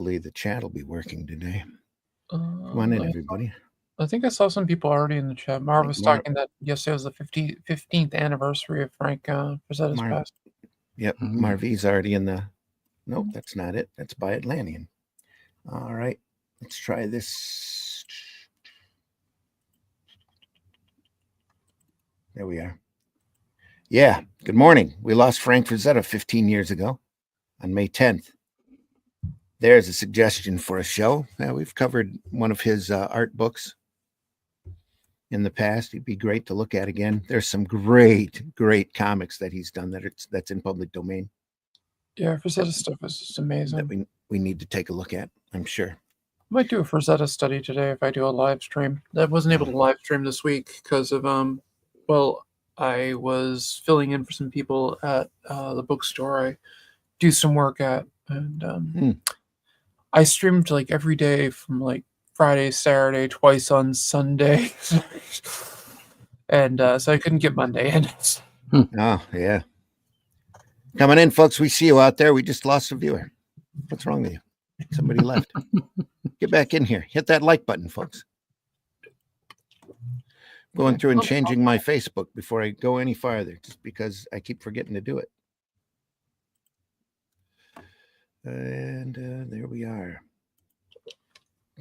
Hopefully the chat will be working today. Come on in, everybody. I think I saw some people already in the chat. Marv was talking that yesterday was the 15th anniversary of Frank Frazetta's past. Yep, Marvy's already in the... Nope, that's not it. That's by Atlantean. All right, let's try this. There we are. Yeah, good morning. We lost Frank Frazetta 15 years ago on May 10th. There's a suggestion for a show. We've covered one of his art books in the past. It'd be great to look at again. There's some great comics that he's done that's in public domain. Yeah, Frazetta's stuff is just amazing. That we need to take a look at, I'm sure. I might do a Frazetta study today if I do a live stream. I wasn't able to live stream this week because of I was filling in for some people at the bookstore I do some work at, and I streamed like every day from like Friday, Saturday, twice on Sunday, and so I couldn't get Monday in. Oh yeah, coming in, folks. We see you out there. We just lost a viewer. What's wrong with you? Somebody left. Get back in here. Hit that like button, folks. Going through and changing my Facebook before I go any farther, just because I keep forgetting to do it. And there we are.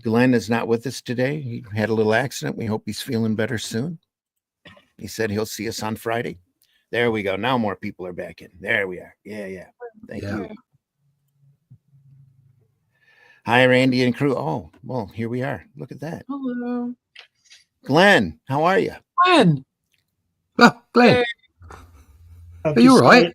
Glenn is not with us today. He had a little accident. We hope he's feeling better soon. He said he'll see us on Friday. There we go. Now more people are back in. There we are. Yeah. Thank you. Hi, Randy and crew. Oh, well, here we are. Look at that. Hello. Glenn, how are you? Glenn. Oh, Glenn. Are you all right?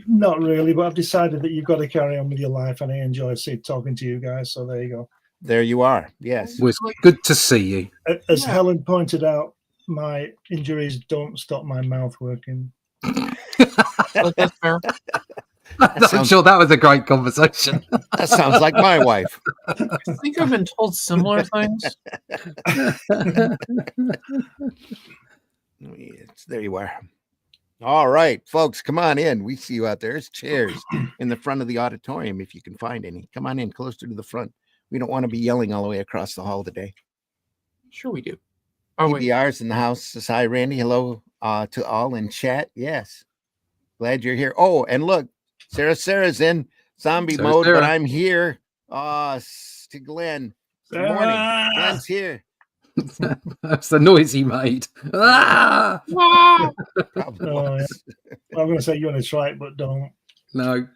Not really, but I've decided that you've got to carry on with your life, and I enjoy talking to you guys. So there you go. There you are. Yes. It was good to see you. As Helen pointed out, my injuries don't stop my mouth working. That's fair. I'm sure that was a great conversation. That sounds like my wife. I think I've been told similar things. There you are. All right, folks, come on in. We see you out there. There's chairs in the front of the auditorium if you can find any. Come on in closer to the front. We don't want to be yelling all the way across the hall today. Sure we do. PBR's in the house. Says hi, Randy. Hello to all in chat. Yes. Glad you're here. Oh, and look, Sarah's in zombie mode, but I'm here. To Glenn. Good morning. Glenn's here. That's the noise he made. Ah! I'm going to say you want to try it, but don't. No.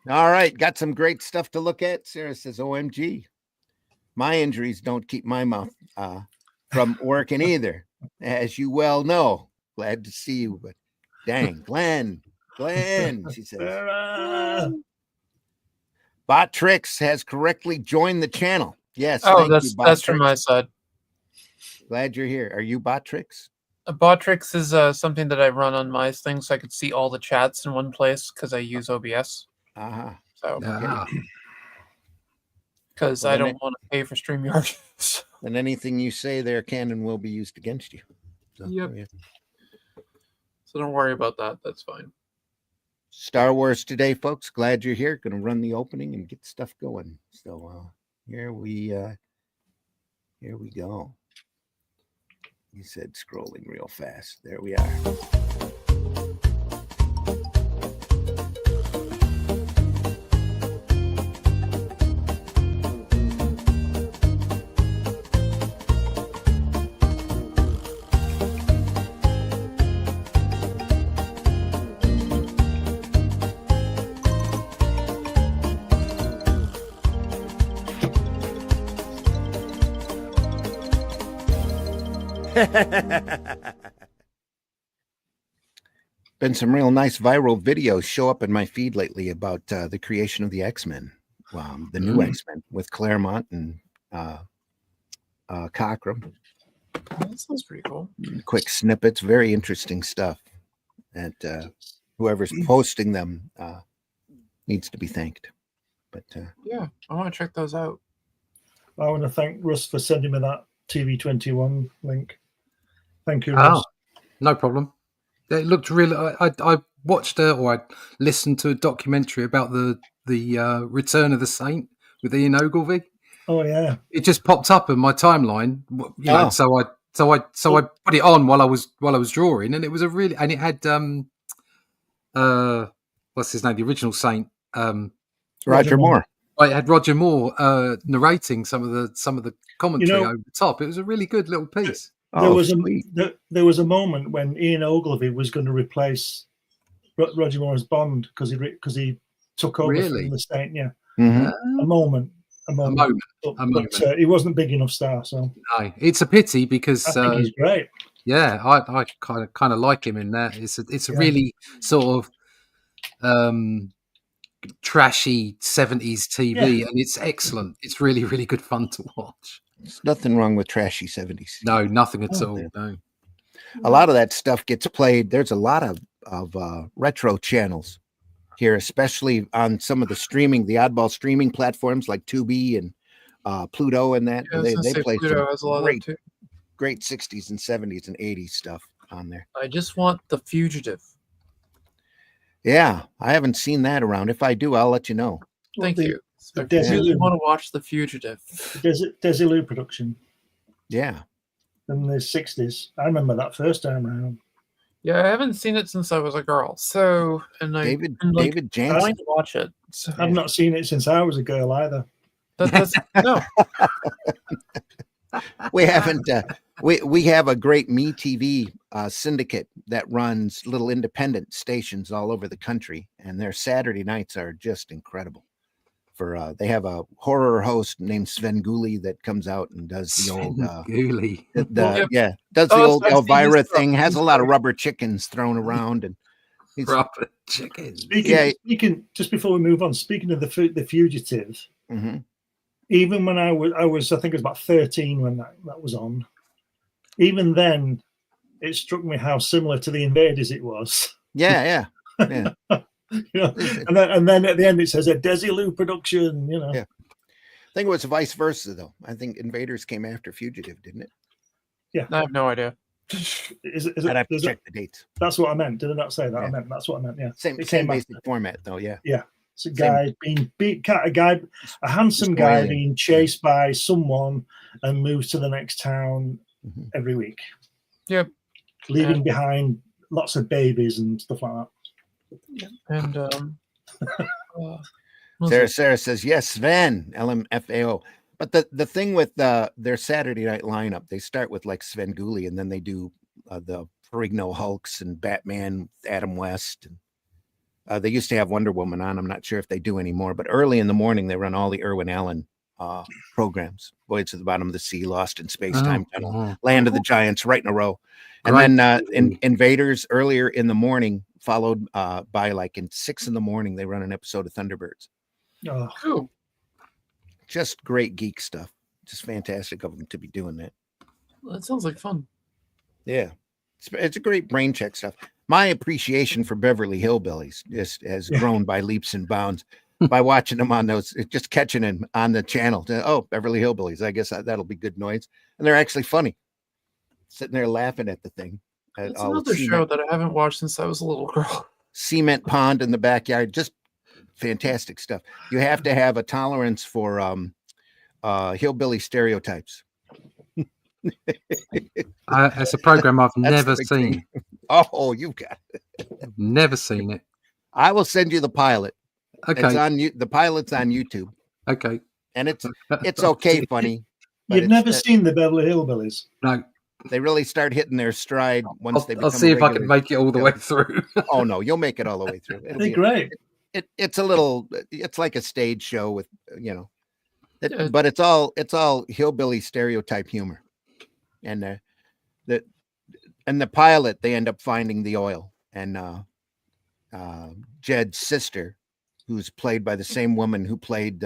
All right. Got some great stuff to look at. Sarah says, OMG. My injuries don't keep my mouth from working either, as you well know. Glad to see you, but dang, Glenn, she says. Botrix has correctly joined the channel. Yes. Oh, that's from my side. Glad you're here. Are you Botrix? Botrix is something that I run on my thing, so I could see all the chats in one place because I use OBS. So, because I don't want to pay for StreamYard. And anything you say there can and will be used against you. So, yep. Yeah. So don't worry about that. That's fine. Star Wars today, folks. Glad you're here. Going to run the opening and get stuff going. So here we go. He said scrolling real fast. There we are. Been some real nice viral videos show up in my feed lately about the creation of the X-Men, the new X-Men with Claremont and Cockrum. That sounds pretty cool. Quick snippets, very interesting stuff. And whoever's posting them needs to be thanked. But yeah, I want to check those out. I want to thank Russ for sending me that TV21 link. Thank you, Russ. No problem. It looked really. I watched or I'd listened to a documentary about the Return of the Saint with Ian Ogilvy. Oh yeah. It just popped up in my timeline, you know. So I put it on while I was drawing, and it was it had what's his name, the original Saint, Roger Moore. It had Roger Moore narrating some of the commentary over the top. It was a really good little piece. There was a moment when Ian Ogilvy was going to replace Roger Moore as Bond because he took over from the Saint. Yeah, Mm-hmm. a moment. But he wasn't a big enough star, so no, it's a pity because I think he's great. Yeah, I kind of like him in that. It's a really sort of trashy 70s TV, and it's excellent. It's really, really good fun to watch. There's nothing wrong with trashy 70s. No, nothing at all. No. A lot of that stuff gets played. There's a lot of retro channels here, especially on some of the oddball streaming platforms like Tubi and Pluto and that. Yeah, they play Pluto has a lot great, of great 60s and 70s and 80s stuff on there. I just want The Fugitive. Yeah, I haven't seen that around. If I do, I'll let you know. Thank you. I Desi really Lou- want to watch The Fugitive. Desilu production Yeah. in the 60s. I remember that first time around. Yeah, I haven't seen it since I was a girl. So, David I Jansen. like to watch it. So, I've not seen it since I was a girl either. no. We haven't. We have a great Me TV syndicate that runs little independent stations all over the country, and their Saturday nights are just incredible. They have a horror host named Sven Gulli that comes out and does the old Gulli. Does the old I've seen Elvira this stuff. thing. Has a lot of rubber chickens thrown around, and Rubber chicken. Speaking, just before we move on, speaking of the Fugitive, mm-hmm. even when I was, I think it was about 13 when that was on. Even then, it struck me how similar to The Invaders it was. Yeah. You know, and then at the end it says a Desilu production. You know. Yeah. I think it was vice versa though. I think Invaders came after Fugitive, didn't it? Yeah, I have no idea. I'd have to check the dates. That's what I meant. Did I not say that? Yeah. I meant that's what I meant. Yeah. Same basic format though. Yeah. Yeah. It's a guy a handsome guy being chased by someone and moves to the next town every week. Yep. Leaving behind lots of babies and stuff like that. And Sarah says yes, Sven, LMFAO. But the thing with their Saturday night lineup, they start with like Sven Gulli, and then they do the Ferrigno Hulks and Batman, Adam West, and they used to have Wonder Woman on. I'm not sure if they do anymore, but early in the morning they run all the Irwin Allen programs: Voyage to the Bottom of the Sea, Lost in Space Time Tunnel, Land of the Giants, right in a row. And then Invaders earlier in the morning, followed by like in 6 a.m, they run an episode of Thunderbirds. Oh, cool. Just great geek stuff. Just fantastic of them to be doing that. That sounds like fun. Yeah. It's a great brain check stuff. My appreciation for Beverly Hillbillies just has grown by leaps and bounds by watching them on those, just catching them on the channel. Oh, Beverly Hillbillies. I guess that'll be good noise. And they're actually funny. Sitting there laughing at the thing. It's another show that I haven't watched since I was a little girl. Cement pond in the backyard. Just fantastic stuff. You have to have a tolerance for hillbilly stereotypes. It's a program I've never seen. Oh, you've got it. Never seen it. I will send you the pilot. Okay. It's on the pilot's on YouTube. Okay. And it's okay funny. You've never seen the Beverly Hillbillies? No. They really start hitting their stride once they become I'll see if I can make it all the way through. Oh no, you'll make it all the way through. They're great. It's like a stage show with, but it's all hillbilly stereotype humor. And the pilot, they end up finding the oil, and Jed's sister, who's played by the same woman who played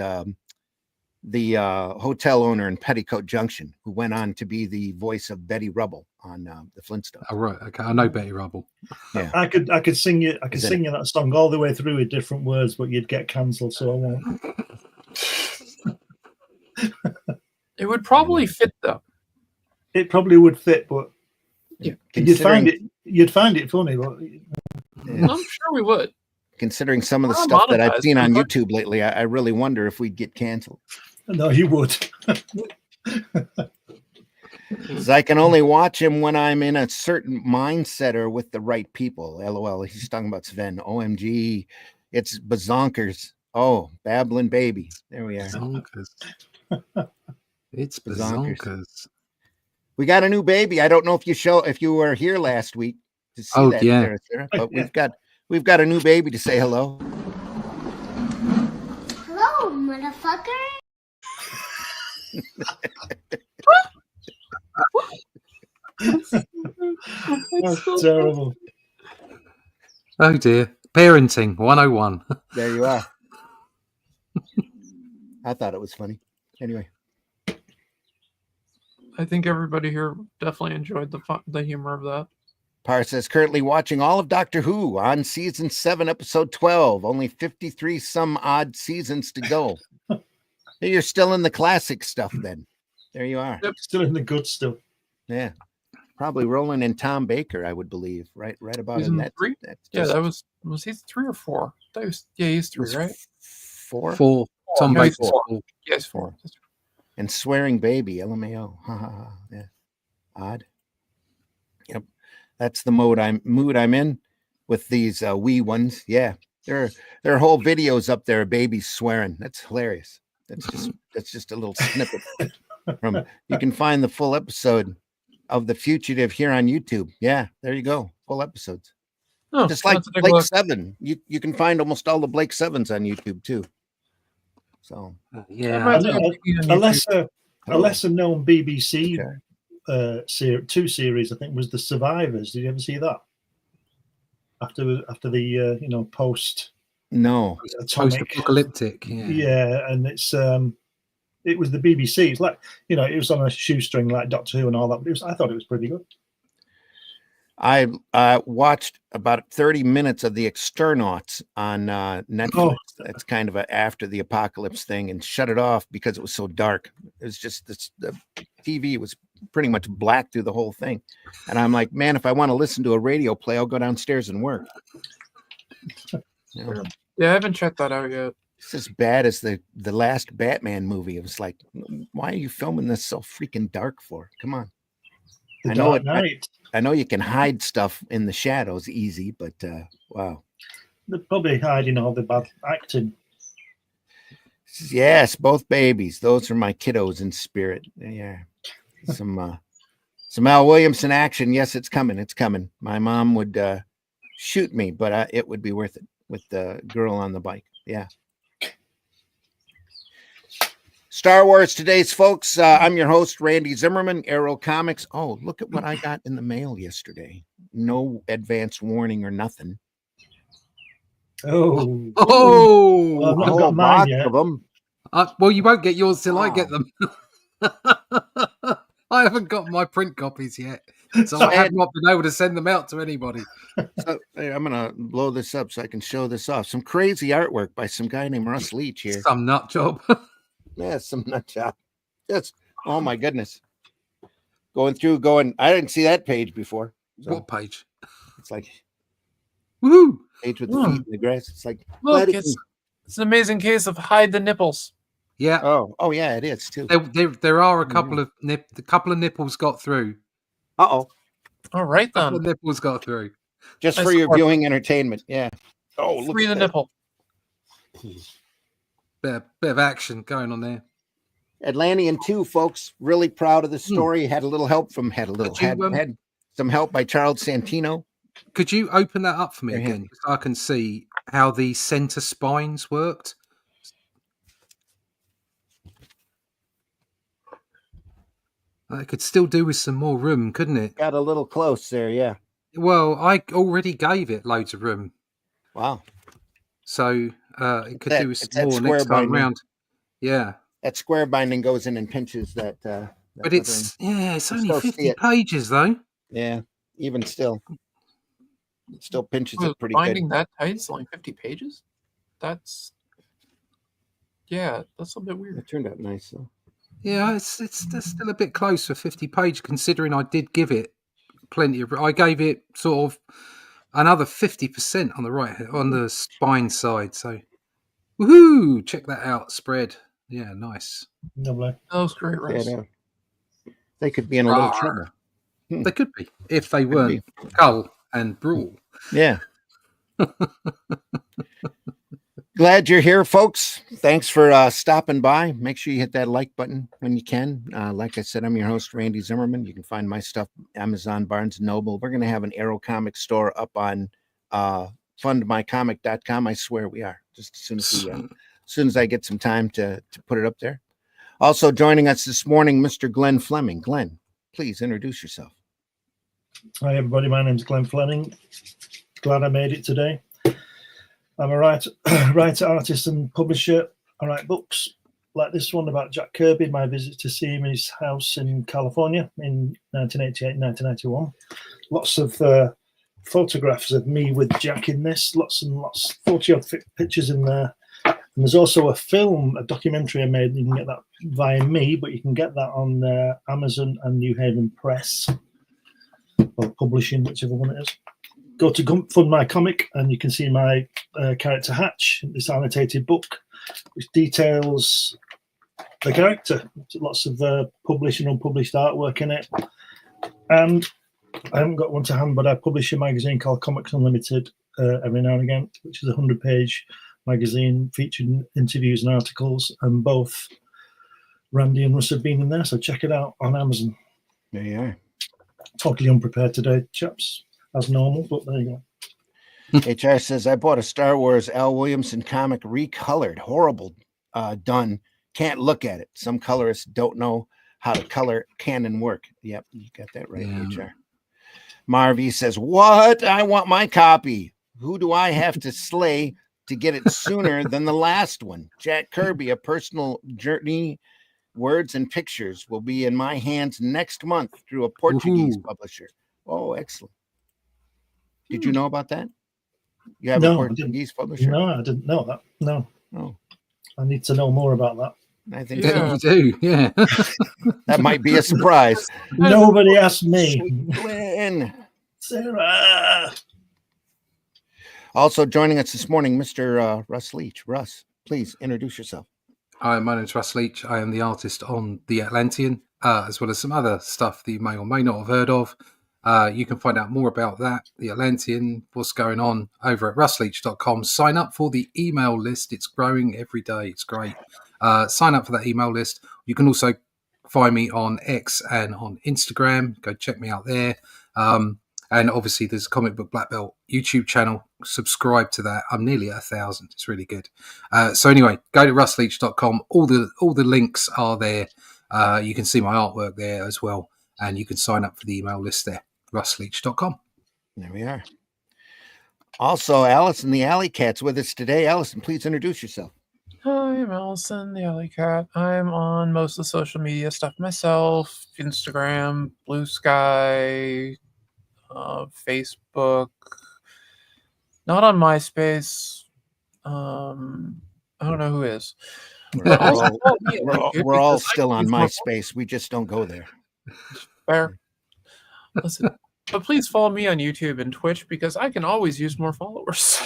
the hotel owner in Petticoat Junction, who went on to be the voice of Betty Rubble on the Flintstones. Oh, right. Okay. I know Betty Rubble. Yeah. I could sing you that song all the way through with different words, but you'd get cancelled, so I won't. It would probably fit though. It probably would fit, but yeah, you'd find it funny. But Yeah. I'm sure we would. Considering some of the We're stuff that I've monetized. seen on YouTube lately, I really wonder if we'd get canceled. No, you would. 'Cause I can only watch him when I'm in a certain mindset or with the right people. LOL. He's talking about Sven. OMG. It's bazonkers. Oh, babbling baby. There we are. Bazonkers. It's Bazonkers. bazonkers. We got a new baby. I don't know if you were here last week to see that, yeah. Sarah, but we've got a new baby to say hello. Hello, motherfucker. That's terrible. Oh dear. Parenting 101. There you are. I thought it was funny. Anyway. I think everybody here definitely enjoyed the humor of that. Par says currently watching all of Doctor Who on season 7, episode 12. Only 53 some odd seasons to go. You're still in the classic stuff then. There you are. Yep, still in the good stuff. Yeah. Probably Roland and Tom Baker, I would believe. Right about Season in that. 3? Yeah, that was he 3 or 4? He's 3, right? 4? 4. Tom No, he's Baker's 4. 4. Yes, 4. And swearing baby, LMAO. Ha ha ha. Yeah. Odd. Yep. That's the mood I'm in with these wee ones. Yeah. There are whole videos up there of babies swearing. That's hilarious. That's just a little snippet from you can find the full episode of The Fugitive here on YouTube. Yeah, there you go. Full episodes. Oh, just like that's a big Blake look. 7. You can find almost all the Blake 7s on YouTube too. So Yeah. A lesser known BBC Okay. 2 series, I think, was The Survivors. Did you ever see that? After the post no. Post-apocalyptic. yeah, and it's it was the BBC. It's like it was on a shoestring like Doctor Who and all that. But I thought it was pretty good. I watched about 30 minutes of the Externauts on Netflix. Oh. That's kind of a after the apocalypse thing, and shut it off because it was so dark. It was just the TV was pretty much black through the whole thing. And I'm like, man, if I want to listen to a radio play, I'll go downstairs and work. Yeah, I haven't checked that out yet. It's as bad as the last Batman movie. It was like, why are you filming this so freaking dark for? Come on. The Dark Knight. I know you can hide stuff in the shadows easy, but wow. They're probably hiding all the bad acting. Yes, both babies. Those are my kiddos in spirit. Yeah. Some Al Williamson action. Yes, it's coming. It's coming. My mom would shoot me, but it would be worth it with the girl on the bike. Yeah. Star Wars today's folks. I'm your host, Randy Zimmerman, Arrow Comics. Oh, look at what I got in the mail yesterday. No advance warning or nothing. Oh, Oh, I've not A whole got mine box yet. of them. well, you won't get yours till I Oh. get them. I haven't got my print copies yet, so I have not been able to send them out to anybody. So, hey, I'm gonna blow this up so I can show this off. Some crazy artwork by some guy named Russ Leach here. Some nut job. Yeah, some nut job. Just oh my goodness. I didn't see that page before. So What page? it's like Woohoo! page with the feet in the grass. It's like Look, buddy. it's an amazing case of hide the nipples. Yeah, oh yeah, it is too. there are a couple of nipples got through. Uh-oh. All right A couple then. of nipples got through. Just I for your support viewing entertainment. Yeah. Oh, look Free at the that. nipple. Bit of action going on there. Atlantean 2, folks. Really proud of the story. Had some help by Charles Santino. Could you open that up for me Very again, so I can see how the center spines worked? It could still do with some more room, couldn't it? Got a little close there, yeah. Well, I already gave it loads of room, Wow. so it could that- do with it's some that more square next time binding. round. Yeah, That square binding goes in and pinches that. but it's still only see 50 it. pages though. Yeah, even still. It still pinches Was it pretty binding good. that tight is only 50 pages? That's a little bit weird. It turned out nice though. Yeah, it's still a bit close for 50 page, considering I did give it plenty of. I gave it sort of another 50% on the on the spine side. So, woohoo! Check that out. Spread. Yeah, nice. Lovely. That was great, Russ. They could be in a little Rawr. trouble. They could be if they Could weren't Cull and Brawl. Yeah. Glad you're here, folks. Thanks for stopping by. Make sure you hit that like button when you can. Like I said, I'm your host, Randy Zimmerman. You can find my stuff Amazon, Barnes & Noble. We're going to have an Arrow comic store up on fundmycomic.com. I swear we are. Just as soon as I get some time to put it up there. Also joining us this morning, Mr. Glenn Fleming. Glenn, please introduce yourself. Hi, everybody. My name's Glenn Fleming. Glad I made it today. I'm a writer, artist, and publisher. I write books like this one about Jack Kirby, my visit to see him in his house in California in 1988 and 1991. Lots of photographs of me with Jack in this, lots and lots, 40-odd pictures in there. And there's also a film, a documentary I made. You can get that via me, but you can get that on Amazon and New Haven Press, or publishing, whichever one it is. Go to Fund My Comic and you can see my character Hatch, this annotated book, which details the character. Lots of published and unpublished artwork in it. And I haven't got one to hand, but I publish a magazine called Comics Unlimited every now and again, which is a 100-page magazine featuring interviews and articles. And both Randy and Russ have been in there, so check it out on Amazon. There you are. Totally unprepared today, chaps, as normal, but there you go. HR says, I bought a Star Wars Al Williamson comic recolored. Horrible done. Can't look at it. Some colorists don't know how to color canon work. Yep, you got that right, HR. Marvy says, what? I want my copy. Who do I have to slay to get it sooner than the last one? Jack Kirby, A Personal Journey, Words and Pictures will be in my hands next month through a Portuguese publisher. Oh, excellent. Did you know about that? You have a Portuguese publisher? No, I didn't know that. No. Oh. I need to know more about that. I think you do, yeah. That might be a surprise. Nobody asked me. Glenn. Sarah. Also joining us this morning, Mr. Russ Leach. Russ, please introduce yourself. Hi, my name's Russ Leach. I am the artist on The Atlantean, as well as some other stuff that you may or may not have heard of. You can find out more about that, The Atlantean, what's going on over at russleach.com. Sign up for the email list. It's growing every day. It's great. Sign up for that email list. You can also find me on X and on Instagram. Go check me out there. And obviously there's a Comic Book Black Belt YouTube channel. Subscribe to that. I'm nearly at 1,000. It's really good. So anyway, go to russleach.com. All the links are there. You can see my artwork there as well. And you can sign up for the email list there. russleach.com. There we are. Also, Allison the Alley Cat's with us today. Allison, please introduce yourself. Hi, I'm Allison the Alley Cat. I'm on most of the social media stuff myself. Instagram, Blue Sky, Facebook. Not on MySpace. I don't know who is. We're all still on MySpace. We just don't go there. Fair. Listen, but please follow me on YouTube and Twitch because I can always use more followers.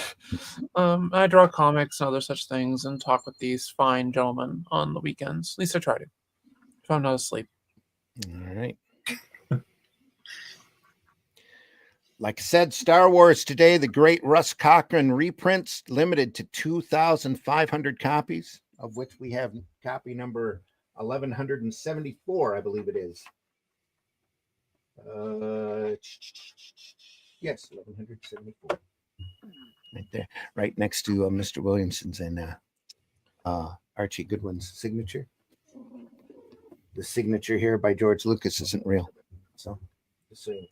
I draw comics and other such things and talk with these fine gentlemen on the weekends. At least I try to. If I'm not asleep. All right. Like I said, Star Wars today, the great Russ Cochran reprints, limited to 2,500 copies, of which we have copy number 1,174, I believe it is. Yes, 1,174. Right there, right next to Mr. Williamson's and Archie Goodwin's signature. The signature here by George Lucas isn't real. So, just so you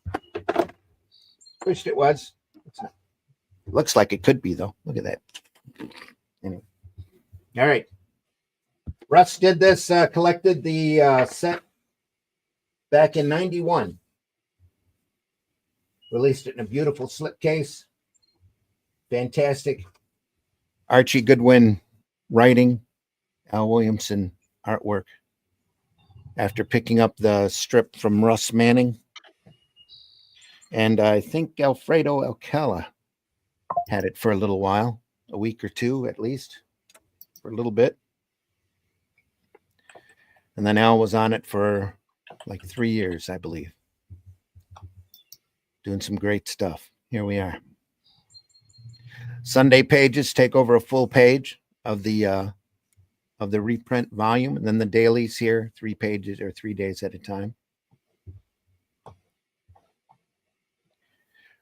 know. Wished it was. It's not. Looks like it could be, though. Look at that. Anyway. All right. Russ did this, collected the set back in 91. Released it in a beautiful slipcase. Fantastic. Archie Goodwin writing, Al Williamson artwork. After picking up the strip from Russ Manning. And I think Alfredo Alcala had it for a little while, a week or two at least, for a little bit. And then Al was on it for like 3 years, I believe. Doing some great stuff. Here we are. Sunday pages take over a full page of the reprint volume, and then the dailies here, 3 pages or 3 days at a time.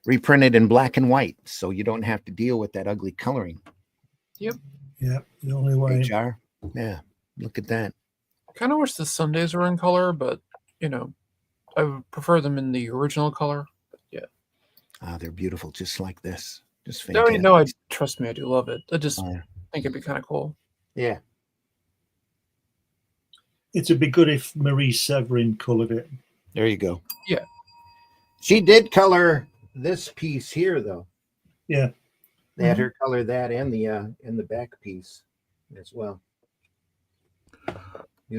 Reprinted in black and white, so you don't have to deal with that ugly coloring. Yep. Yeah, the only way. HR. Yeah, look at that. Kind of wish the Sundays were in color, but you know, I would prefer them in the original color. But yeah. Ah, they're beautiful, just like this. Just No, fantastic. no, trust me, I do love it. I just Oh, think it'd be kind of cool. yeah. It'd be good if Marie Severin coloured it. There you go. Yeah. She did color this piece here, though. Yeah. They had her color that and the back piece as well.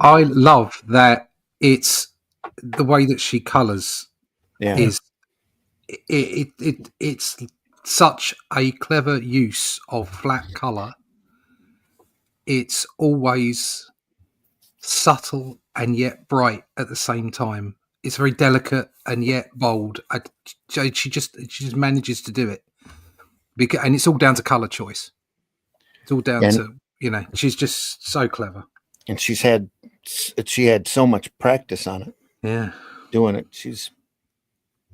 I love that it's the way that she colours Yeah. is it's such a clever use of flat colour. It's always subtle and yet bright at the same time. It's very delicate and yet bold. She just manages to do it, and it's all down to colour choice. It's all down to she's just so clever. And she had so much practice on it. Yeah, doing it. She's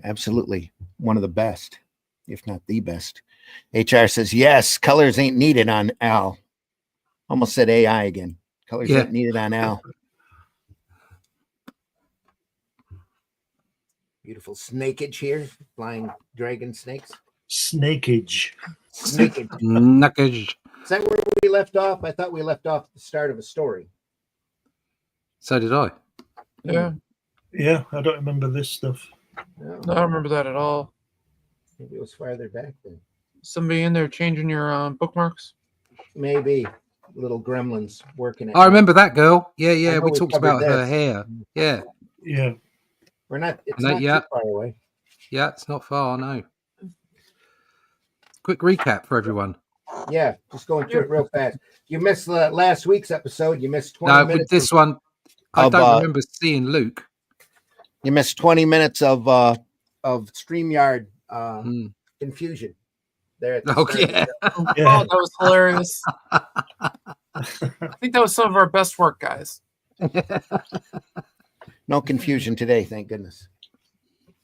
absolutely one of the best, if not the best. HR says, yes, colors ain't needed on Al. Almost said AI again. Colors ain't needed on Al. Beautiful snakeage here. Flying dragon snakes. Snakeage. Snakeage. Knuckage. Is that where we left off? I thought we left off at the start of a story. So did I. Yeah. Yeah, I don't remember this stuff. No, No, I don't remember that at all. maybe it was farther back then. Somebody in there changing your bookmarks? Maybe little gremlins working. I remember that girl. Yeah. know We we talked covered about her this. hair. Yeah. Yeah. We're not. It's No, not yeah. too far away. Yeah, it's not far, no. Quick recap for everyone. Yeah, just going through it real fast. You missed last week's episode. You missed 20 No, minutes. with this one, I of, don't remember seeing Luke. You missed 20 minutes of StreamYard confusion. There. At the Oh, start of the yeah. show. Yeah. Oh, that was hilarious. I think that was some of our best work, guys. No confusion today, thank goodness.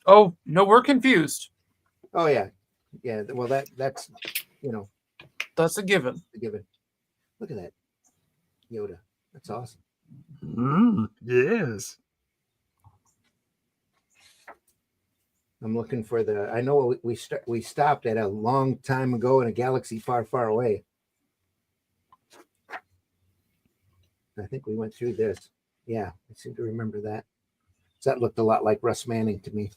Oh, no, we're confused. Oh yeah, yeah. Well, that's That's a given. a given. Look at that, Yoda. That's awesome. Yes. I'm looking for the. I know we stopped at a long time ago in a galaxy far, far away. I think we went through this. Yeah, I seem to remember that. That looked a lot like Russ Manning to me.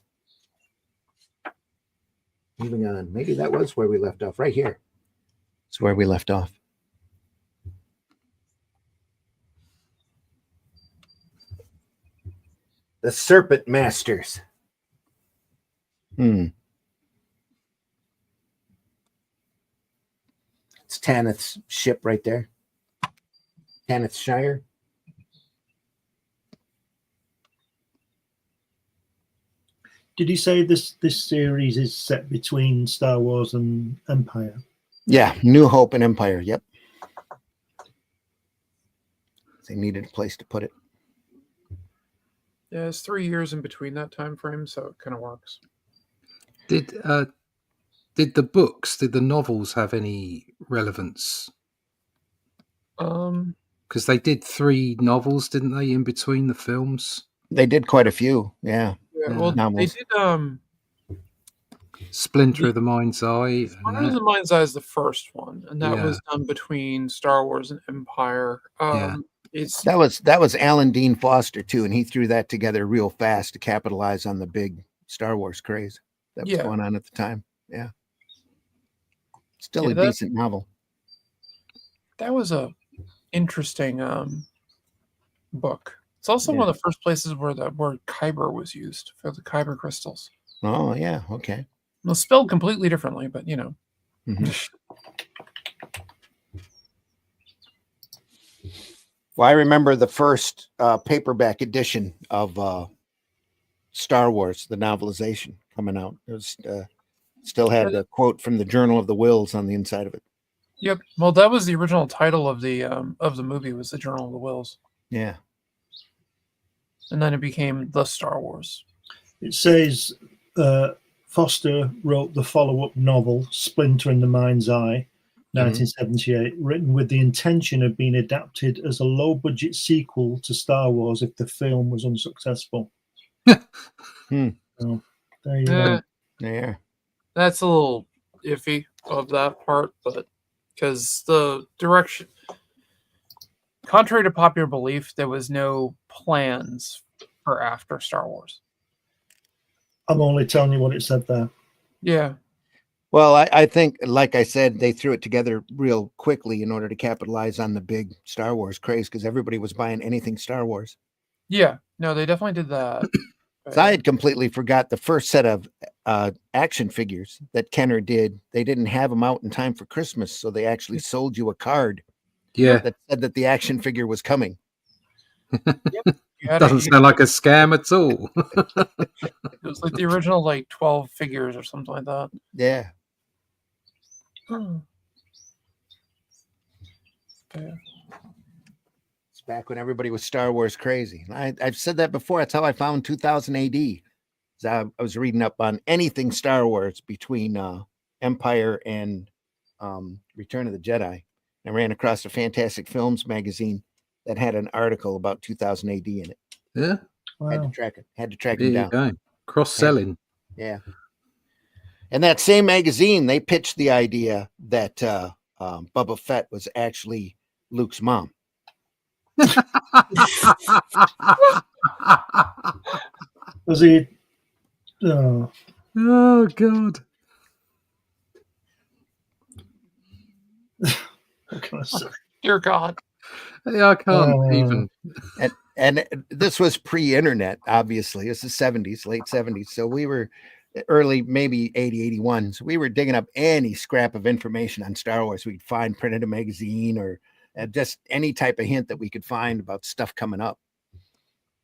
Moving on. Maybe that was where we left off. Right here. It's where we left off. The Serpent Masters. It's Tanith's ship right there. Tanith Shire. Did you say this series is set between Star Wars and Empire? Yeah, New Hope and Empire. Yep. They needed a place to put it. Yeah, it's 3 years in between that time frame, so it kind of works. Did the novels have any relevance? Because they did 3 novels, didn't they, in between the films? They did quite a few. Yeah. Yeah, well, Novels. they did. Splinter of the Mind's Eye. Splinter of the Mind's Eye is the first one, and that was done between Star Wars and Empire. It's That was Alan Dean Foster too, and he threw that together real fast to capitalize on the big Star Wars craze that was going on at the time. Yeah. Still a decent novel. That was a interesting book. It's also one of the first places where the word Kyber was used for the Kyber crystals. Oh, yeah. Okay. Well, spelled completely differently, but you know. Mhm. Well, I remember the first paperback edition of Star Wars, the novelization coming out. It was still had the quote from the Journal of the Wills on the inside of it. Yep. Well, that was the original title of the movie, was the Journal of the Wills, Yeah. and then it became the Star Wars. It says Foster wrote the follow-up novel Splinter in the Mind's Eye, 1978, written with the intention of being adapted as a low-budget sequel to Star Wars if the film was unsuccessful. So, there you go. Yeah. That's a little iffy of that part, but because the direction, contrary to popular belief, there was no plans for after Star Wars. I'm only telling you what it said there. Yeah. Well, I think, like I said, they threw it together real quickly in order to capitalize on the big Star Wars craze because everybody was buying anything Star Wars. Yeah. No, they definitely did that. So I had completely forgot the first set of action figures that Kenner did. They didn't have them out in time for Christmas, so they actually sold you a card that said that the action figure was coming. Doesn't sound like a scam at all. It was like the original, like 12 figures or something like that. Yeah. Yeah. It's back when everybody was Star Wars crazy. I've said that before. That's how I found 2000 AD. I was reading up on anything Star Wars between Empire and Return of the Jedi. I ran across a Fantastic Films magazine that had an article about 2000 AD in it. Yeah. Wow. Had to track it. Had to track There him you down. go. Cross-selling. Yeah. And that same magazine, they pitched the idea that Boba Fett was actually Luke's mom. Was he? Oh, Oh, God. what can I say? Dear God. Yeah, I can't even. And this was pre-internet, obviously. It's the 70s, late 70s. So we were early, maybe 80, 81. So we were digging up any scrap of information on Star Wars we'd find printed in a magazine or just any type of hint that we could find about stuff coming up.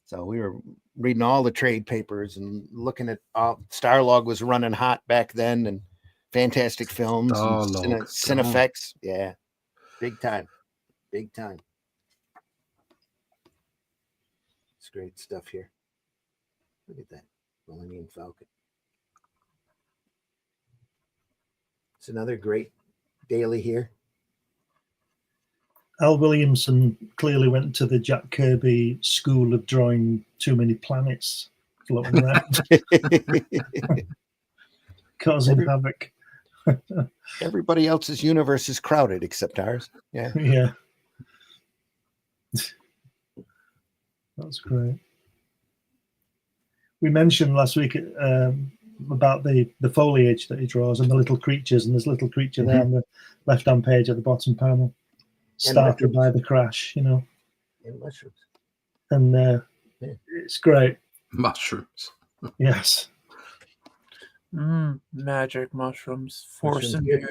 So we were reading all the trade papers and looking at Starlog was running hot back then, and Fantastic Films, Starlog, and Cinefex. Yeah, big time. Big time. It's great stuff here. Look at that Millennium Falcon. It's another great daily here. Al Williamson clearly went to the Jack Kirby school of drawing too many planets floating around, causing havoc. Everybody else's universe is crowded except ours. Yeah. Yeah. That's great. We mentioned last week about the foliage that he draws and the little creatures, and there's a little creature there on the left-hand page at the bottom panel, started by the crash, And mushrooms. And it's great. Mushrooms. Yes. Magic mushrooms. Force-imbued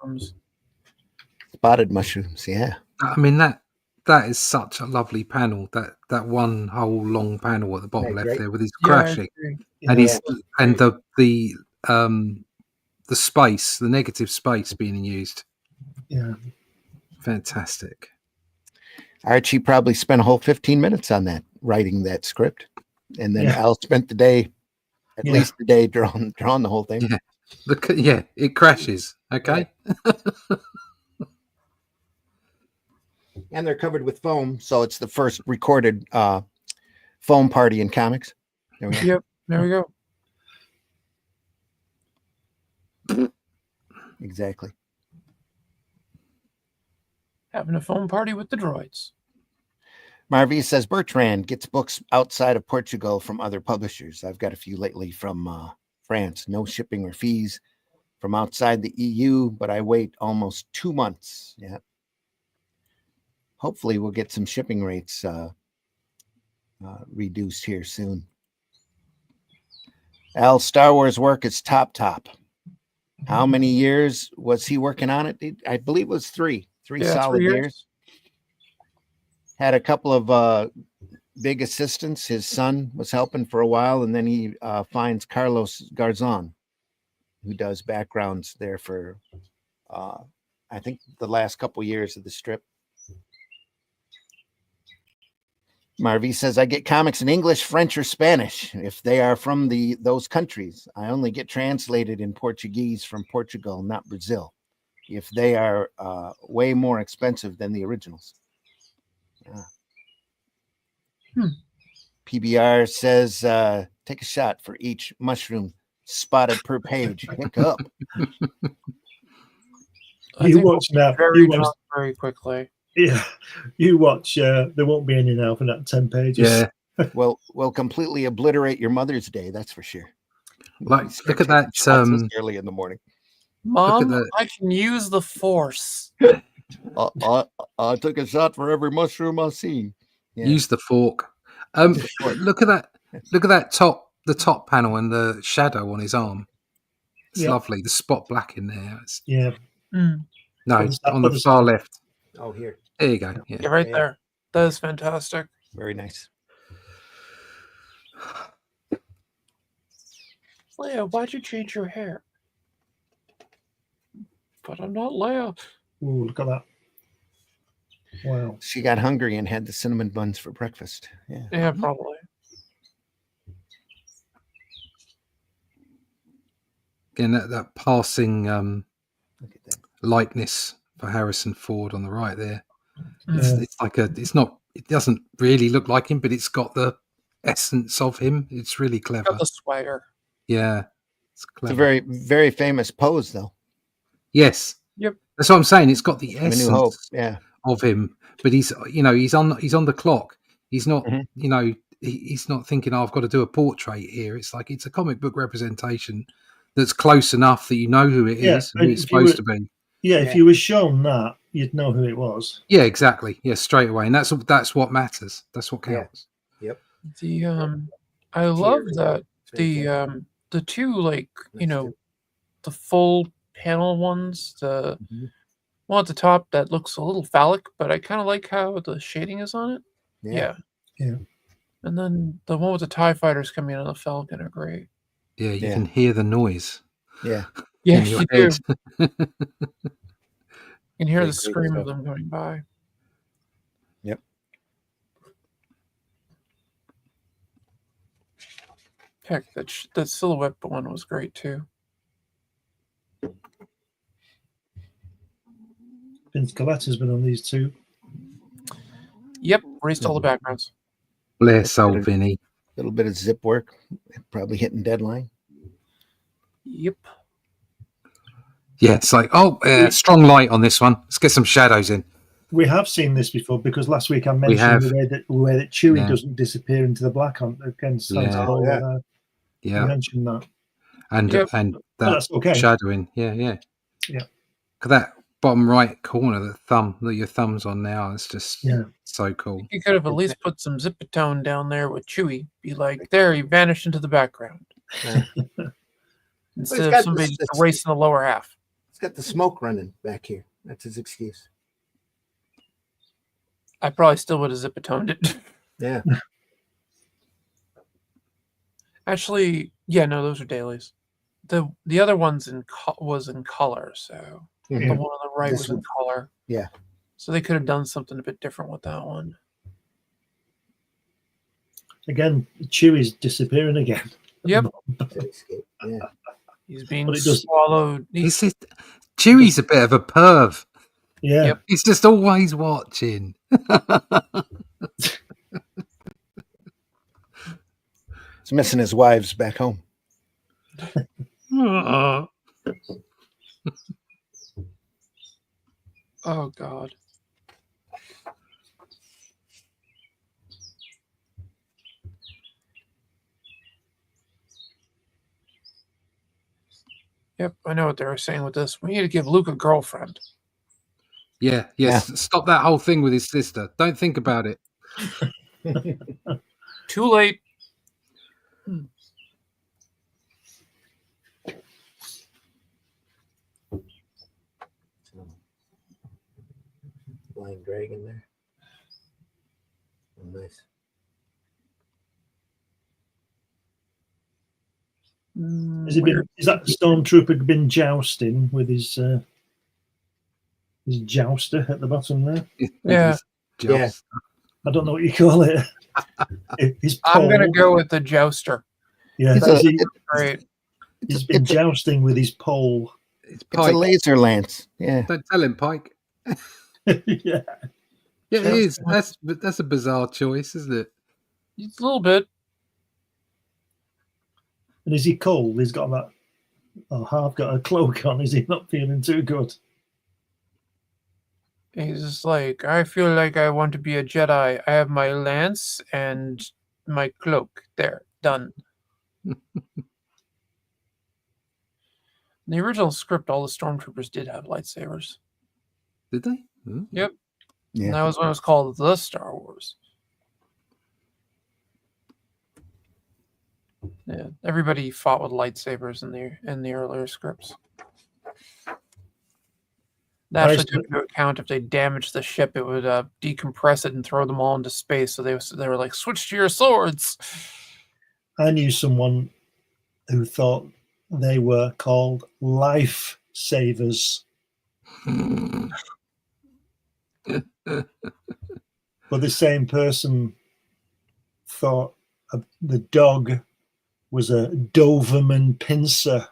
mushrooms. Spotted mushrooms, yeah. I mean, that is such a lovely panel. That one whole long panel at the bottom left there with his crashing, and the space, the negative space being used. Yeah. Fantastic. Archie probably spent a whole 15 minutes on that, writing that script. And then Al spent the day, at least the day, drawing the whole thing. Yeah. It crashes. Okay. And they're covered with foam, so it's the first recorded foam party in comics. There we go. Yep, there we go. Exactly. Having a phone party with the droids. Marvi says Bertrand gets books outside of Portugal from other publishers. I've got a few lately from France. No shipping or fees from outside the EU, but I wait almost 2 months. Yeah. Hopefully we'll get some shipping rates reduced here soon. Al, Star Wars work is top. How many years was he working on it? I believe it was three Yeah, solid 3 years. years. Had a couple of big assistants. His son was helping for a while, and then he finds Carlos Garzon, who does backgrounds there for, I think, the last couple years of the strip. Marvy says, I get comics in English, French, or Spanish if they are from those countries. I only get translated in Portuguese from Portugal, not Brazil, if they are way more expensive than the originals. PBR says, take a shot for each mushroom spotted per page. Pick up. You watch now. Very drunk very quickly. Yeah, you watch. There won't be any now for that 10 pages. Yeah. We'll completely obliterate your Mother's Day. That's for sure. Like, look at that. Early in the morning. Mom, I can use the Force. I took a shot for every mushroom I've seen. Yeah. Use the fork. Look at that. Look at that the top panel and the shadow on his arm. It's lovely. The spot black in there. Yeah. No, on the far left. Oh, here. There you go. Yeah, right there. That is fantastic. Very nice. Leia, why'd you change your hair? But I'm not Leia. Ooh, look at that. Wow. She got hungry and had the cinnamon buns for breakfast. Yeah, probably. Again, that passing likeness for Harrison Ford on the right there. It's like it doesn't really look like him, but it's got the essence of him. It's really clever. Got the swagger. Yeah. It's clever. It's a very, very famous pose, though. Yes. Yep. That's what I'm saying. It's got the essence of him, but he's on the clock. He's not, he's not thinking, I've got to do a portrait here. It's like, it's a comic book representation that's close enough that you know who it is, who it's supposed to be. Yeah, if you were shown that, you'd know who it was. Yeah, exactly. Yeah, straight away. And that's what matters. That's what counts. Yeah. Yep. I love that the two, like, the full panel ones, the one at the top that looks a little phallic, but I kind of like how the shading is on it. Yeah. And then the one with the TIE fighters coming in on the Falcon are great. Yeah, you can hear the noise. Yeah, in your you head. do. You can hear the scream of them going by. Yep. Heck, that silhouette one was great too. Vince Coletta's been on these two. Yep, raced all the backgrounds. Bless old Vinny. A little bit of zip work, probably hitting deadline. Yep. Yeah, it's like, strong light on this one. Let's get some shadows in. We have seen this before because last week I mentioned the way that Chewie doesn't disappear into the black against Santa. Yeah. I mentioned that. And that shadowing. Yeah. Look at that bottom right corner, that your thumb's on now. It's just so cool. You could have at least put some zipatone down there with Chewie. Be like, there, he vanished into the background. Instead of somebody just erasing the lower half. It's got the smoke running back here. That's his excuse. I probably still would have zipatoned it. Yeah. Actually, no, those are dailies. The other one's was in color, so the one on the right was in color. Yeah. So they could have done something a bit different with that one. Again, Chewie's disappearing again. Yep. Yeah. He's being swallowed. Chewie's a bit of a perv. Yeah. Yep. He's just always watching. He's missing his wives back home. Oh, God. Yep, I know what they were saying with this. We need to give Luke a girlfriend. Yeah, yes. Yeah. Stop that whole thing with his sister. Don't think about it. Too late. flying dragon there. Oh, nice. Is that stormtrooper been jousting with his jouster at the bottom there? Yeah. Yeah. I don't know what you call it. His I'm gonna pole. go with the jouster. Yeah, It's Great. he's been jousting with his pole. It's a Pike. laser lance. Yeah. Don't tell him, Pike. Yeah. Yeah, it is. That's a bizarre choice, isn't it? It's a little bit. And is he cold? He's got that. Oh, half got a cloak on. Is he not feeling too good? He's just like, I feel like I want to be a Jedi. I have my lance and my cloak. There, done. In the original script, all the stormtroopers did have lightsabers. Did they? Hmm. Yep. Yeah. And that was when it was called The Star Wars. Yeah, everybody fought with lightsabers in the earlier scripts. They actually took into account if they damaged the ship, it would decompress it and throw them all into space. So they were like, switch to your swords. I knew someone who thought they were called life savers. But the same person thought the dog was a Doberman pincer.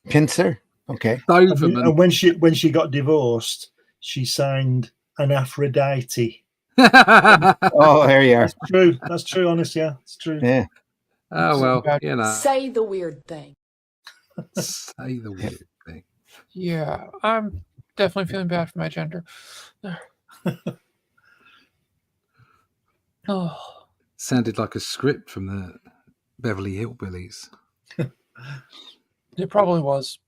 Pincer. Okay. Doberman. And when she got divorced, she signed an Aphrodite. Oh, there you are. That's true. That's true, honest, yeah. It's true. Yeah. Oh, well, you know. Say the weird thing. Say the weird thing. Yeah, I'm definitely feeling bad for my gender. Oh, Sounded like a script from the Beverly Hillbillies. it probably was.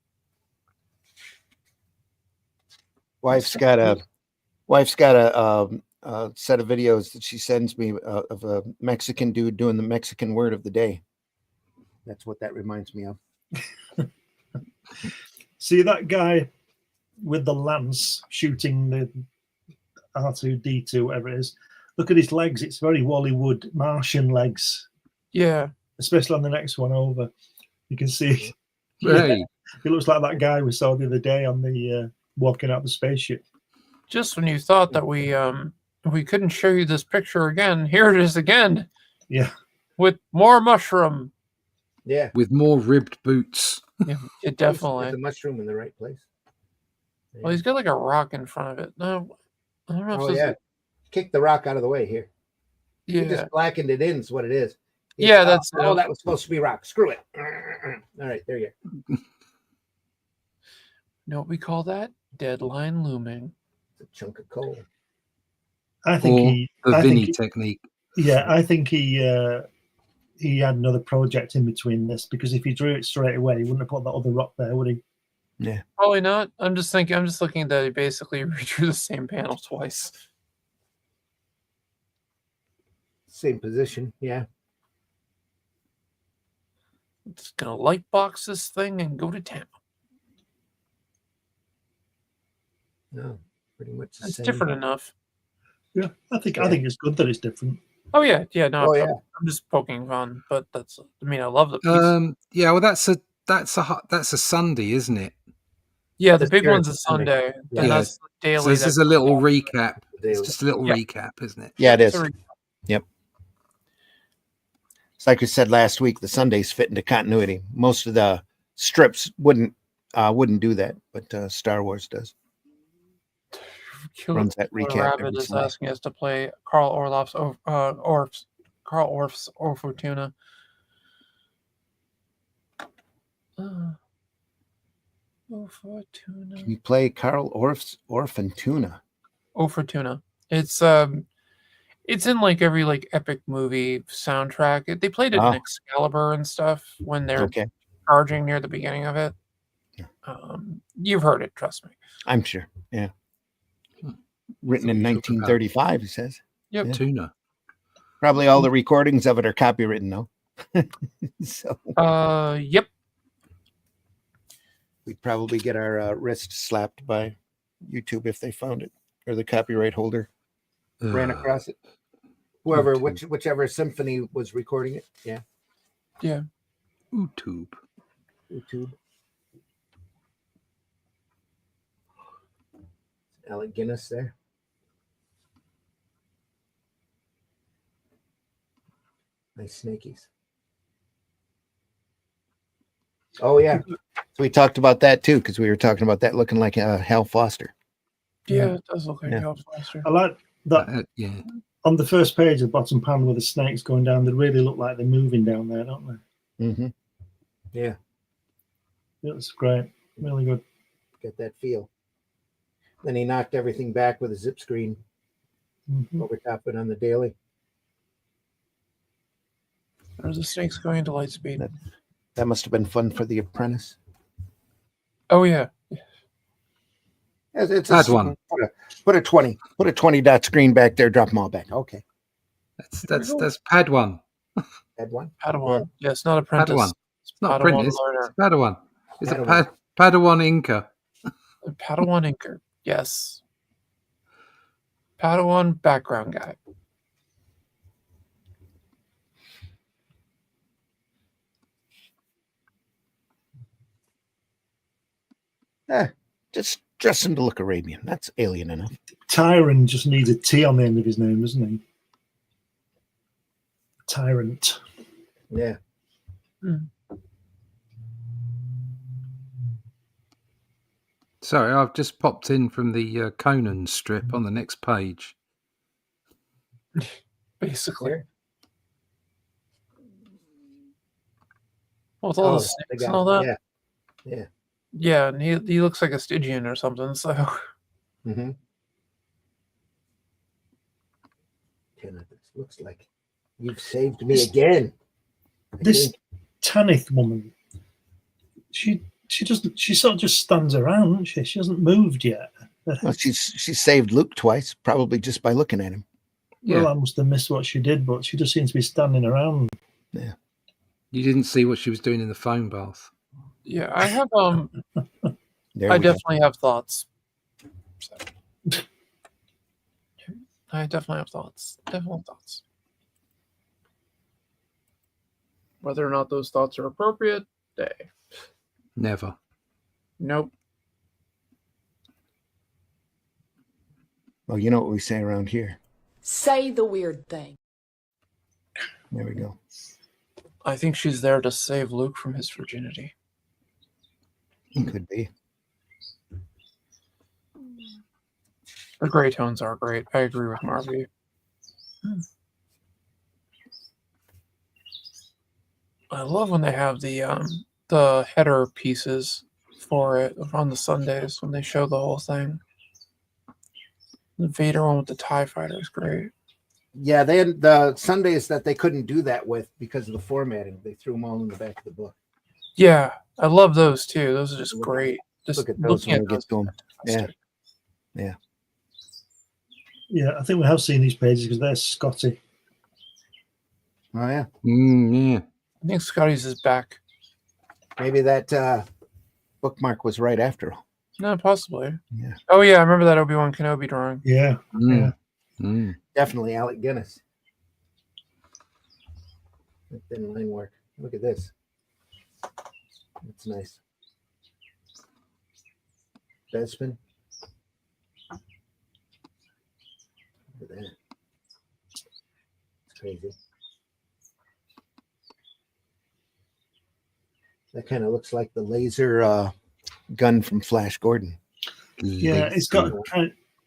Wife's got a set of videos that she sends me of a Mexican dude doing the Mexican word of the day. That's what that reminds me of. See that guy with the lance shooting the R2D2, whatever it is. Look at his legs. It's very Hollywood Martian legs. Yeah. Especially on the next one over. You can see. Hey. Yeah, he looks like that guy we saw the other day on the walking out the spaceship. Just when you thought that we couldn't show you this picture again, here it is again. Yeah. With more mushroom. Yeah. With more ribbed boots. Yeah, it definitely. The mushroom in the right place. Yeah. Well, he's got like a rock in front of it. No, I don't know if yeah. Kick the rock out of the way here. Yeah. You just blackened it in is what it is. Yeah, that's that was supposed to be rock. Screw it. All right, there you go. You know what we call that? Deadline looming. It's a chunk of coal. I think the Vinny technique. Yeah, I think he had another project in between this, because if he drew it straight away, he wouldn't have put that other rock there, would he? Yeah. Probably not. I'm just looking that he basically redrew the same panel twice. Same position, yeah. It's gonna light box this thing and go to town. No, pretty much the It's same. different enough. Yeah, I think it's good that it's different. Oh yeah, no. Oh, yeah. I'm just poking fun, but that's. I mean, I love the piece. Yeah, well, that's a Sunday, isn't it? Yeah, the big one's a Sunday. Yeah. And that's the daily. So this is a little recap. Daily. It's just a little recap, isn't it? Yeah, it is. Sorry. Yep. It's like we said last week, the Sundays fit into continuity. Most of the strips wouldn't do that, but Star Wars does. Runs that recap. Rabbit every is Sunday. asking us to play Carl Orff's O Fortuna. O Fortuna. Can you play Carl Orff's Orphan Tuna? O Fortuna. It's in like every like epic movie soundtrack. They played it in Excalibur and stuff when they're charging near the beginning of it. Yeah. You've heard it, trust me. I'm sure. Yeah. Written in 1935, he says. Yep. Yeah. Tuna. Probably all the recordings of it are copywritten, though. So. Yep. We'd probably get our wrist slapped by YouTube if they found it. or the copyright holder ran across it. Whichever symphony was recording it. Yeah. Yeah. YouTube. Alec Guinness there. Nice snakies. Oh yeah. So we talked about that too, because we were talking about that looking like Hal Foster. Yeah, it does look like Yeah. Hal Foster. I like that. Yeah. On the first page, the bottom panel with the snakes going down, they really look like they're moving down there, don't they? Mm-hmm. Yeah. That's great. Really good. Get that feel. Then he knocked everything back with a zip screen over top it on the daily. There's the snakes going into light speed. That must have been fun for the apprentice. Oh yeah. It's Had one. Put a 20 dot screen back there. Drop them all back. Okay. That's Padawan. Had one. Padawan. Yeah, it's not apprentice. Padawan. It's not Padawan apprentice. learner. It's Padawan. It's Padawan. a Padawan Inca. Padawan inker. Yes. Padawan background guy. Just dressing to look Arabian. That's alien enough. Tyron just needs a T on the end of his name, doesn't he? Tyrant. Yeah. Sorry, I've just popped in from the Conan strip on the next page. Basically. Here. Well, with all the the snakes guy. and all that. Yeah. Yeah, and he looks like a Stygian or something, so Mm-hmm. Looks like you've saved me again. This Tanith woman, she doesn't. She sort of just stands around, doesn't she? She hasn't moved yet. Well, she saved Luke twice, probably just by looking at him. Well, I must have missed what she did, but she just seems to be standing around. Yeah. You didn't see what she was doing in the foam bath. yeah, I have There I we go. definitely have thoughts. So. I definitely have thoughts. Definitely thoughts. Whether or not those thoughts are appropriate, Never. nope. Well, you know what we say around here. Say the weird thing. There we go. I think she's there to save Luke from his virginity. Could be. The gray tones are great. I agree with Marvy. I love when they have the header pieces for it on the Sundays when they show the whole thing. The Vader one with the TIE fighter is great. Yeah, they had the Sundays that they couldn't do that with because of the formatting. They threw them all in the back of the book. Yeah, I love those too. Those are just great. Just Look at those looking when at we get those to them. is Yeah. fantastic. Yeah. Yeah, I think we have seen these pages because they're Scotty. Oh yeah. Yeah. I think Scotty's is back. Maybe that bookmark was right after all. No, possibly. Yeah. Oh yeah, I remember that Obi-Wan Kenobi drawing. Yeah. Mm. Yeah. Mm. Definitely Alec Guinness. That thin line work. Look at this. That's nice. Bespin. Look at that. It's crazy. That kind of looks like the laser gun from Flash Gordon. Yeah, it's got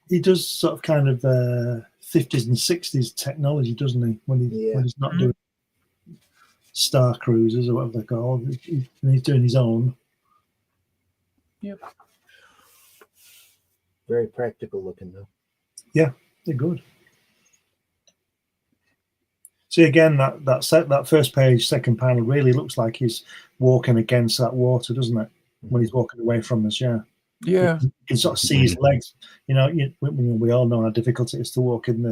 he does sort of kind of 50s and 60s technology, doesn't he? When he's not doing Star Cruisers or whatever they're called, and he's doing his own. Yep. Very practical looking though. Yeah, they're good. See again, that first page, second panel really looks like he's walking against that water, doesn't it? When he's walking away from us, yeah. Yeah. You can sort of see his legs. You know, we all know how difficult it is to walk in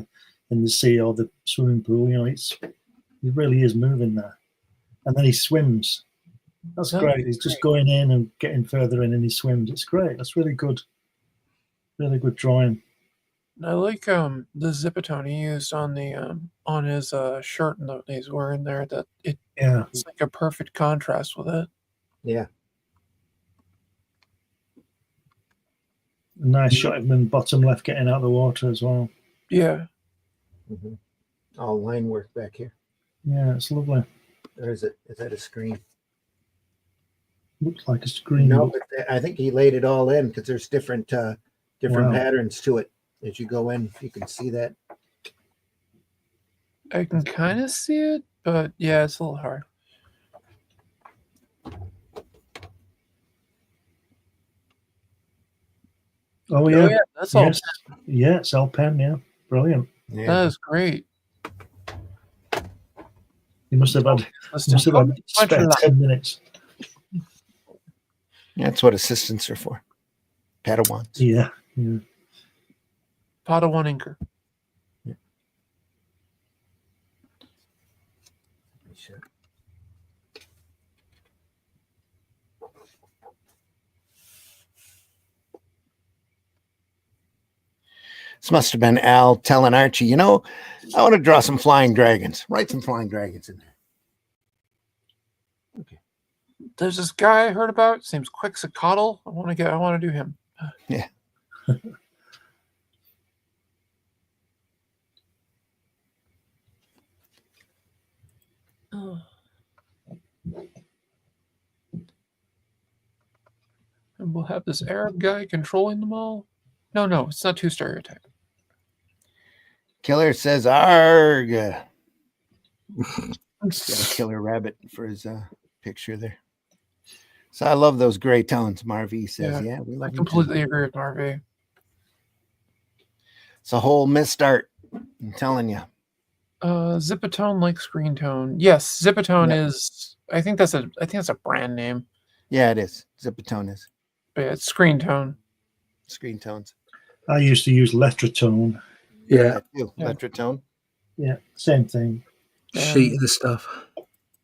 the sea or the swimming pool. You know, he really is moving there, and then he swims. That's great. He's just going in and getting further in, and he swims. It's great. That's really good. Really good drawing. I like the zipatone he used on the on his shirt that he's wearing there. That Yeah. it's like a perfect contrast with it. Yeah. A nice shot of him in bottom left getting out of the water as well. Yeah. Mm-hmm. All line work back here. Yeah, it's lovely. Or is it? Is that a screen? Looks like a screen. No, but I think he laid it all in because there's different Wow. patterns to it. As you go in, you can see that. I can kind of see it, but yeah, it's a little hard. Oh yeah, that's all. yes. Yeah, it's all pen. Yeah, brilliant. Yeah. That is great. You must have had spare 10 minutes. That's what assistants are for. Padawans. Yeah. Yeah. Padawan inker. Yeah. Sure. This must have been Al telling Archie, you know, I want to draw some flying dragons. Write some flying dragons in there. Okay. There's this guy I heard about. Seems Quixocoatl. I want to do him. Yeah. Oh. And we'll have this Arab guy controlling them all. No, it's not too stereotyped. Killer says, arg. Got a killer rabbit for his picture there. So I love those gray tones. Marvy says, yeah, we love I completely agree with Marvy. It's a whole missed art. I'm telling you. Zipatone like screen tone. Yes, Zipatone is. I think that's a brand name. Yeah, it is. Zipatone is. But yeah, it's screen tone. Screen tones. I used to use Letratone. Yeah. Letratone. Yeah, same thing. Sheet of the stuff.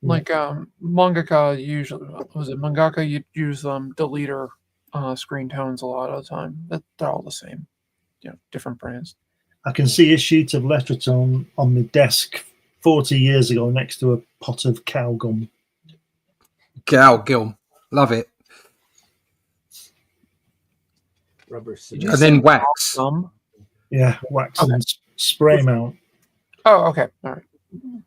Like mangaka usually mangaka you use deleter screen tones a lot of the time. They're all the same. Different brands. I can see a sheet of Letratone on my desk 40 years ago next to a pot of cow gum. Cow gum. Love it. Rubber cement. And then wax. Yeah, wax and spray mount. Oh, okay. All right.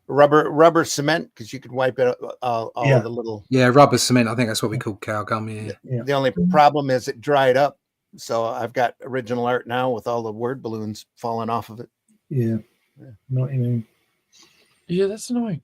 Rubber cement, because you could wipe it all Yeah. the little. Yeah, rubber cement. I think that's what we call cow gum. Yeah. The only problem is it dried up. So I've got original art now with all the word balloons falling off of it. Yeah. Know what you mean. Yeah, that's annoying.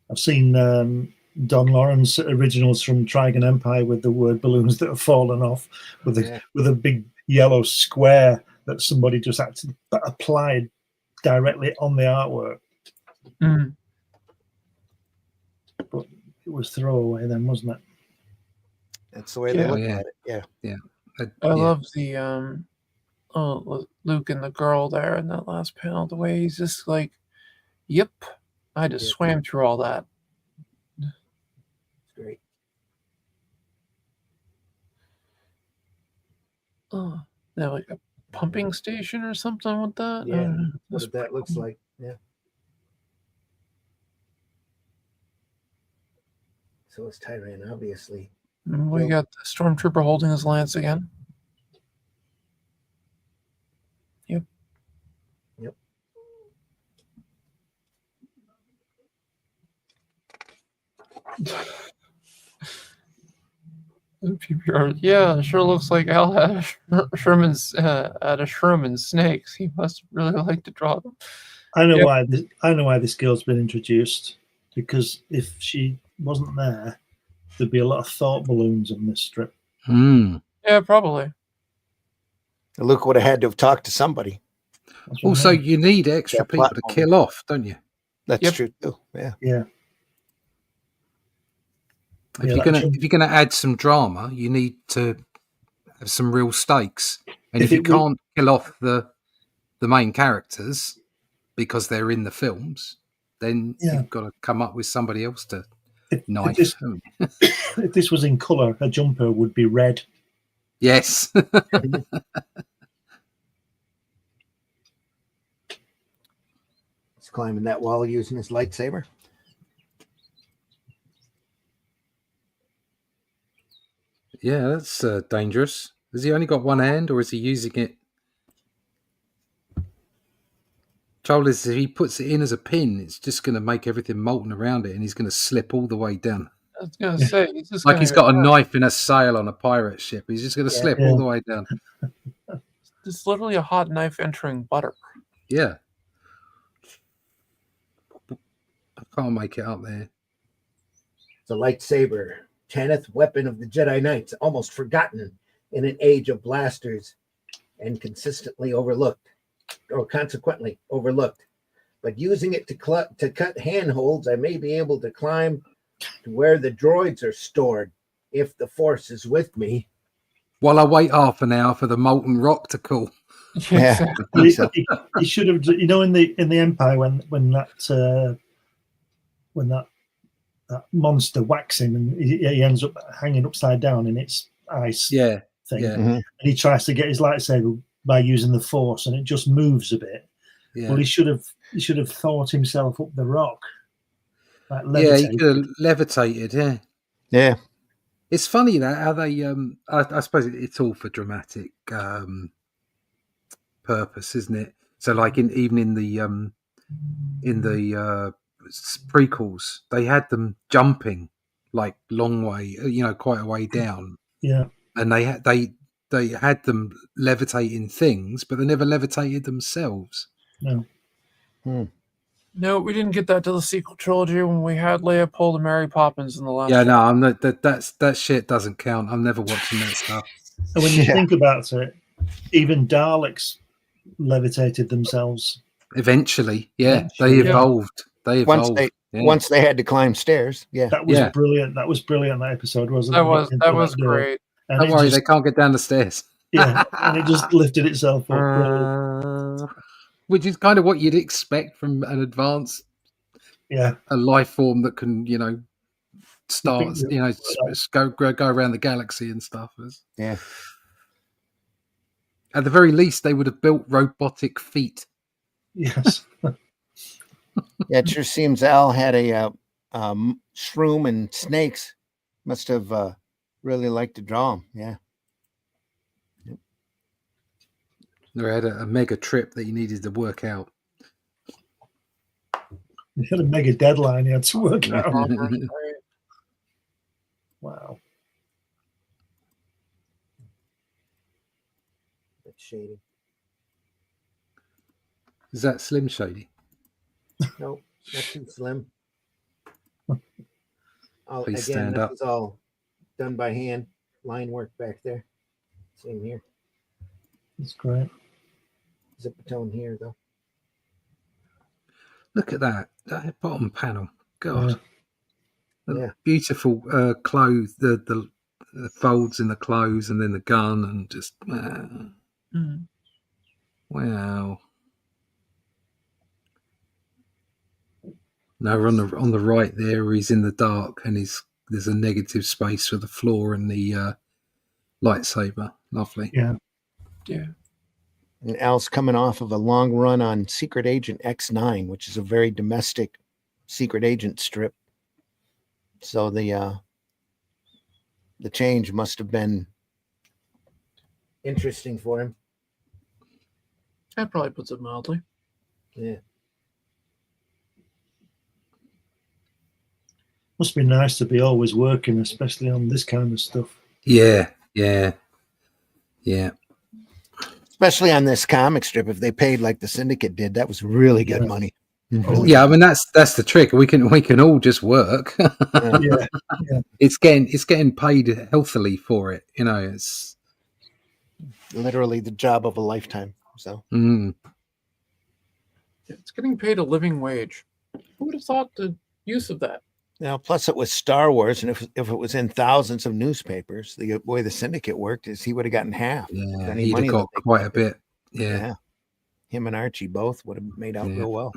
I've seen Don Lawrence originals from Trigon Empire with the word balloons that have fallen off with a big yellow square that somebody just actually applied directly on the artwork. Mm. But it was throwaway then, wasn't it? That's the way they look at it. Yeah. Yeah. I love the Luke and the girl there in that last panel. The way he's just like, yep, I just swam through all that. It's great. Oh, they have like a pumping station or something with that. Yeah, what that looks like. Yeah. So it's Tyran, obviously. And we got the stormtrooper holding his lance again. Yep. Yep. Yeah, it sure looks like Al had a Sherman's snakes. He must really like to draw them. I know why. I know why this girl's been introduced, because if she wasn't there, there'd be a lot of thought balloons on this strip. Yeah, probably. Luke would have had to have talked to somebody. Also, you need extra people to kill off, don't you? That's true too. Yeah. Yeah. If you're gonna add some drama, you need to have some real stakes. And if you can't kill off the main characters because they're in the films, then you've got to come up with somebody else to knife. If this was in colour, her jumper would be red. Yes. He's climbing that wall using his lightsaber. Yeah, that's dangerous. Has he only got one hand, or is he using it? Trouble is, if he puts it in as a pin, it's just going to make everything molten around it, and he's going to slip all the way down. I was gonna say he's just Like gonna he's got a knife in a sail on a pirate ship. He's just going to slip all the way down. It's literally a hot knife entering butter. Yeah. I can't make it up there. It's a lightsaber, 10th weapon of the Jedi Knights, almost forgotten in an age of blasters and consequently overlooked. But using it to cut handholds, I may be able to climb to where the droids are stored if the Force is with me. While I wait half an hour for the molten rock to cool. Yeah. He should have, in the Empire when that monster whacks him and he ends up hanging upside down in its ice thing. Yeah. And he tries to get his lightsaber by using the Force, and it just moves a bit. Yeah. Well, he should have thought himself up the rock. Like He could have levitated. Yeah. It's funny that how they. I suppose it's all for dramatic purpose, isn't it? So, like even in the prequels, they had them jumping like long way, quite a way down. Yeah. And they had them levitating things, but they never levitated themselves. No. No, we didn't get that to the sequel trilogy when we had Leopold and Mary Poppins in the last. Yeah, no, I'm not. That shit doesn't count. I'm never watching that stuff. And when you think about it, even Daleks levitated themselves. Eventually, they evolved. They evolved. Once they had to climb stairs. Yeah, that was brilliant. That was brilliant. That episode wasn't it? That was great. And don't worry, they can't get down the stairs. Yeah, and it just lifted itself up. Which is kind of what you'd expect from an advanced, a life form that can, start, go around the galaxy and stuff. Yeah. At the very least, they would have built robotic feet. Yes. Yeah, it sure seems Al had a shroom and snakes. Must have really liked to draw them. Yeah. They had a mega trip that he needed to work out. He had a mega deadline he had to work out. Wow. That's shady. Is that Slim Shady? No, not too slim. Please stand up. This is all done by hand. Line work back there. Same here. That's great. Zipper tone here, though. Look at that bottom panel. God. Yeah. Beautiful clothes, the folds in the clothes and then the gun and just, wow. No, on the right there, he's in the dark and there's a negative space for the floor and the lightsaber. Lovely. Yeah. Yeah. And Al's coming off of a long run on Secret Agent X9, which is a very domestic secret agent strip. So the change must have been interesting for him. That probably puts it mildly. Yeah. Must be nice to be always working, especially on this kind of stuff. Yeah. Especially on this comic strip, if they paid like the Syndicate did, that was really good money. Really I mean that's the trick. We can all just work. Yeah. It's getting paid healthily for it. It's literally the job of a lifetime. So it's getting paid a living wage. Who would have thought the use of that? now, plus it was Star Wars, and if it was in thousands of newspapers, the way the Syndicate worked is he would have gotten half. Yeah, Any he'd money have got that they quite a collected. bit. Yeah. Him and Archie both would have made out real well.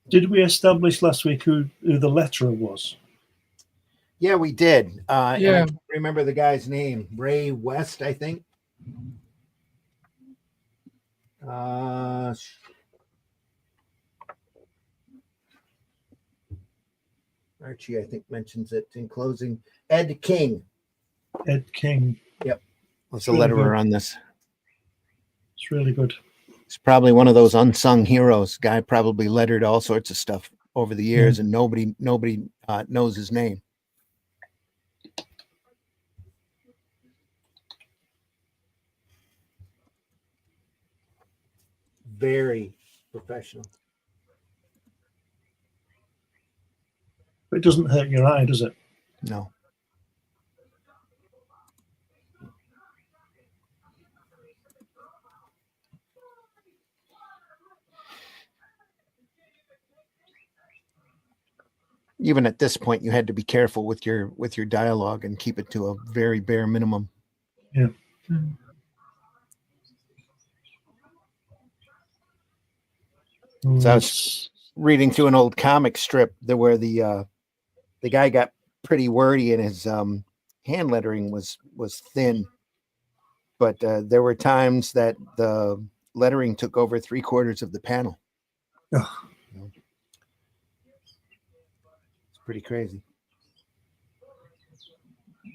Did we establish last week who the letterer was? Yeah, we did. And I Yeah. can't remember the guy's name. Ray West, I think. Archie, I think, mentions it in closing. Ed King Ed King. was the Really letterer good. on this. It's really good. He's probably one of those unsung heroes. Guy probably lettered all sorts of stuff over the years, and nobody knows his name. Very professional. But it doesn't hurt your eye, does it? No. Even at this point, you had to be careful with your dialogue and keep it to a very bare minimum. Yeah. So I was reading through an old comic strip there where the guy got pretty wordy and his hand lettering was thin, but there were times that the lettering took over 3/4 of the panel. Ugh. It's pretty crazy.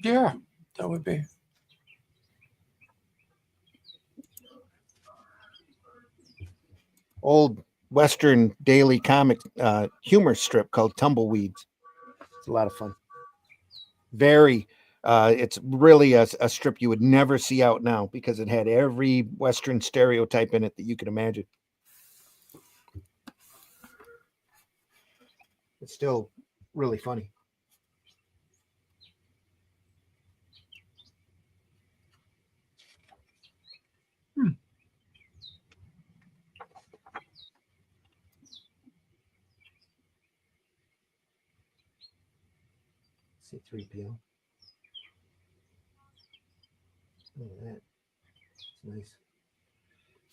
Yeah, that would be. Old Western daily comic humor strip called Tumbleweeds. It's a lot of fun. Very, it's really a strip you would never see out now because it had every Western stereotype in it that you could imagine. It's still really funny. C-3PO. Look at that. It's nice.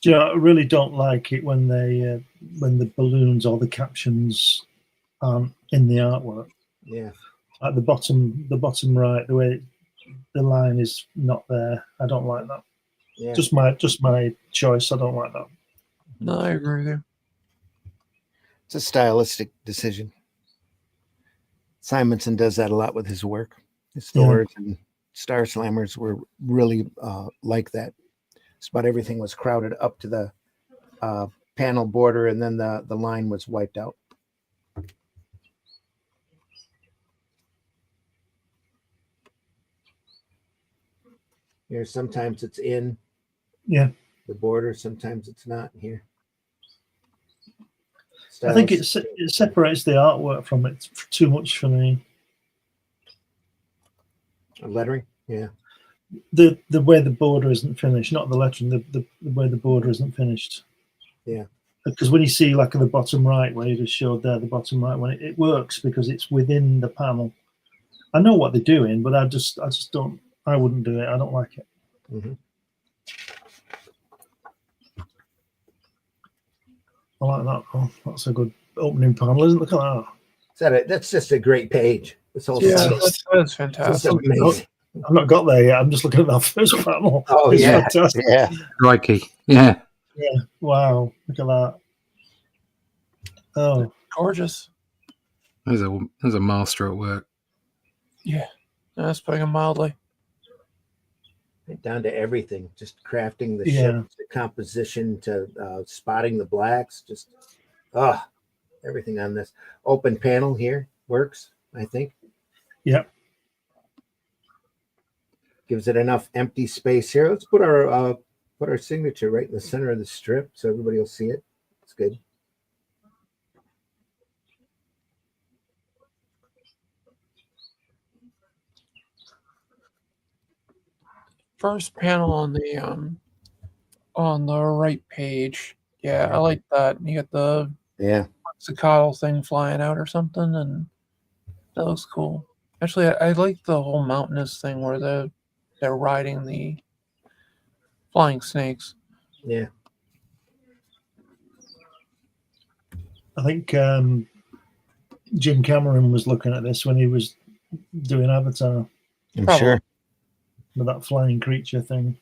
Do you know, I really don't like it when when the balloons or the captions aren't in the artwork. Yeah. At the bottom right, the way the line is not there. I don't like that. Yeah. Just my choice. I don't like that. No, I agree with you. It's a stylistic decision. Simonson does that a lot with his work. His Thors and Star Slammers were really like that. Just about everything was crowded up to the panel border, and then the line was wiped out. Here, sometimes it's in the border, sometimes it's not here. I think it separates the artwork from it too much for me. Lettering, yeah. The way the border isn't finished, not the lettering. The way the border isn't finished. Yeah. Because when you see like at the bottom right, where you just showed there, the bottom right one, it works because it's within the panel. I know what they're doing, but I just don't. I wouldn't do it. I don't like it. Mm-hmm. I like that. Oh, that's a good opening panel, isn't it? Look at that. That's just a great page. This whole Yeah, thing is that's fantastic. just amazing. I've not got there yet. I'm just looking at that first panel. Oh, It's yeah. fantastic. Yeah. Crikey. Yeah. Yeah. Wow. Look at that. Oh, Gorgeous. There's a master at work. Yeah, that's putting it mildly. Down to everything, just crafting the Yeah. ship, the composition to spotting the blacks, just everything on this open panel here works, I think. Yep. Gives it enough empty space here. Let's put our signature right in the center of the strip so everybody will see it. It's good. First panel on the right page. Yeah, I like that. You get the Cicado thing flying out or something, and that looks cool. Actually, I like the whole mountainous thing where they're riding the flying snakes. Yeah. I think Jim Cameron was looking at this when he was doing Avatar I'm Probably. sure. with that flying creature thing.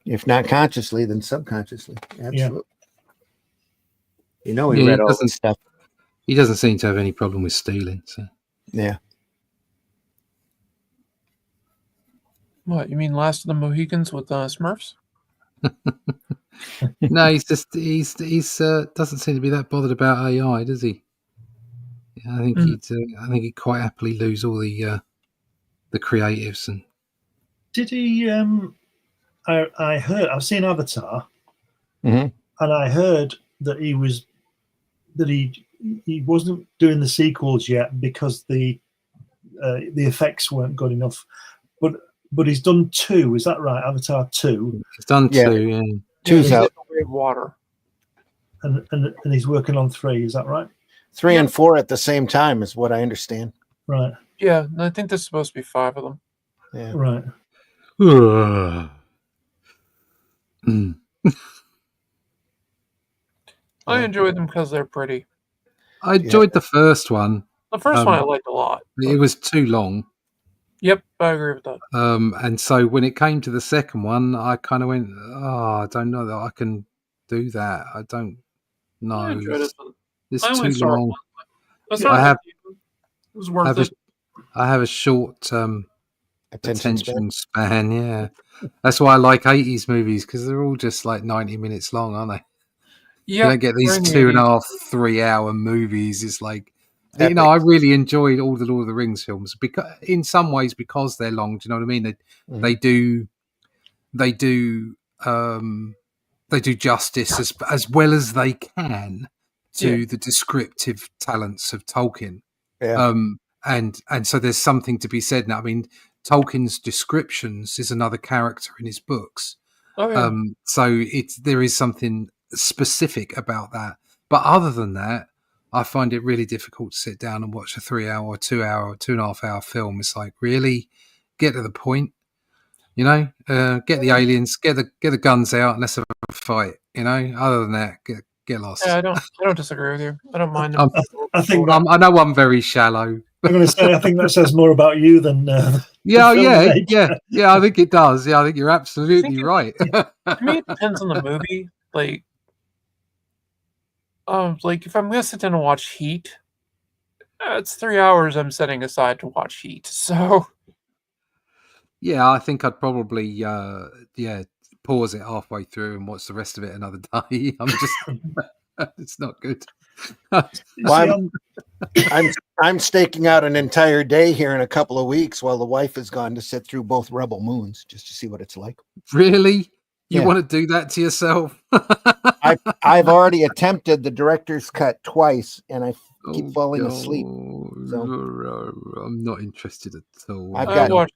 If not consciously, then subconsciously. Absolutely. You know, he Yeah, read he all doesn't- this stuff. He doesn't seem to have any problem with stealing. So Yeah. What, you mean Last of the Mohicans with Smurfs? no, he's doesn't seem to be that bothered about AI, does he? Yeah, I think he'd quite happily lose all the creatives and. Did he? I heard. I've seen Avatar, Mhm. and I heard that he wasn't doing the sequels yet because the effects weren't good enough. But he's done 2. Is that right? Avatar 2, He's done Yeah. 2, yeah. Two's Yeah, out. Weird water. and he's working on 3. Is that right? 3 and 4 at the same time is what I understand. Right. Yeah, and I think there's supposed to be 5 of them. Yeah. Right. Mm. I enjoy them because they're pretty. I enjoyed the first one. The first one I liked a lot. It was too long. Yep, I agree with that. And so when it came to the second one, I kind of went, "Oh, I don't know that I can do that. I don't know. I enjoyed it. It's I only too saw it long. once. I saw it. I have- It was worth it. I have a short Attention attention span. Yeah, that's why I like 80s movies because they're all just like 90 minutes long, aren't they? Yeah, You don't get these during the 2.5, 3-hour movies. It's like, Epic. you know, I really enjoyed all the Lord of the Rings films because, in some ways, because they're long. Do you know what I mean? They do justice as well as they can to the descriptive talents of Tolkien. Yeah. And so there's something to be said now. I mean, Tolkien's descriptions is another character in his books. Oh, yeah. So there is something specific about that. But other than that, I find it really difficult to sit down and watch a 3-hour, 2-hour, 2.5-hour film. It's like, really get to the point, you know, get the aliens, get the guns out and let's have a fight, you know, other than that, get lost. Yeah, I don't disagree with you. I don't mind them. I think I know I'm very shallow. I'm going to say I think that says more about you than Yeah, the film yeah. I think it does. Yeah, I think you're absolutely right. To me, it depends on the movie. Like if I'm gonna sit down and watch Heat, it's 3 hours I'm setting aside to watch Heat. So Yeah, I think I'd probably pause it halfway through and watch the rest of it another day. I'm just it's not good. Well, I'm staking out an entire day here in a couple of weeks while the wife has gone to sit through both Rebel Moons just to see what it's like. Really? You Yeah. want to do that to yourself? I've already attempted the director's cut twice, and I keep Oh, falling asleep. I'm not interested at all. I've I got- watched.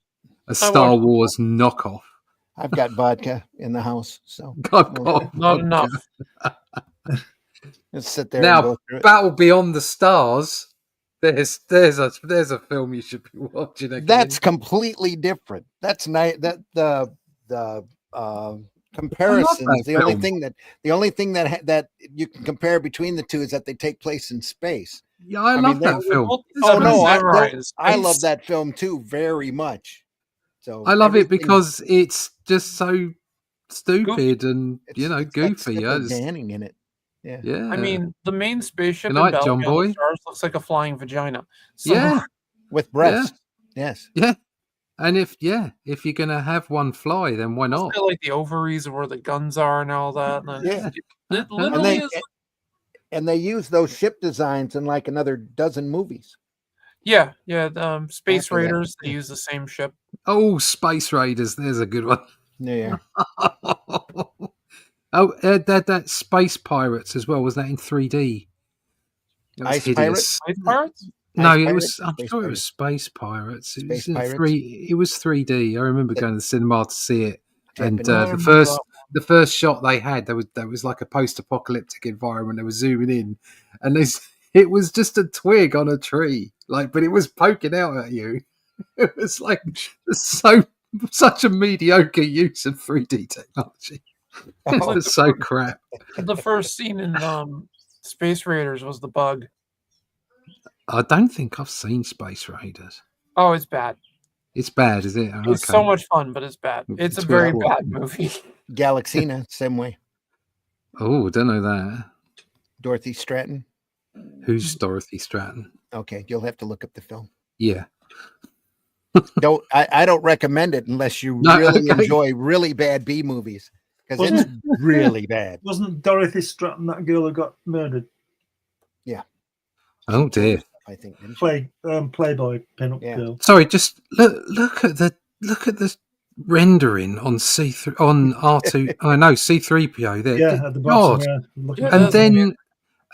A Star Wars knockoff. I've got vodka in the house, so Not enough. let's sit there Now, and go through it. Battle Beyond the Stars. There's a film you should be watching again. That's completely different. That's nice. That the comparisons. The only thing that you can compare between the two is that they take place in space. Yeah, I mean, love they- that film. Oh no, I love love that film too very much. So I love it everything- because it's just so stupid and it's like goofy. Skipper It's- Danning in it. Yeah. yeah, I mean, the main spaceship Good in night, Battle John Beyond the Boy. Stars looks like a flying vagina. So, yeah, With breasts. Yes. yeah. And if you're gonna have one fly, then why it's not? got, like the ovaries where the guns are and all that. And Yeah. it literally is. And they use those ship designs in like another dozen movies. Yeah. Space After that, Raiders. They yeah. use the same ship. Oh, Space Raiders. There's a good one. Yeah. That Space Pirates as well. Was that in 3D? It was Ice hideous. Space Pirates. No, Ice it Pirates? was. I'm Space sure it Pirates. was Space Pirates. It Space was in Pirates? It was 3D. I remember going to the cinema to see it, and Japanese. the first shot they had, there was like a post-apocalyptic environment. They were zooming in, and it was just a twig on a tree, but it was poking out at you. It was like such a mediocre use of 3D technology. It Oh, was so crap. The first scene in Space Raiders was the bug. I don't think I've seen Space Raiders. Oh, it's bad. It's bad, is it? It's so much fun, but it's bad. It's a very What? bad movie. Galaxina, same way. Oh, I don't know that. Dorothy Stratton. Who's Dorothy Stratton? Okay, you'll have to look up the film. Yeah. I don't recommend it unless you No, really okay. enjoy really bad B movies, because it's really bad. Wasn't Dorothy Stratton that girl who got murdered? Oh dear. I think didn't she? Playboy pinup Yeah. girl. Sorry, just look at the rendering on C3 on R2. I know C3PO there. Yeah, at the bottom. God. Yeah, looking Yeah, at And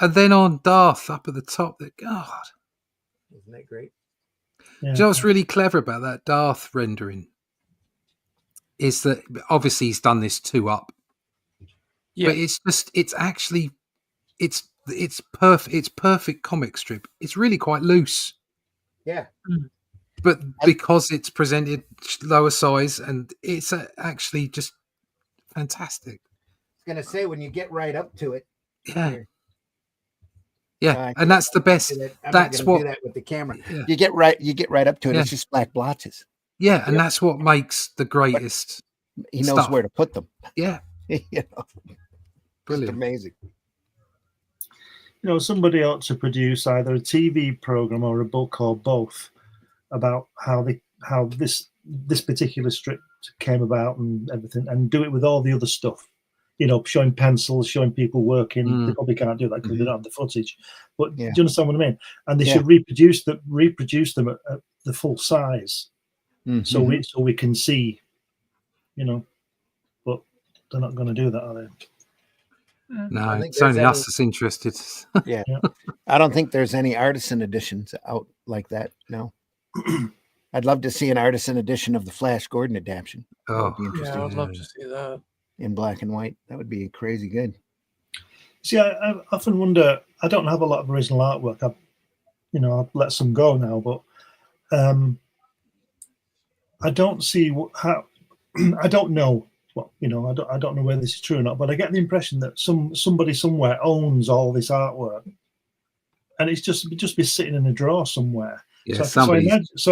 that. then on Darth up at the top. God. Isn't that great? Yeah. Do you know what's really clever about that Darth rendering? Is that obviously he's done this 2-up, Yeah. but it's actually it's perfect. It's perfect comic strip. It's really quite loose, Yeah. but because it's presented lower size and it's actually just fantastic. I was gonna say when you get right up to it. Yeah, Here. yeah, and that's the best. I'm That's not gonna what. do that with the camera. Yeah. You get right up to it. Yeah. It's just black blotches. Yeah, and that's what makes the greatest. He knows Stuff. where to put them. Yeah, You know, just brilliant. amazing. You know, somebody ought to produce either a TV program or a book or both about how this particular strip came about and everything, and do it with all the other stuff. You know, showing pencils, showing people working. They probably can't do that because they don't have the footage. But Yeah. do you understand what I mean? And they Yeah. should reproduce them at the full size, so Mhm. we can see. You know, but they're not going to do that, are they? No, I think it's only there's us any- that's interested. Yeah. Yeah. I don't think there's any artisan editions out like that. No. I'd love to see an artisan edition of the Flash Gordon adaptation. That Oh, would be Yeah, interesting I would love to see that. in black and white. That would be crazy good. See, I often wonder. I don't have a lot of original artwork. I've let some go now, but I don't see how. I don't know. Well, I don't know whether this is true or not, but I get the impression that somebody somewhere owns all this artwork, and it'd just be sitting in a drawer somewhere. yeah, So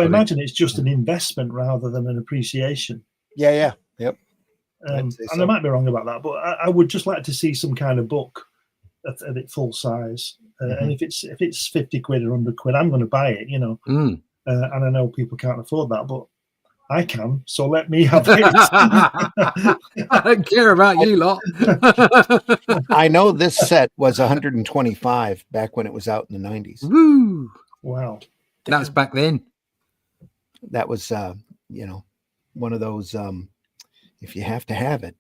I imagine it's just an investment rather than an appreciation. Yeah. Yep. I'd say And so. I might be wrong about that, but I would just like to see some kind of book at it full size. And if it's 50 quid or 100 quid, I'm going to buy it. And I know people can't afford that, but I can. So let me have it. I don't care about you lot. I know this set was 125 back when it was out in the 90s. Woo! Wow. That was back then. That was one of those if you have to have it.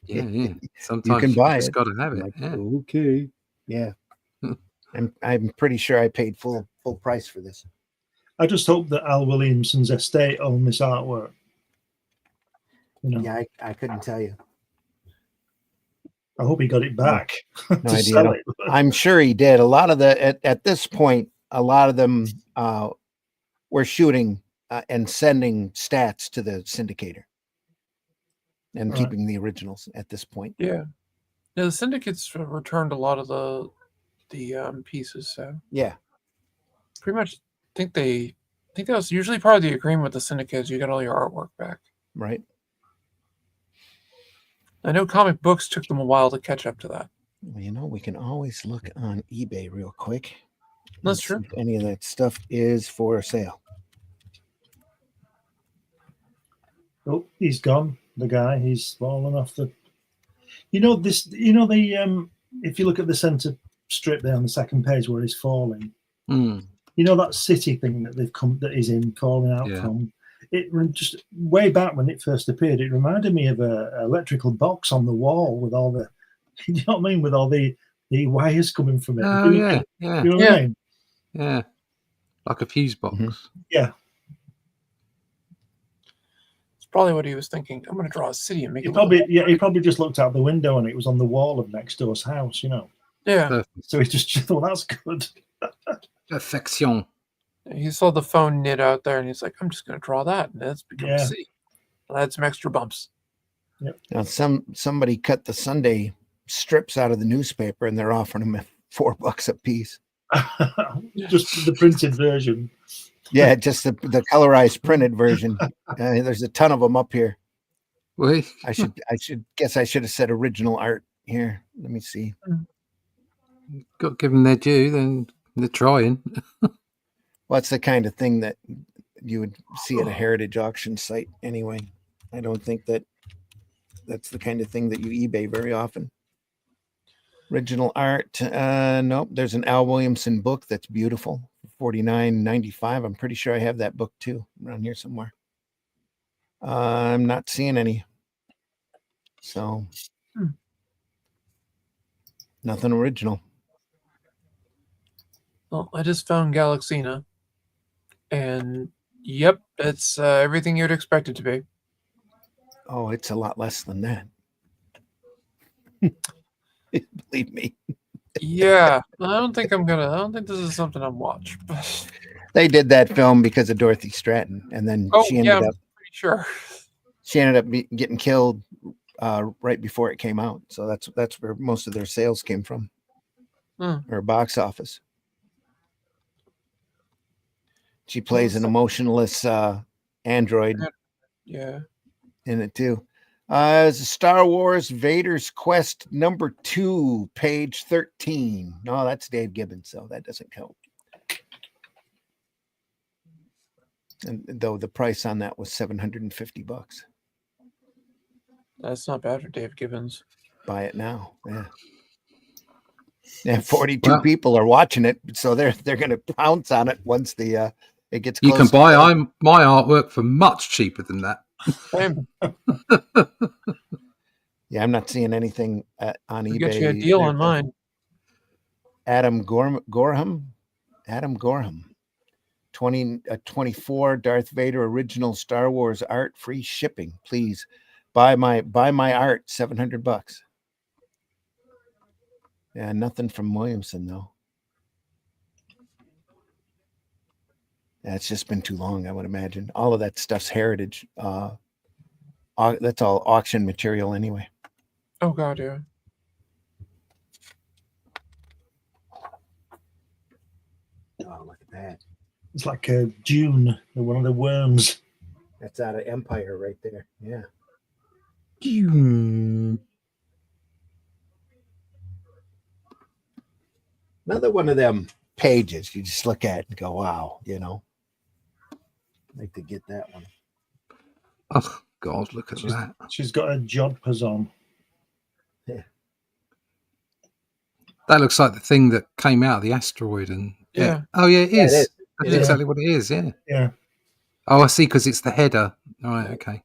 Yeah. Sometimes can buy just it. got to have it. Like, Yeah. okay. Yeah. I'm pretty sure I paid full price for this. I just hope that Al Williamson's estate own this artwork. Yeah, I couldn't tell you. I hope he got it back No to idea. sell it. I'm sure he did. A lot of at this point, a lot of them were shooting and sending stats to the syndicator and Right. keeping the originals at this point. Yeah. The syndicates returned a lot of the pieces, so Yeah. pretty much think that was usually part of the agreement with the syndicates. You get all your artwork back. Right. I know comic books took them a while to catch up to that. Well, we can always look on eBay real quick. That's and true. see if any of that stuff is for sale. Oh, he's gone. The guy, he's fallen off the. If you look at the center strip there on the second page where he's falling, that city thing that he's in falling out from. It just way back when it first appeared, it reminded me of an electrical box on the wall with all the, you know what I mean, with all the wires coming from it. Oh, yeah. You know what I mean? Yeah. Like a fuse box. Yeah. It's probably what he was thinking. I'm going to draw a city and make He it. probably just looked out the window and it was on the wall of next door's house, Yeah. Perfect. So he just thought, that's good. Perfection. He saw the phone knit out there, and he's like, "I'm just going to draw that, and that's become a city." I'll add some extra bumps. Now, somebody cut the Sunday strips out of the newspaper, and they're offering them at $4 a piece. Just the printed version. Yeah, just the colorized printed version. There's a ton of them up here. Well, I should have said original art here. Let me see. got to give them their due. Then they're trying. Well, it's the kind of thing that you would see at a heritage auction site anyway. I don't think that's the kind of thing that you eBay very often. Original art. Nope. There's an Al Williamson book that's beautiful. $49.95. I'm pretty sure I have that book too around here somewhere. I'm not seeing any. So nothing original. Well, I just found Galaxina, and yep, it's everything you'd expect it to be. Oh, it's a lot less than that. Believe me. Yeah, I don't think this is something I'm watch. They did that film because of Dorothy Stratton, and then Oh, she yeah, ended I'm up pretty sure. she ended up getting killed right before it came out. So that's where most of their sales came from, or box office. She plays an emotionless android Yeah. in it too. It's a Star Wars Vader's Quest #2, page 13. No, that's Dave Gibbons, so that doesn't count. And though the price on that was $750. That's not bad for Dave Gibbons. Buy it now. Yeah. And 42 people are watching it, so they're going to pounce on it once it gets close. You can buy my artwork for much cheaper than that. Same. Yeah, I'm not seeing anything on eBay. Get you a deal on mine. Adam Gorham. 24 Darth Vader original Star Wars art, free shipping. Please buy my art, $700. Yeah, nothing from Williamson though. Yeah, it's just been too long, I would imagine. All of that stuff's heritage. That's all auction material anyway. Oh God, yeah. Oh, look at that. It's like a Dune, one of the worms. That's out of Empire right there. Yeah. Another one of them pages you just look at and go, wow, I'd like to get that one. Oh God, look at that. She's got her jodhpurs on. Yeah. That looks like the thing that came out of the asteroid. And Yeah. Oh yeah, it is. it is. That's Yeah. exactly what it is. Yeah. Yeah. Oh, I see. Because it's the header. All right. Okay.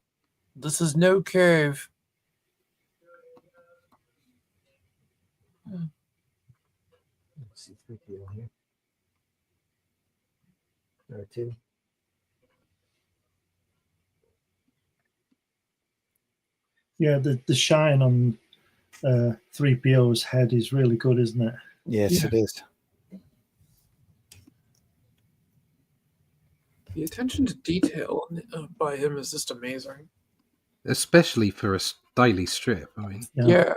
This is no cave. Let's see, 3PO here. There too. Yeah, the shine on 3PO's head is really good, isn't it? Yes, it is. The attention to detail by him is just amazing. Especially for a daily strip. I mean, Yeah.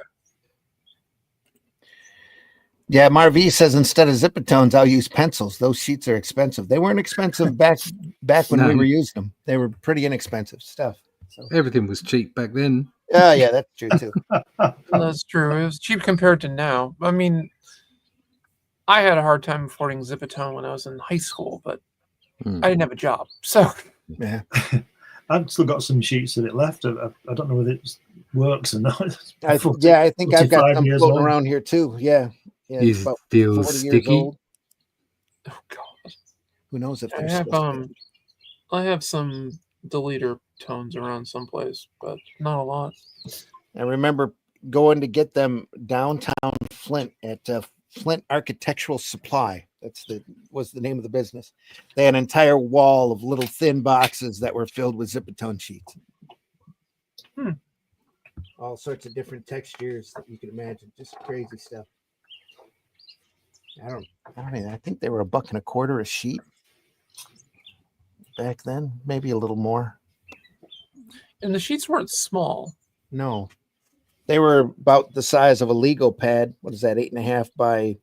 Yeah, Marv says instead of Zipatones, I'll use pencils. Those sheets are expensive. They weren't expensive back when we were using them. They were pretty inexpensive stuff. So. Everything was cheap back then. Oh, yeah, that's true too. That's true. It was cheap compared to now. I mean, I had a hard time affording Zipatone when I was in high school, but I didn't have a job. So, yeah. I've still got some sheets of it left. I don't know whether it works or not. I think I've got some floating around here too. Yeah. Yeah, Is about still 40 sticky? years old. oh God. Who knows if I they're have still sticky. I have some deleter tones around someplace, but not a lot. I remember going to get them downtown Flint at Flint Architectural Supply. Was the name of the business. They had an entire wall of little thin boxes that were filled with Zipatone sheets. All sorts of different textures that you can imagine. Just crazy stuff. I don't know. I think they were $1.25 a sheet back then, maybe a little more. And the sheets weren't small. No. They were about the size of a Lego pad. What is that? 8.5 by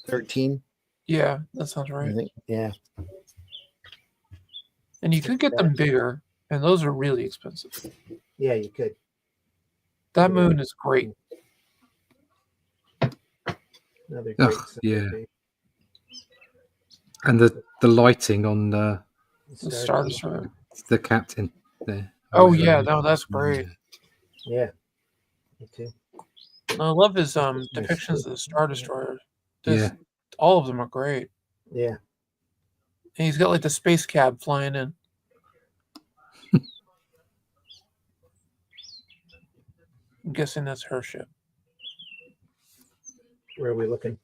13. Yeah, that sounds I right. think. Yeah. And you could get them bigger, and those are really expensive. Yeah, you could. That moon is great. Another great Oh, yeah. centerpiece. And the lighting on The Star Destroyer. the captain there. Oh Whatever yeah, it is. no, that's great. Yeah. Me too. I love his depictions of the Star Destroyer. Yeah. All of them are great. Yeah. And he's got like the space cab flying in. I'm guessing that's her ship. Where are we looking?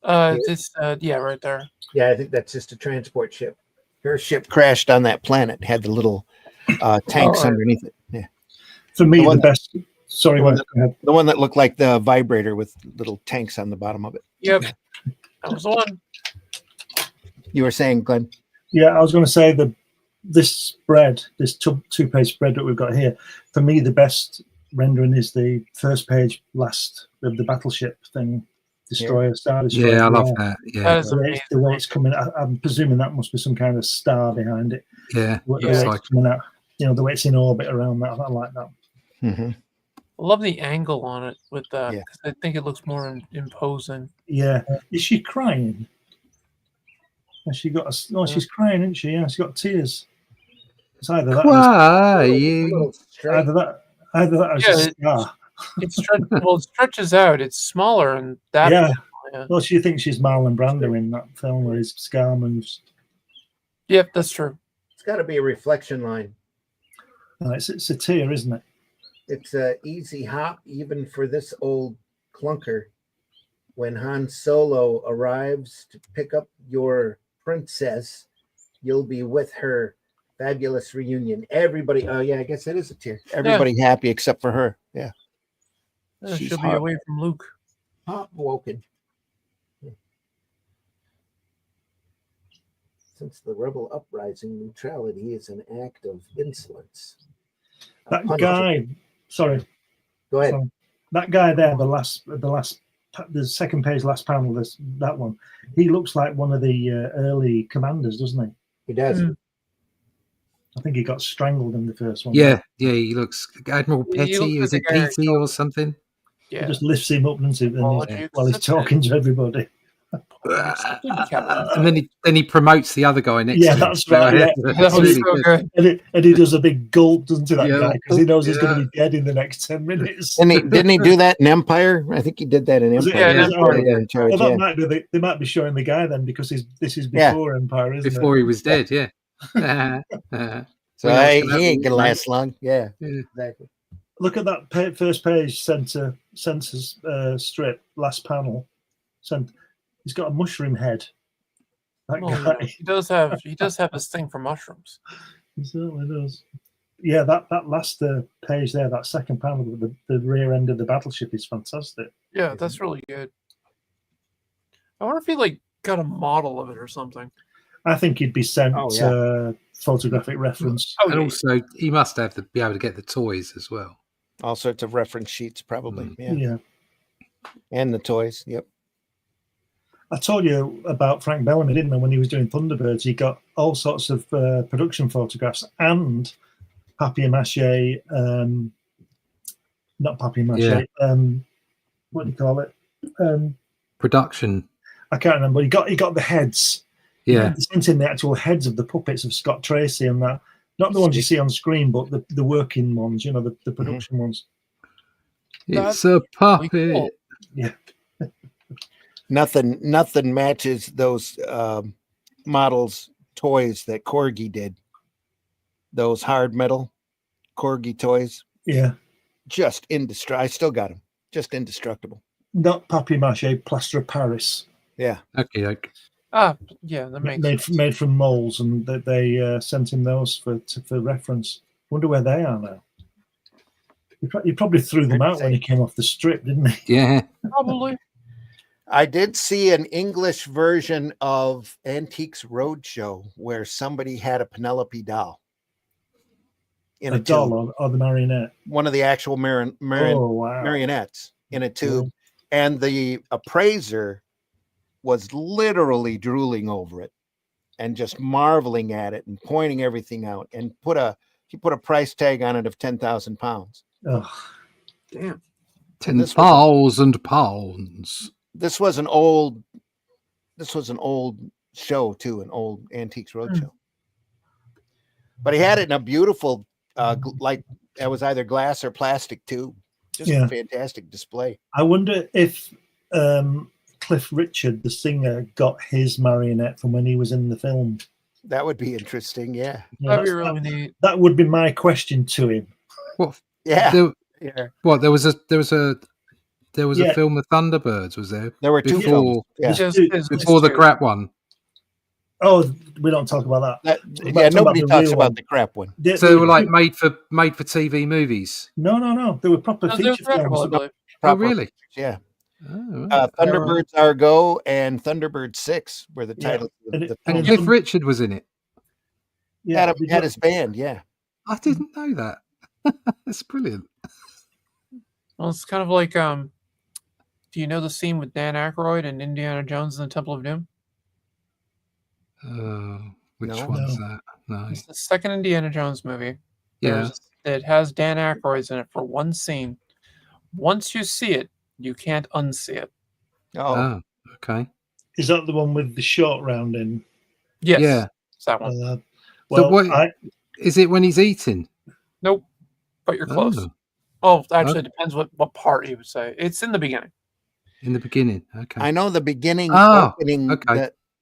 Yeah, right there. Yeah, I think that's just a transport ship. Her ship crashed on that planet, had the little tanks Oh, right. underneath it. Yeah. For me, The one the best. Sorry, the one Mike, go ahead. The one that looked like the vibrator with little tanks on the bottom of it. Yep. That was the one. You were saying, Glenn? Yeah, I was going to say this spread, this two-page spread that we've got here, for me, the best rendering is the first page last of the battleship thing, Destroyer, Star Destroyer. Yeah, I love that. That Yeah. is The way, amazing. the way it's coming, I'm presuming that must be some kind of star behind it. Yeah. The way It's it's like, coming out, the way it's in orbit around that, I like that. Mm-hmm. I love the angle on it with that. Yeah. 'Cause I think it looks more imposing. Yeah, is she crying? Has she got a? No, she's crying, isn't she? Yeah, she's got tears. It's either that, or crying. either that, or it's Yeah, a scar. It stretches out. It's smaller, and that. Yeah. Yeah. Well, she thinks she's Marlon Brando in that film where his scar moves. Yep, that's true. It's got to be a reflection line. No, it's a tear, isn't it? It's a easy hop, even for this old clunker. When Han Solo arrives to pick up your princess, you'll be with her. Fabulous reunion. Everybody. Oh yeah, I guess it is a tear. Everybody happy except for her. Yeah. She's She'll be away from Luke. Heartbroken. Since the rebel uprising, neutrality is an act of insolence. That guy. Sorry. Go ahead. Sorry. That guy there, the second page, last panel. That one. He looks like one of the early commanders, doesn't he? He does. I think he got strangled in the first one. Yeah, yeah, he looks Admiral He Petty, looks is like it the guy PT or something? He Yeah. just lifts him up and Apologies. while he's talking to everybody. And then he promotes the other guy next Yeah, to him. that's right. Yeah. That That's was really so good. good. And he does a big gulp, doesn't he, that Yeah. guy? Because he knows he's going Yeah. to be dead in the next 10 minutes. Didn't he do that in Empire? I think he did that in Was it? Empire. Yeah, He Empire. was in charge, Well, that yeah. might be. They might be showing the guy then because this is Yeah. before Empire, isn't Before it? he was dead, yeah. So he ain't gonna last long. Yeah, Yeah. exactly. Look at that first page census strip, last panel. He's got a mushroom head. That Oh, guy. yeah. He does have this thing for mushrooms. He certainly does. Yeah, that last page there, that second panel with the rear end of the battleship is fantastic. Yeah, that's really good. I wonder if he got a model of it or something. I think he'd be sent Oh, yeah. photographic reference. Oh, And yeah. also, he must have to be able to get the toys as well. All sorts of reference sheets, probably. Yeah. Yeah. And the toys. Yep. I told you about Frank Bellamy, didn't I? When he was doing Thunderbirds, he got all sorts of production photographs and papier-mâché, not papier-mâché, what do you call it? Production. I can't remember. He got the heads. Yeah. He sent in the actual heads of the puppets of Scott Tracy and that. Not the ones you see on screen, but the working ones, the production ones. It's a puppet. cool. Yeah. Nothing matches those models toys that Corgi did. Those hard metal Corgi toys, Yeah. just indestructible. I still got them. Just indestructible. Not papier-mâché, plaster of Paris. Yeah. Okay. Yeah, that makes sense. Made from molds, and they sent him those for reference. Wonder where they are now. He probably threw them out when he came off the strip, didn't he? Yeah. Probably. I did see an English version of Antiques Roadshow where somebody had a Penelope doll. in a a doll tube. or the marionette? One of the actual Oh, wow. marionettes in a tube, Cool. and the appraiser was literally drooling over it and just marveling at it and pointing everything out, and he put a price tag on it of £10,000. Oh, Damn. £10,000. This was an old show too, an old Antiques Roadshow. But he had it in a beautiful, like it was either glass or plastic tube. Just a fantastic display. I wonder if Cliff Richard, the singer, got his marionette from when he was in the film. That would be interesting. Yeah. That'd be really neat. That would be my question to him. What? Yeah. What? There was a film of Thunderbirds, was there? There were two before, films. before the crap one. Oh, we don't talk about that. Nobody talks about the crap one. So they were like made for TV movies. No. They were proper feature films. Oh, really? Yeah. Oh, Thunderbirds Are Go and Thunderbird 6 were the titles. And Cliff Richard was in it. Yeah, had his band. Yeah. I didn't know that. That's brilliant. Well, it's kind of like, do you know the scene with Dan Aykroyd and Indiana Jones and the Temple of Doom? Which one's that? No. It's the second Indiana Jones movie. Yeah. It has Dan Aykroyd in it for one scene. Once you see it, you can't unsee it. Oh, okay. Is that the one with the short rounding? Yes. Yeah. It's that one. Is it when he's eating? Nope. But you're close. Actually, it depends what part you would say. It's in the beginning. In the beginning. Okay. I know the beginning opening,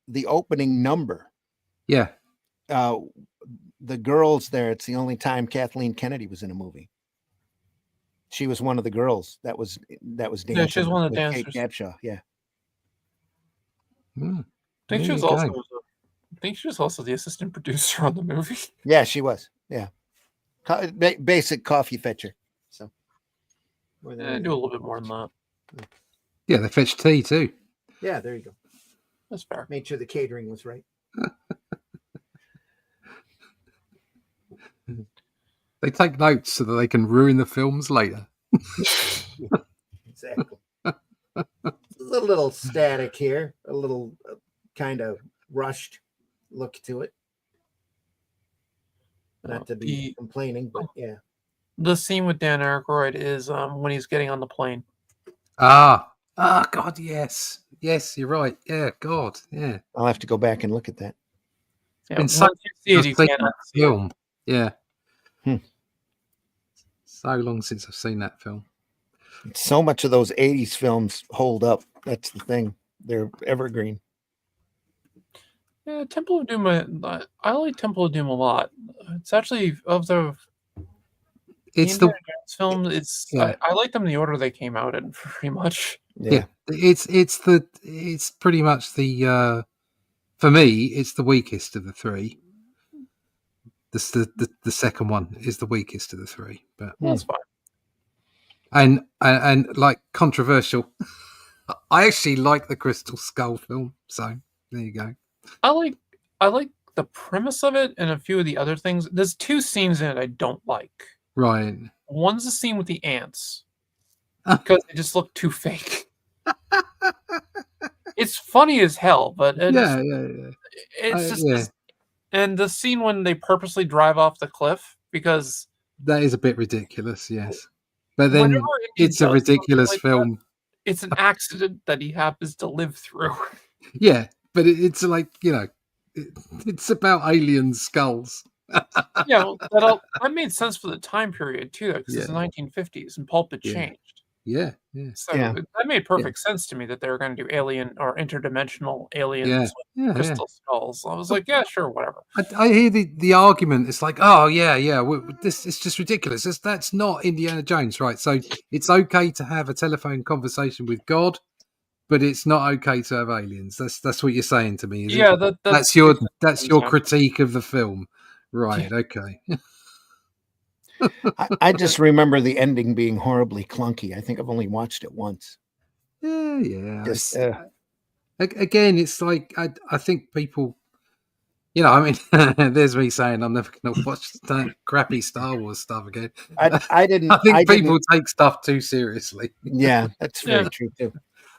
the opening number. Yeah. The girls there, it's the only time Kathleen Kennedy was in a movie. She was one of the girls that was dancing. Yeah, she was one of the Kate dancers. Capshaw, yeah. I think she was also the assistant producer on the movie. Yeah, she was. Yeah. Basic coffee fetcher. So do a little bit more than that. Yeah, they fetch tea too. Yeah, there you go. That's fair. Made sure the catering was right. They take notes so that they can ruin the films later. Exactly. A little static here, a little kind of rushed look to it. Not to be complaining, but yeah. The scene with Dan Aykroyd is when he's getting on the plane. God, yes. Yes, you're right. Yeah, God, yeah. I'll have to go back and look at that. Yeah, once you see it, you can't unsee it. Yeah. So long since I've seen that film. So much of those 80s films hold up. That's the thing. They're evergreen. Yeah, Temple of Doom. I like Temple of Doom a lot. It's actually of the Indiana Jones films. I like them in the order they came out in, pretty much. Yeah. It's pretty much the for me it's the weakest of the three. The second one is the weakest of the three, but that's fine. And like controversial, I actually like the Crystal Skull film. So there you go. I like the premise of it and a few of the other things. There's two scenes in it I don't like. Right. One's the scene with the ants because they just look too fake. It's funny as hell, but it's just. And the scene when they purposely drive off the cliff because that is a bit ridiculous, yes. But then it's a ridiculous film. It's an accident that he happens to live through. Yeah, but it's like, it's about alien skulls. Yeah, that made sense for the time period too, because it's the 1950s and pulp had changed. Yeah. So that made perfect sense to me that they were going to do alien or interdimensional aliens with crystal skulls. I was like, yeah, sure, whatever. I hear the argument. It's like, this is just ridiculous. That's not Indiana Jones, right? So it's okay to have a telephone conversation with God, but it's not okay to have aliens. That's what you're saying to me, is it? That's your critique of the film, right? Okay. I just remember the ending being horribly clunky. I think I've only watched it once. Yeah. Again, it's like I think people, You know, I mean, there's me saying I'm never going to watch that crappy Star Wars stuff again. I didn't. I think I people didn't, take stuff too seriously. yeah, that's very Yeah. true too.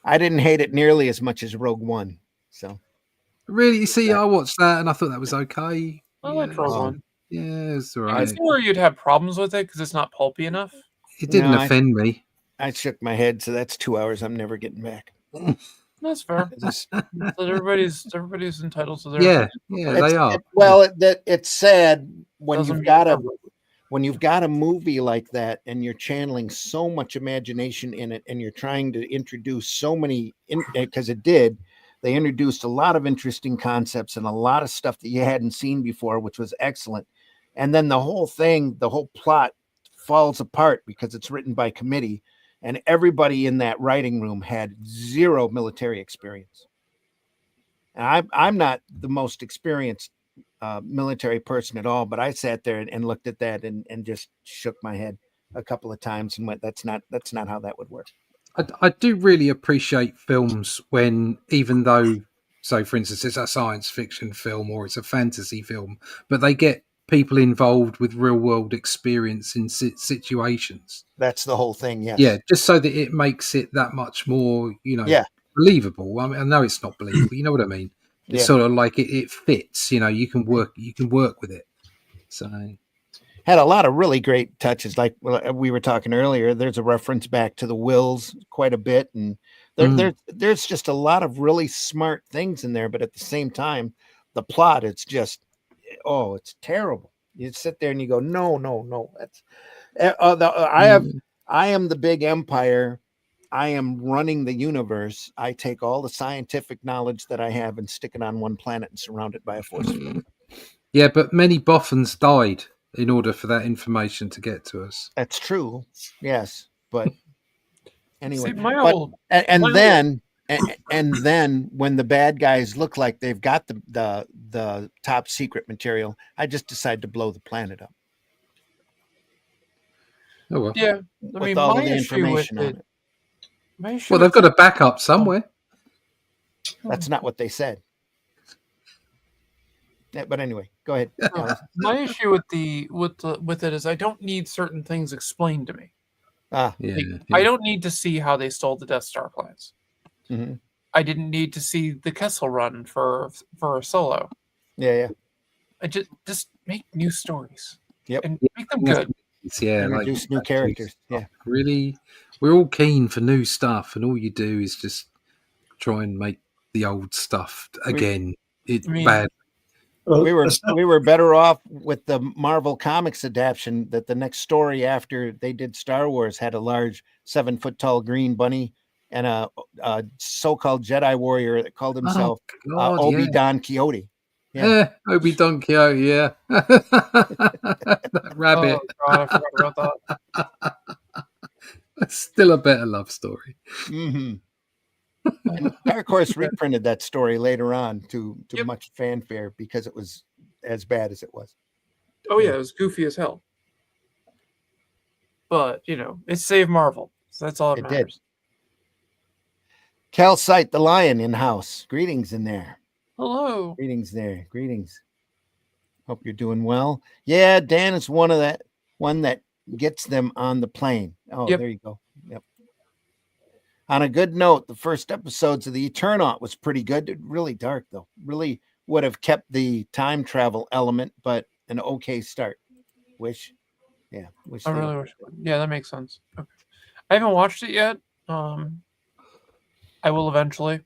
I didn't hate it nearly as much as Rogue One. So Really, you see, Yeah. I watched that and I thought that was okay. I like Rogue One. Yeah, it's all I can right. see where you'd have problems with it because it's not pulpy enough. It didn't No, offend me. I shook my head. So that's 2 hours I'm never getting back. That's fair. It's, But everybody's entitled to their Yeah, opinion. yeah, they are. it's sad when Doesn't you've mean got a everybody- when you've got a movie like that and you're channeling so much imagination in it and you're trying to introduce so many because they introduced a lot of interesting concepts and a lot of stuff that you hadn't seen before, which was excellent. And then the whole plot falls apart because it's written by committee and everybody in that writing room had zero military experience. And I'm not the most experienced military person at all, but I sat there and looked at that and just shook my head a couple of times and went, that's not how that would work. I do really appreciate films when, even though, so for instance, it's a science fiction film or it's a fantasy film, but they get people involved with real world experience in situations. That's the whole thing. Yes. Yeah, just so that it makes it that much more, Yeah. believable. I mean, I know it's not believable, you know what I mean? It's Yeah. sort of like it fits. You can work with it. So Had a lot of really great touches. Like we were talking earlier, there's a reference back to the Wills quite a bit, and there's just a lot of really smart things in there. But at the same time, the plot it's just it's terrible. You sit there and you go, no, that's I am the big empire. I am running the universe. I take all the scientific knowledge that I have and stick it on one planet and surround it by a force field. yeah, but many boffins died in order for that information to get to us. That's true. Yes. But anyway, See, and then when the bad guys look like they've got the top secret material, I just decide to blow the planet up. Oh well. yeah, I With mean, all my of the issue with information on it. it. My issue Well, they've with got a backup somewhere. That's not what they said. Yeah, but anyway, go ahead. my issue with it is I don't need certain things explained to me. Ah, Yeah, I don't need to see how they stole the Death Star plans. mhm. I didn't need to see the Kessel Run for a Solo. Yeah. I just make new stories. Yep. And make them good. Yeah, Introduce new characters. Yeah. Really, we're all keen for new stuff, and all you do is just try and make the old stuff again. It's bad. Well, We were better off with the Marvel Comics adaptation that the next story after they did Star Wars had a large 7-foot tall green bunny and a so-called Jedi warrior that called himself God, Obi-Don Quixote. Yeah, Obi Don Quixote, yeah. That rabbit. Oh God, I forgot about that. That's still a better love story. Mm-hmm. And Dark Horse reprinted that story later on to Yep. much fanfare because it was as bad as it was. Oh yeah, it was goofy as hell. But it saved Marvel, so that's all that It did. matters. Cal Sight the Lion in house. Greetings in there. Hello. Greetings there. Greetings. Hope you're doing well. Yeah, Dan is one that gets them on the plane. Oh, Yep. There you go. Yep. On a good note, the first episodes of the Eternaut was pretty good. Really dark though. Really would have kept the time travel element, but an okay start. Wish. I they- really wish. Yeah, that makes sense. Okay. I haven't watched it yet. I will eventually.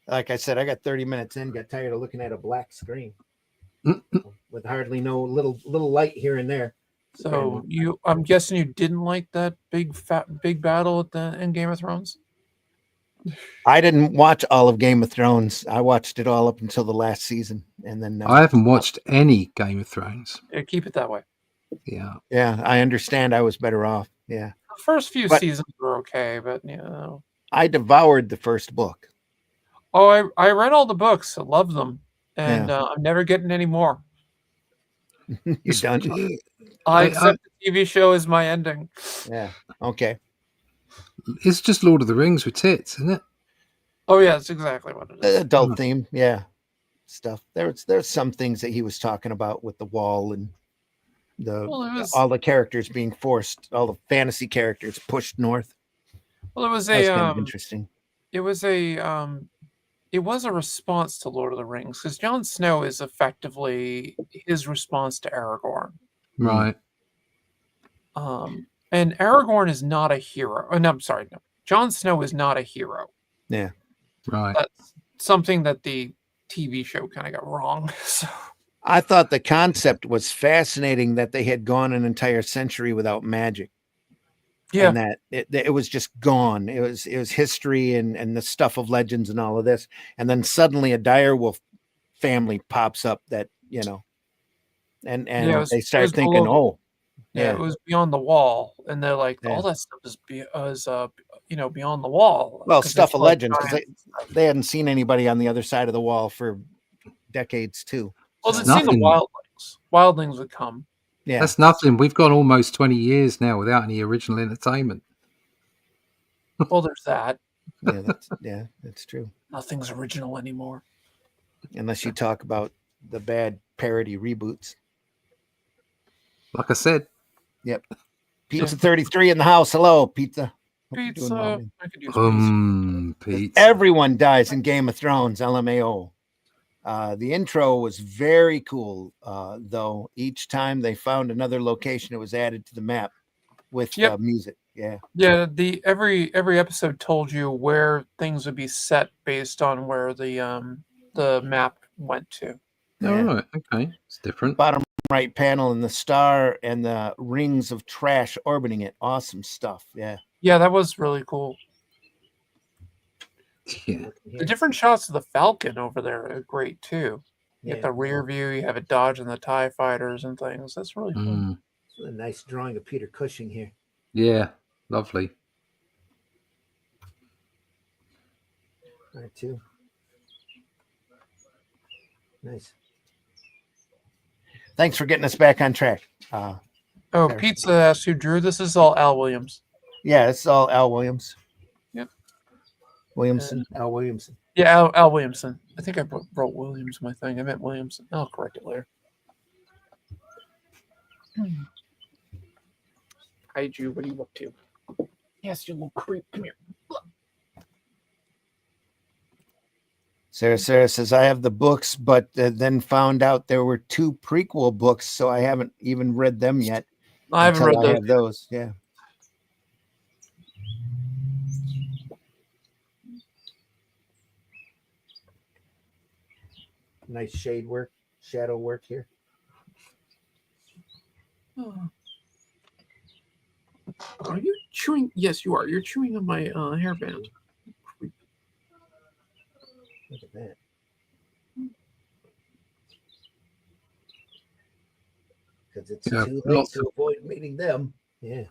Like I said, I got 30 minutes in, got tired of looking at a black screen with hardly no little light here and there. So I'm guessing you didn't like that big battle at the in Game of Thrones. I didn't watch all of Game of Thrones. I watched it all up until the last season, and then I haven't watched any Game of Thrones. Yeah, keep it that way. Yeah. Yeah, I understand. I was better off. Yeah, The first few But- seasons were okay, but I devoured the first book. Oh, I read all the books. I love them, and I'm never getting any more. You're done. I accept the TV show as my ending. Yeah. Okay. It's just Lord of the Rings with tits, isn't it? Oh yeah, that's exactly what it is. Adult theme. Yeah. stuff. There's some things that he was talking about with the wall and Well, it was all the characters being forced, all the fantasy characters pushed north. well, it was That was a kind of interesting. it was a response to Lord of the Rings because Jon Snow is effectively his response to Aragorn. Right. And Aragorn is not a hero. Oh, no, I'm sorry. No. Jon Snow is not a hero. Yeah. Right. That's something that the TV show kind of got wrong. So I thought the concept was fascinating that they had gone an entire century without magic. yeah, And that it was just gone. It was history and the stuff of legends and all of this. And then suddenly a direwolf family pops up that, and Yeah, it was- they it start was thinking, below oh, yeah, it was beyond the wall, and they're like, Yeah. all that stuff is beyond the wall. well, 'cause stuff there's of like legends, because giants. they hadn't seen anybody on the other side of the wall for decades too. Well, So, they've seen the Nothing. wildlings. Wildlings would come. yeah, That's nothing. We've gone almost 20 years now without any original entertainment. Well, there's that. that's true. Nothing's original anymore. Unless you talk about the bad parody reboots. Like I said, Pizza 33 in the house. Hello, Pizza. Hope you're doing well, Pizza. man. I could use pizza. pizza. Everyone dies in Game of Thrones, LMAO. The intro was very cool, though. Each time they found another location, it was added to the map with Yep. music. Yeah. Yeah, every episode told you where things would be set based on where the map went to. All right. Okay. It's different. Bottom right panel and the star and the rings of trash orbiting it. Awesome stuff. Yeah. Yeah, that was really cool. Yeah. The different shots of the Falcon over there are great too. You Yeah. get the rear view, you have it dodging the TIE fighters and things. That's really fun. Mm. A nice drawing of Peter Cushing here. Yeah. Lovely. Right, too. Nice. Thanks for getting us back on track. Oh, There. Pizza asked who drew this. Is all Al Williams. Yeah, it's all Al Williams. Yep. Williamson. Al Williamson. Yeah, Al Williamson. I think I wrote Williams in my thing. I meant Williamson. I'll correct it later. Kaiju, what are you up to? Yes, you little creep. Come here. Sarah says, I have the books, but then found out there were 2 prequel books, so I haven't even read them yet. I haven't read until I those. have those. Yeah. Nice shade work, shadow work here. Oh. Are you chewing? Yes, you are. You're chewing on my hairband. Look at that. Because it's Yeah, too late lots to avoid meeting them. Yeah.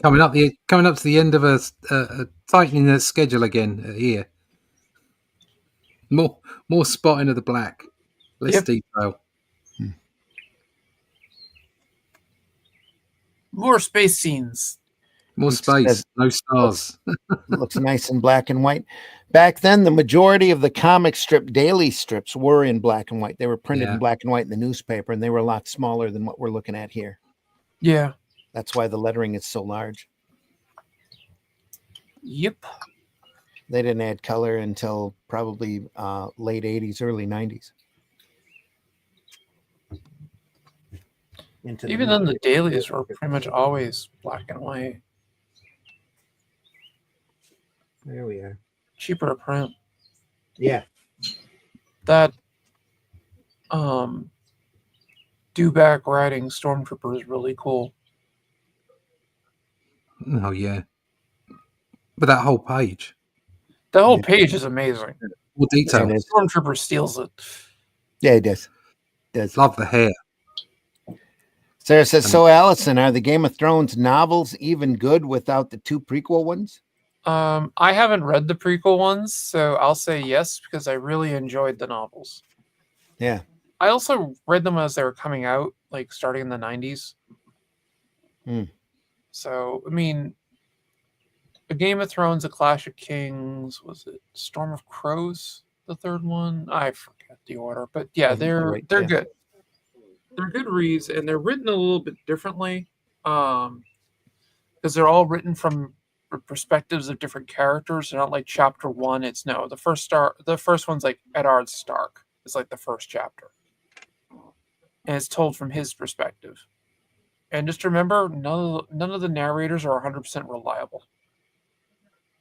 Coming up to the end of a tightening the schedule again here. More spotting of the black, less Yep. detail. More space scenes. More It space, says- no stars. Looks nice in black and white. Back then, the majority of the comic strip daily strips were in black and white. They were printed Yeah. in black and white in the newspaper, and they were a lot smaller than what we're looking at here. Yeah. That's why the lettering is so large. Yep. They didn't add color until probably late 80s, early 90s. Even then, the dailies were pretty much always black and white. There we are. Cheaper to print. Yeah. That dewback riding stormtrooper is really cool. Oh yeah, but that whole page, The whole Yeah. page is amazing. more detail. It is. Stormtrooper steals it. Yeah, it does. Does. Love the hair. Sarah says, so Allison, are the Game of Thrones novels even good without the 2 prequel ones? I haven't read the prequel ones, so I'll say yes because I really enjoyed the novels. Yeah. I also read them as they were coming out, like starting in the 90s. Hmm. So, I mean, A Game of Thrones, A Clash of Kings, was it Storm of Crows, the third one? I forget. forget the order, but yeah, they're yeah. good. They're good reads, and they're written a little bit differently, because they're all written from perspectives of different characters. They're not like chapter one. The first one's like Eddard Stark. It's like the first chapter, and it's told from his perspective. And just remember, none of the narrators are 100% reliable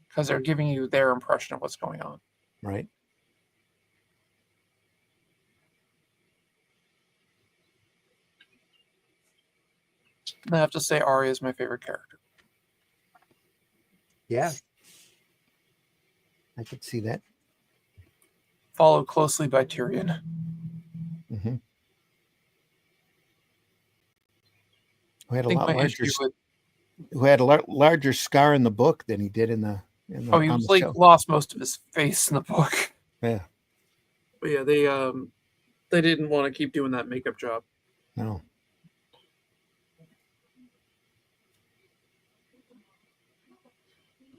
because they're giving you their impression of what's going on. Right. And I have to say, Arya is my favorite character. Yeah. I could see that. Followed closely by Tyrion. Mm-hmm. Who had I a think lot my larger, issue with who had a larger scar in the book than he did in the he on was the like show. lost most of his face in the book. Yeah. But yeah, they didn't want to keep doing that makeup job. No.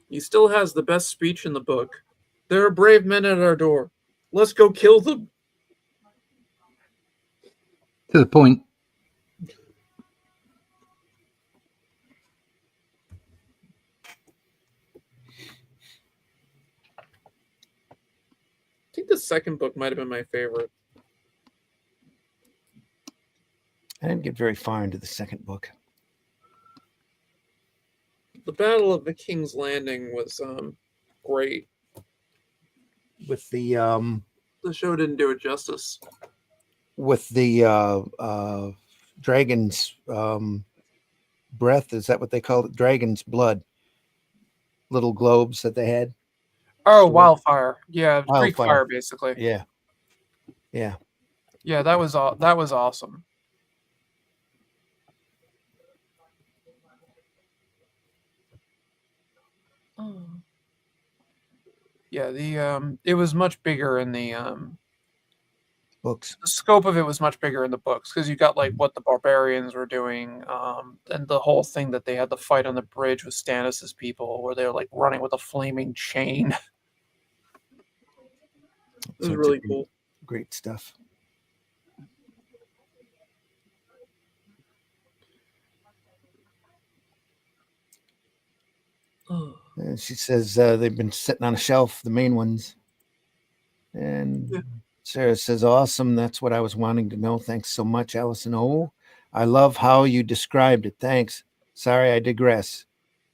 He still has the best speech in the book. There are brave men at our door. Let's go kill them. To the point. I think the second book might have been my favorite. I didn't get very far into the second book. The Battle of the King's Landing was great. With the The show didn't do it justice. dragon's breath, is that what they call it? Dragon's blood. Little globes that they had. Oh, Sure. Wildfire. Yeah, Greek Wildfire. fire, basically. Yeah. Yeah. Yeah, that was awesome. Oh. Yeah, it was much bigger in the Books. scope of it was much bigger in the books because you got like what the barbarians were doing, and the whole thing that they had the fight on the bridge with Stannis's people, where they were like running with a flaming chain. It was really cool. Great stuff. And she says they've been sitting on a shelf, the main ones. And Yeah. Sarah says, awesome. That's what I was wanting to know. Thanks so much, Allison. Oh, I love how you described it. Thanks. Sorry, I digress.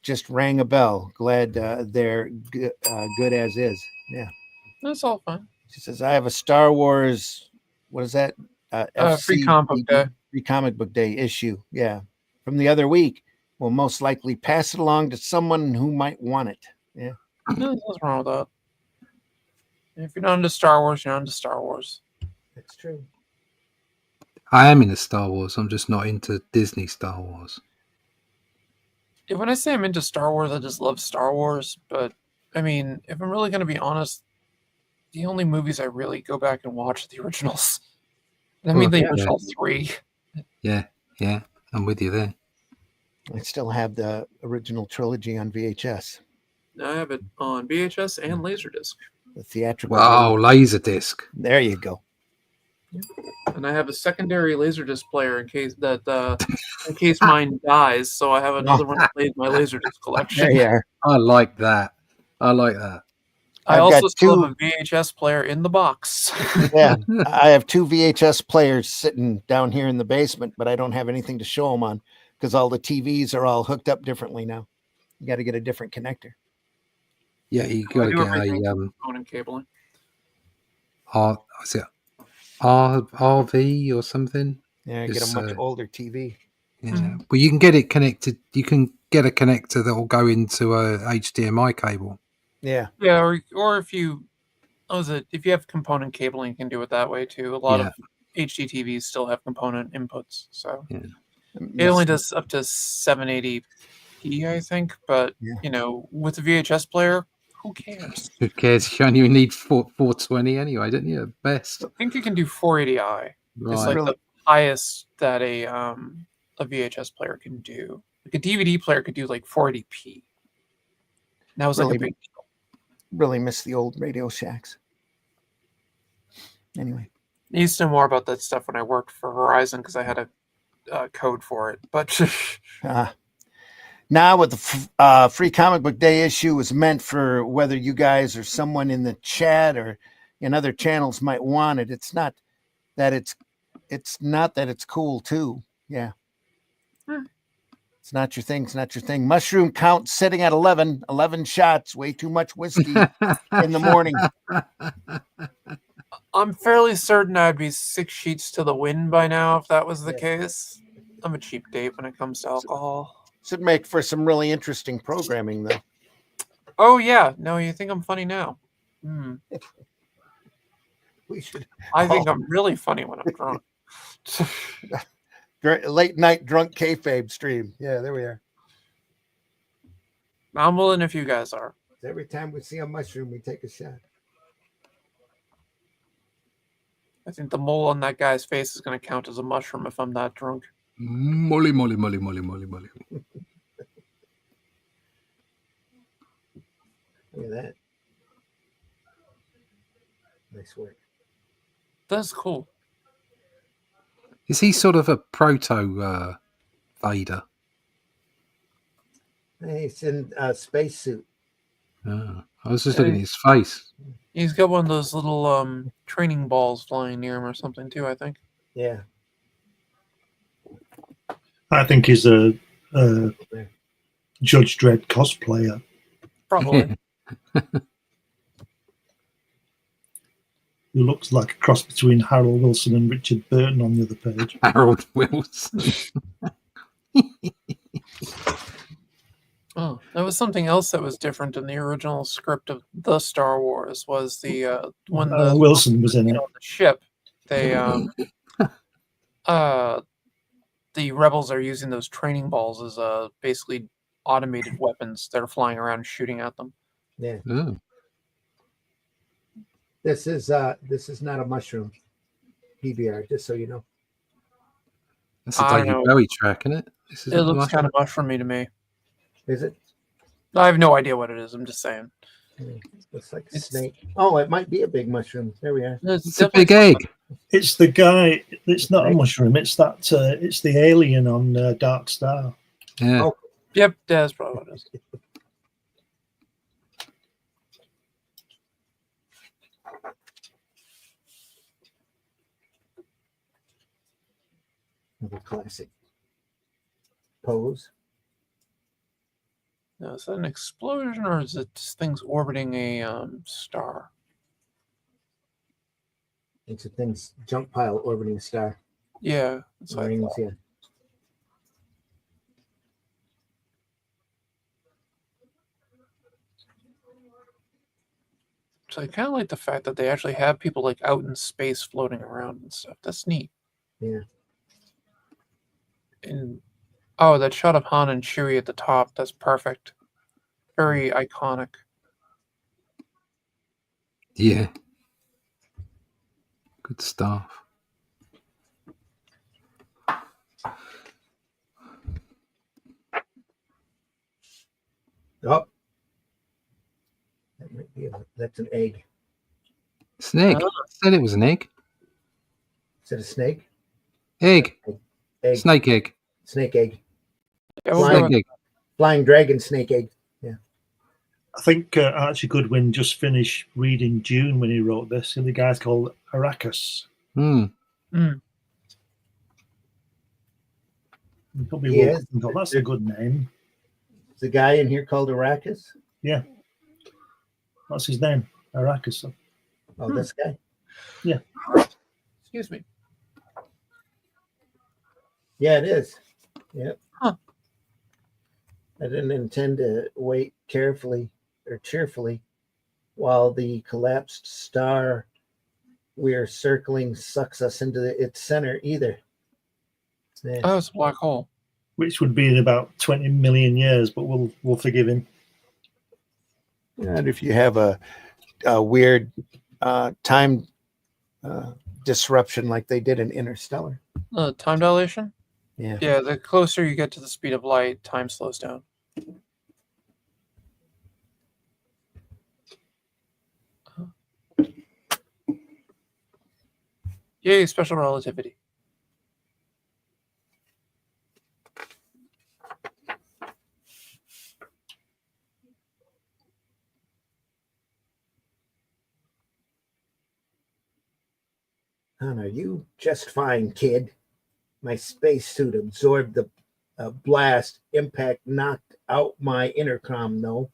Just rang a bell. Glad they're good as is. Yeah. That's all fine. She says, I have a Star Wars, what is that? Free comic book day. Free comic book day issue. Yeah. From the other week. We'll most likely pass it along to someone who might want it. Yeah. No, nothing's wrong with that. If you're not into Star Wars, you're not into Star Wars. That's true. I am into Star Wars. I'm just not into Disney Star Wars. Yeah, when I say I'm into Star Wars, I just love Star Wars. But, I mean, if I'm really going to be honest, the only movies I really go back and watch are the originals. I mean, the original three. Yeah, I'm with you there. I still have the original trilogy on VHS. I have it on VHS and Laserdisc. The theatrical. Wow, Laserdisc. There you go. And I have a secondary Laserdisc player in case mine dies, so I have another one to play in my Laserdisc collection. There you are. I like that. I I I've also got still two- have a VHS player in the box. Yeah, I have two VHS players sitting down here in the basement, but I don't have anything to show them on because all the TVs are all hooked up differently now. You got to get a different connector. Yeah, you got to do get everything a phone and cabling. is it RV or something? Yeah, get a It's, much older TV. Yeah. Mhm. Well, you can get it connected. You can get a connector that will go into a HDMI cable. Yeah, Yeah, or if you have component cabling, you can do it that way too. A lot of HD TVs still have component inputs, so it only does up to 780p, I think. But with the VHS player, who cares? Who cares? You only need 420 anyway, don't you? At best. I think you can do 480i. It's Right. like the highest that a VHS player can do. Like a DVD player could do like 480p. That was like a Really? big deal. really miss the old Radio Shacks. Anyway. I used to know more about that stuff when I worked for Verizon because I had a code for it. But now with the free comic book day issue was meant for whether you guys or someone in the chat or in other channels might want it. It's not that it's cool too. Yeah. It's not your thing. It's not your thing. Mushroom count sitting at 11 shots. Way too much whiskey in the morning. I'm fairly certain I'd be 6 sheets to the wind by now if that was the case. I'm a cheap date when it comes to alcohol. Should make for some really interesting programming, though. Oh, yeah. No, you think I'm funny now? We should. I think I'm really funny when I'm drunk. Late night drunk kayfabe stream. Yeah, there we are. I'm willing if you guys are. Every time we see a mushroom, we take a shot. I think the mole on that guy's face is going to count as a mushroom if I'm that drunk. Molly, molly, molly, molly, molly, molly. Look at that. Nice work. That's cool. Is he sort of a proto Vader? He's in a spacesuit. Oh, I was just looking at his face. He's got one of those little training balls flying near him or something too, I think. Yeah. I think he's a Judge Dredd cosplayer. Probably. Who looks like a cross between Harold Wilson and Richard Burton on the other page. Harold Wilson. Oh, there was something else that was different in the original script of the Star Wars. Was the when the Wilson was in it. On the ship, they the rebels are using those training balls as basically automated weapons that are flying around and shooting at them. Yeah. Oh. This is not a mushroom. PBR, just so you know. That's a David Bowie track, isn't it? It looks kind of mushroomy to me. Is it? I have no idea what it is. I'm just saying. Looks like a snake. Oh, it might be a big mushroom. There we are. It's a big egg. It's the guy. It's not a mushroom. It's that. It's the alien on Dark Star. Yeah. Oh. Yep, that's probably what it is. The classic pose. Now, is that an explosion or is it just things orbiting a star? It's a thing's junk pile orbiting a star. Yeah, that's what I Rings, thought. yeah. So I kind of like the fact that they actually have people like out in space floating around and stuff. That's neat. Yeah. And oh, that shot of Han and Chewie at the top, that's perfect. Very iconic. Yeah. Good stuff. Oh. That might be that's an egg. It's an egg. I said it was an egg. Is it a snake? Egg. Egg. Snake egg. Snake egg. Yeah, Snake egg. Flying dragon snake egg. Yeah. I think Archie Godwin just finished reading Dune when he wrote this, and the guy's called Arrakis. Probably Yes. That's a good name. Is the guy in here called Arrakis? Yeah. That's his name, Arrakis. Oh, this guy? Yeah. Excuse me. Yeah, it is. Yep. Huh. I didn't intend to wait carefully or cheerfully while the collapsed star we are circling sucks us into its center either. Yeah. Oh, it's a black hole. Which would be in about 20 million years, but we'll forgive him. And if you have a weird time disruption like they did in Interstellar. Time dilation? Yeah. Yeah, the closer you get to the speed of light, time slows down. Yay, special relativity. Are you just fine, kid? My spacesuit absorbed the blast. Impact knocked out my intercom, though.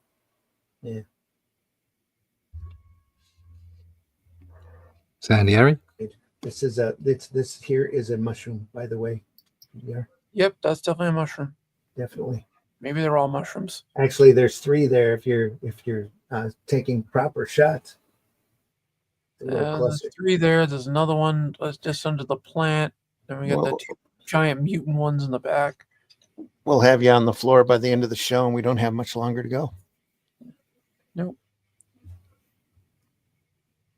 Yeah. Sandy Harry? This here is a mushroom, by the way. Yeah, Yep, that's definitely a mushroom. definitely. Maybe they're all mushrooms. Actually, there's 3 there if you're taking proper shots. A little There's cluster. 3 there. There's another one just under the plant. Then we got the 2 giant mutant ones in the back. We'll have you on the floor by the end of the show, and we don't have much longer to go. Nope.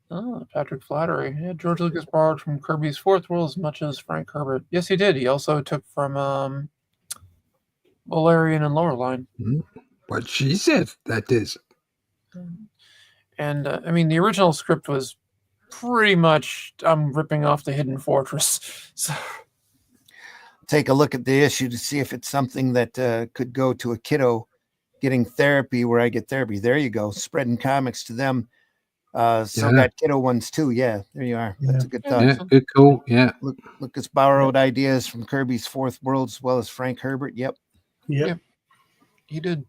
Oh, Patrick Flattery. Yeah, George Lucas borrowed from Kirby's Fourth World as much as Frank Herbert. Yes, he did. He also took from Valerian and Lowerline. What she said, that is. And I mean, the original script was pretty much I'm ripping off the Hidden Fortress. So Take a look at the issue to see if it's something that could go to a kiddo getting therapy where I get therapy. There you go. Spreading comics to them. Got kiddo ones too. Yeah, there you are. That's a good thought. Yeah, good call. Yeah. Lucas borrowed ideas from Kirby's Fourth World as well as Frank Herbert. Yep. He did.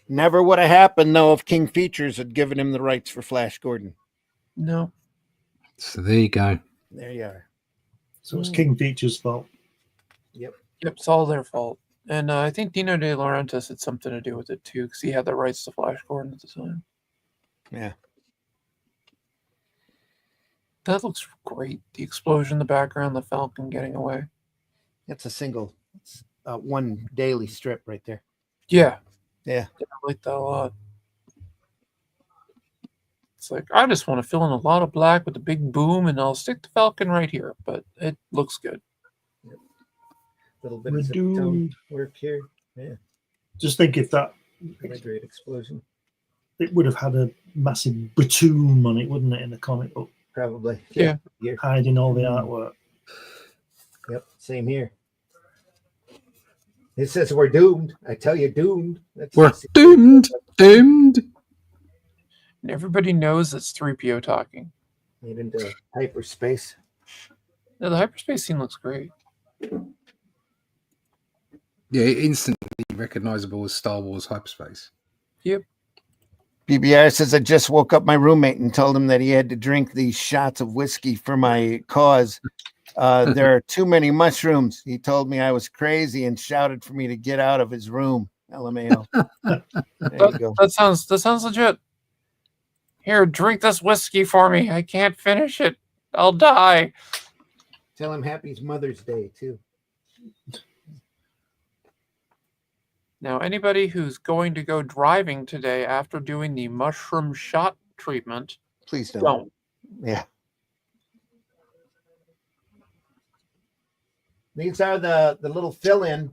Never would have happened, though, if King Features had given him the rights for Flash Gordon. No. So there you go. There you are. So it's King Features' fault. Yep, it's all their fault. And I think Dino De Laurentiis had something to do with it, too, because he had the rights to Flash Gordon at the time. Yeah. That looks great. The explosion in the background, the Falcon getting away. That's a single, one daily strip right there. Yeah. Yeah. I like that a lot. It's like, I just want to fill in a lot of black with a big boom, and I'll stick the Falcon right here, but it looks good. Yep. Little bit of tone work here. Yeah. Just think if that great explosion. It would have had a massive batoon on it, wouldn't it, in the comic book? Probably. Yeah. Hiding all the artwork. Yep. Same here. It says we're doomed. I tell you, doomed. We're doomed. Doomed. And everybody knows it's 3PO talking. Made into hyperspace. Yeah, the hyperspace scene looks great. Yeah, instantly recognizable as Star Wars hyperspace. Yep. BBR says, I just woke up my roommate and told him that he had to drink these shots of whiskey for my cause. There are too many mushrooms. He told me I was crazy and shouted for me to get out of his room. LMAO. There you go. That sounds legit. Here, drink this whiskey for me. I can't finish it. I'll die. Tell him happy Mother's Day, too. Now, anybody who's going to go driving today after doing the mushroom shot treatment, please don't. Yeah. These are the little fill-in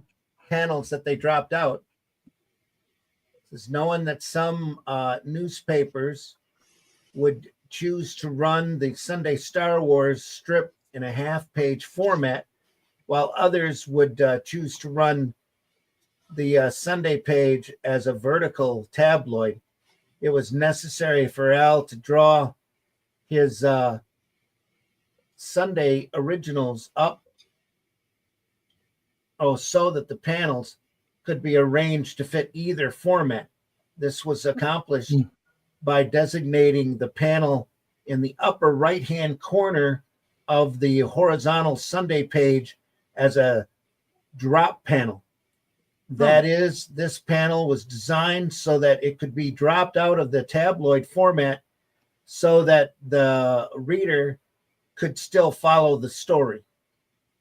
panels that they dropped out. This is knowing that some newspapers would choose to run the Sunday Star Wars strip in a half-page format, while others would choose to run the Sunday page as a vertical tabloid. It was necessary for Al to draw his Sunday originals up so that the panels could be arranged to fit either format. This was accomplished by designating the panel in the upper right-hand corner of the horizontal Sunday page as a drop panel. That is, this panel was designed so that it could be dropped out of the tabloid format so that the reader could still follow the story.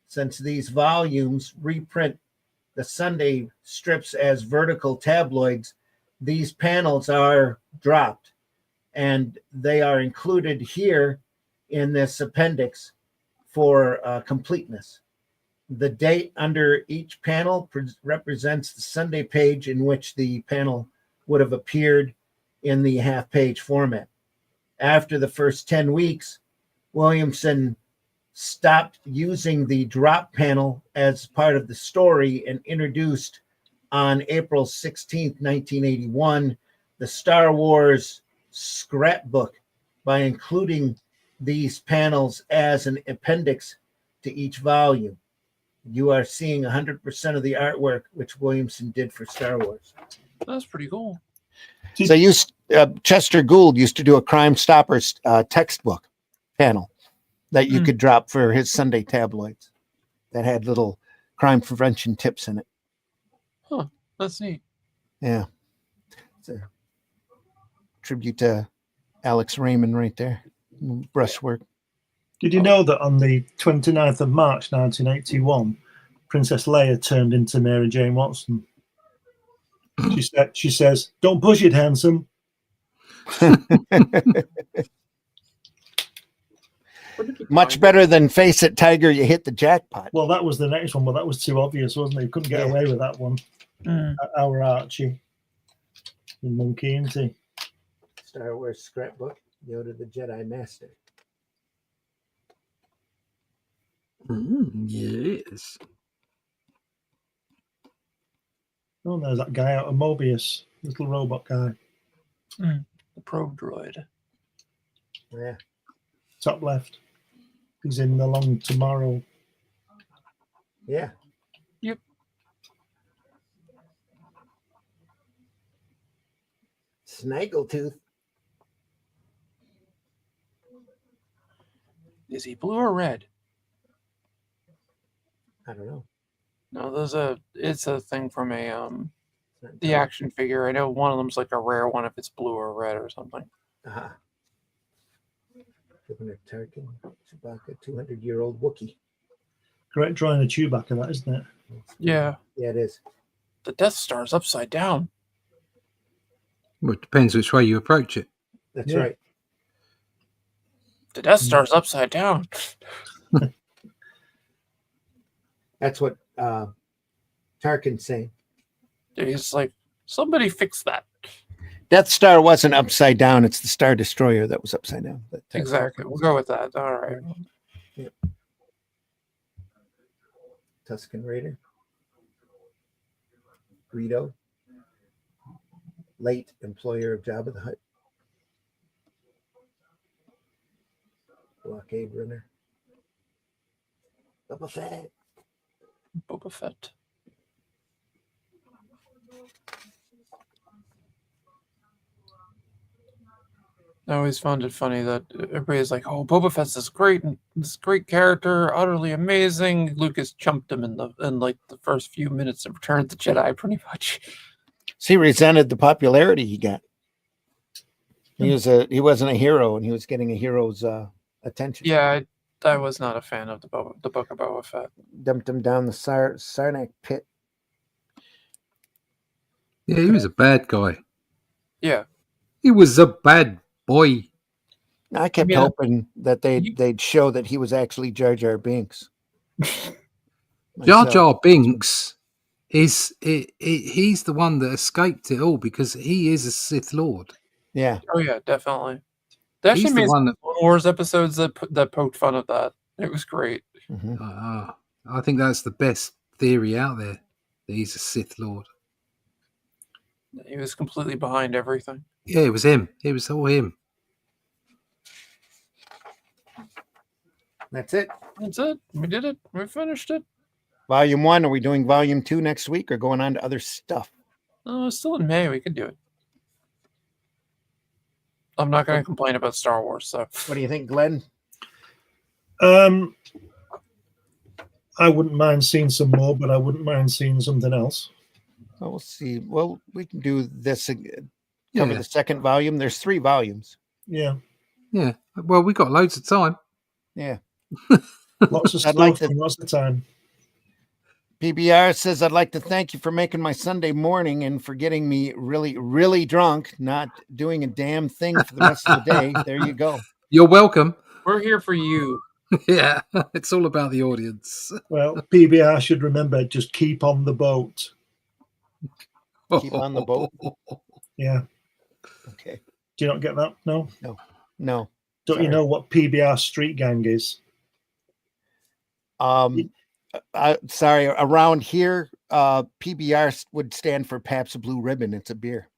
Since these volumes reprint the Sunday strips as vertical tabloids, these panels are dropped, and they are included here in this appendix for completeness. The date under each panel represents the Sunday page in which the panel would have appeared in the half-page format. After the first 10 weeks, Williamson stopped using the drop panel as part of the story and introduced on April 16th, 1981, the Star Wars scrapbook by including these panels as an appendix to each volume. You are seeing 100% of the artwork which Williamson did for Star Wars. That's pretty cool. So Chester Gould used to do a Crime Stoppers textbook panel that you could drop for his Sunday tabloids that had little crime prevention tips in it. Huh, that's neat. Yeah. It's a tribute to Alex Raymond right there. Brushwork. Did you know that on the 29th of March 1981, Princess Leia turned into Mary Jane Watson? She says, "Don't push it, handsome." Much better than Face It, Tiger, you hit the jackpot. Well, that was the next one, but that was too obvious, wasn't it? You couldn't get away with that one. Our Archie. The monkey, isn't he? Star Wars scrapbook, Yoda the Jedi Master. Yes. Oh, there's that guy out of Mobius, little robot guy. The probe droid. Yeah. Top left. He's in The Long Tomorrow. Yeah. Yep. Snaggletooth. Is he blue or red? I don't know. No, it's a thing from the action figure. I know one of them's like a rare one if it's blue or red or something. Governor Tarkin, Chewbacca, 200-year-old Wookiee. Great drawing of Chewbacca, that, isn't it? Yeah. Yeah, it is. The Death Star's upside down. Well, it depends which way you approach it. That's right. The Death Star's upside down. That's what Tarkin's saying. He's like, somebody fix that. Death Star wasn't upside down. It's the Star Destroyer that was upside down. But Exactly. We'll go with that. All right. Yep. Tusken Raider. Greedo. Late employer of Jabba the Hutt. Blockade Runner. Boba Fett. Boba Fett. I always found it funny that everybody's like, "Oh, Boba Fett's this great character, utterly amazing." Lucas chumped him in like the first few minutes of Return of the Jedi, pretty much. So he resented the popularity he got. He wasn't a hero, and he was getting a hero's attention. Yeah, I was not a fan of the Book of Boba Fett. Dumped him down the Sarnak pit. Yeah, he was a bad guy. Yeah, he was a bad boy. I kept hoping that they'd show that he was actually Jar Jar Binks. Jar Jar Binks he's the one that escaped it all because he is a Sith Lord. Yeah. Oh yeah, definitely. They actually made some Clone Wars episodes that poked fun at that. It was great. Mm-hmm. I think that's the best theory out there, that he's a Sith Lord. He was completely behind everything. Yeah, it was him. It was all him. That's it. That's it. We did it. We finished it. Volume 1. Are we doing Volume 2 next week or going on to other stuff? Oh, it's still in May. We could do it. I'm not going to complain about Star Wars. So, what do you think, Glenn? I wouldn't mind seeing some more, but I wouldn't mind seeing something else. Well, we'll see. Well, we can do this. Cover the second volume. There's 3 volumes. Yeah. Yeah. Well, we got loads of time. Yeah. Lots of stuff. Lots of time. PBR says, I'd like to thank you for making my Sunday morning and for getting me really, really drunk, not doing a damn thing for the rest of the day. There you go. You're welcome. We're here for you. Yeah. It's all about the audience. Well, PBR should remember, just keep on the boat. Keep on the boat. Yeah. Okay. Do you not get that? No? No. Don't you know what PBR street gang is? Sorry, around here, PBR would stand for Pabst Blue Ribbon. It's a beer.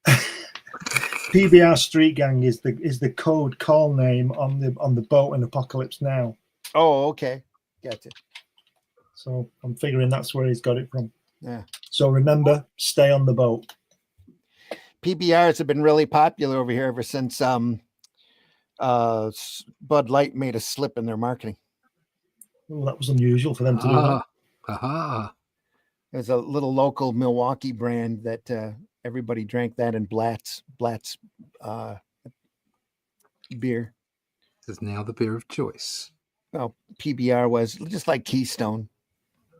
PBR Street Gang is the code call name on the boat in Apocalypse Now. Oh, okay, gotcha. So I'm figuring that's where he's got it from. Yeah. So remember, stay on the boat. PBRs have been really popular over here ever since Bud Light made a slip in their marketing. Well, that was unusual for them to do that. Aha. There's a little local Milwaukee brand that everybody drank that in Blatt's beer. This is now the beer of choice. Well, PBR was just like Keystone.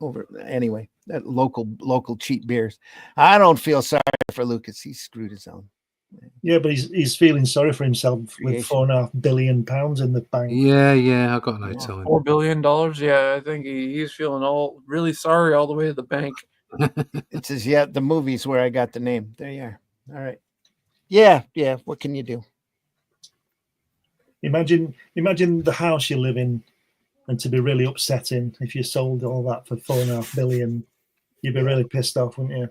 Over anyway, that local cheap beers. I don't feel sorry for Lucas. He screwed his own. Yeah, but he's feeling sorry for himself with £4.5 billion in the bank. Yeah, I've got no time. $4 billion. Yeah, I think he's feeling all really sorry all the way to the bank. It says, yeah, the movie's where I got the name. There you are. All right. Yeah. What can you do? Imagine the house you live in, and to be really upsetting if you sold all that for $4.5 billion. You'd be really pissed off, wouldn't you?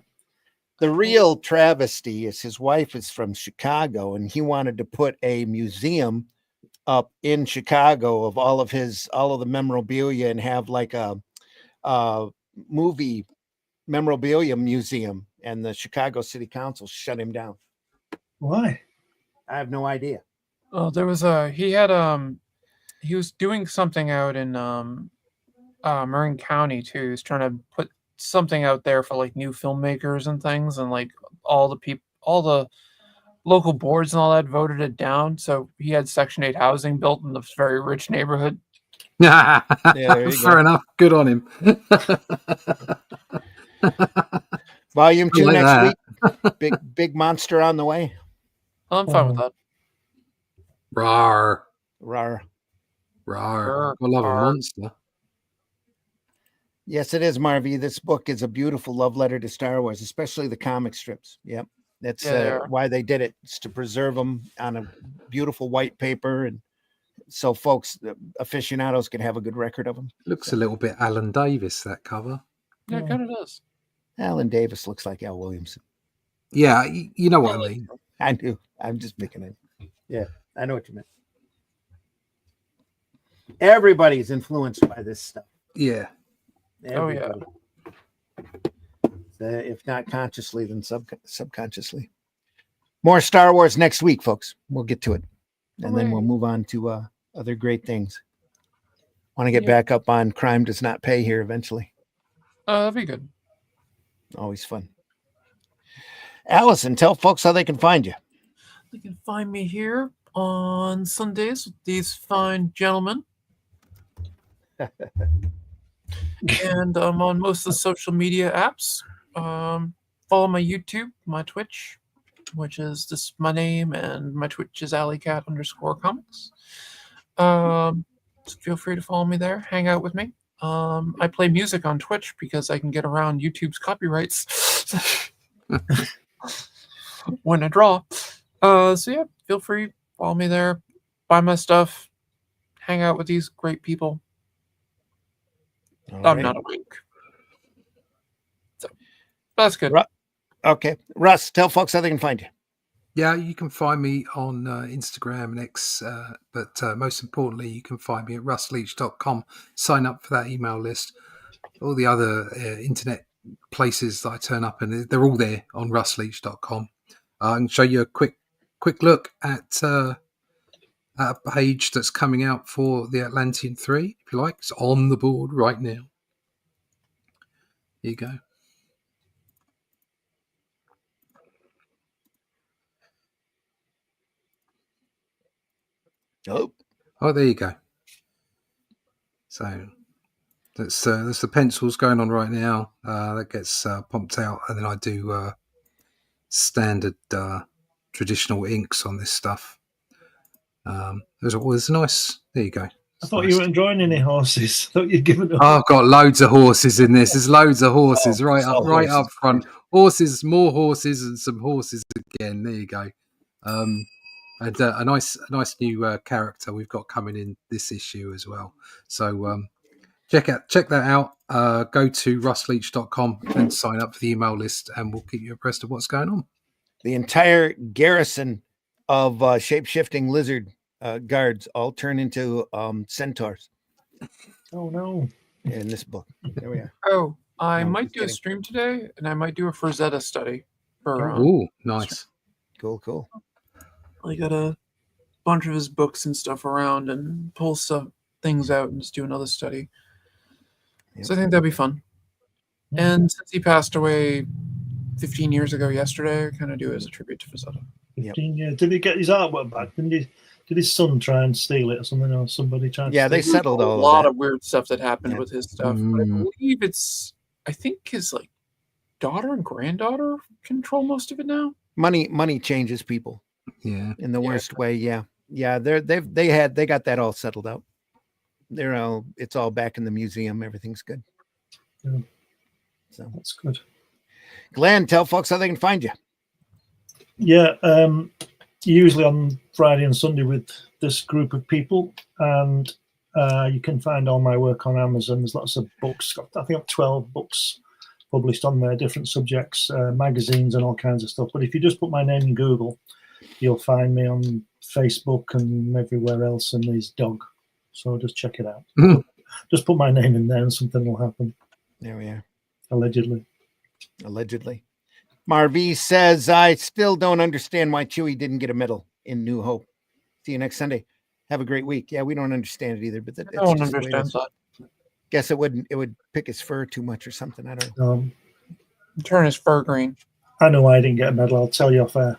The real travesty is his wife is from Chicago, and he wanted to put a museum up in Chicago of all of the memorabilia and have like a movie memorabilia museum, and the Chicago City Council shut him down. Why? I have no idea. Oh, there was he was doing something out in Marin County too. He was trying to put something out there for like new filmmakers and things, and like all the local boards and all that voted it down. So he had Section 8 housing built in this very rich neighborhood. Fair enough. Good on him. Volume 2 like next week. Big monster on the way. I'm fine with that. Rawr. Rawr. I love a monster. Yes, it is, Marvy. This book is a beautiful love letter to Star Wars, especially the comic strips. Yep. That's why they did it. It's to preserve them on a beautiful white paper, and so folks, aficionados, can have a good record of them. Looks a little bit Alan Davis, that cover. Yeah, it kind of does. Alan Davis looks like Al Williamson. Yeah, you know what I mean. I do. I'm just picking it. Yeah, I know what you meant. Everybody's influenced by this stuff. Yeah. Everybody. If not consciously, then subconsciously. More Star Wars next week, folks. We'll get to it. And then we'll move on to other great things. Want to get back up on Crime Does Not Pay here eventually. That'd be good. Always fun. Allison, tell folks how they can find you. They can find me here on Sundays with these fine gentlemen. And I'm on most of the social media apps. Follow my YouTube, my Twitch, which is just my name, and my Twitch is alleycat_comics. So feel free to follow me there, hang out with me. I play music on Twitch because I can get around YouTube's copyrights when I draw. So yeah, feel free, follow me there, buy my stuff, hang out with these great people. I'm not awake. So that's good. Okay. Russ, tell folks how they can find you. Yeah, you can find me on Instagram and X, but most importantly, you can find me at russleach.com. Sign up for that email list. All the other internet places that I turn up, and they're all there on russleach.com. I can show you a quick look at a page that's coming out for the Atlantean 3, if you like. It's on the board right now. Here you go. Oh, there you go. So that's the pencils going on right now. That gets pumped out, and then I do standard traditional inks on this stuff. There's a nice. There you go. I thought you weren't drawing any horses. I thought you'd given up. I've got loads of horses in this. There's loads of horses right up front. Horses, more horses, and some horses again. There you go. And a nice new character we've got coming in this issue as well. So check that out. Go to russleach.com and sign up for the email list, and we'll keep you abreast of what's going on. The entire garrison of shape-shifting lizard guards all turn into centaurs Oh no. in this book. There we are. Oh, I No, might just do a kidding. stream today, and I might do a Frazetta study. For Ooh, nice. Cool. I got a bunch of his books and stuff around, and pull some things out and just do another study. Yep. So I think that'd be fun. And since he passed away 15 years ago yesterday, I kind of do it as a tribute to Frazetta. 15 years. Did he get his artwork back? Did his son try and steal it or something? Or somebody tried to Yeah, they steal it? settled a all lot of of weird stuff that happened Yeah. with his stuff. But I Mm. believe I think his daughter and granddaughter control most of it now. that. Money changes people Yeah. in the Yeah. worst way. Yeah. They got that all settled out. It's all back in the museum. Everything's good. Yeah. So, That's good. Glenn, tell folks how they can find you. Yeah, usually on Friday and Sunday with this group of people, and you can find all my work on Amazon. There's lots of books. I think I've 12 books published on there, different subjects, magazines and all kinds of stuff. But if you just put my name in Google, you'll find me on Facebook and everywhere else, and there's Dog. So just check it out. Just put my name in there and something will happen, There we are. allegedly. Marv says, I still don't understand why Chewie didn't get a medal in New Hope. See you next Sunday. Have a great week. Yeah, we don't understand it either, but that's No one just the way it understands is. that. Guess it would pick his fur too much or something. I don't know. Turn his fur green. I know I didn't get a medal. I'll tell you off air.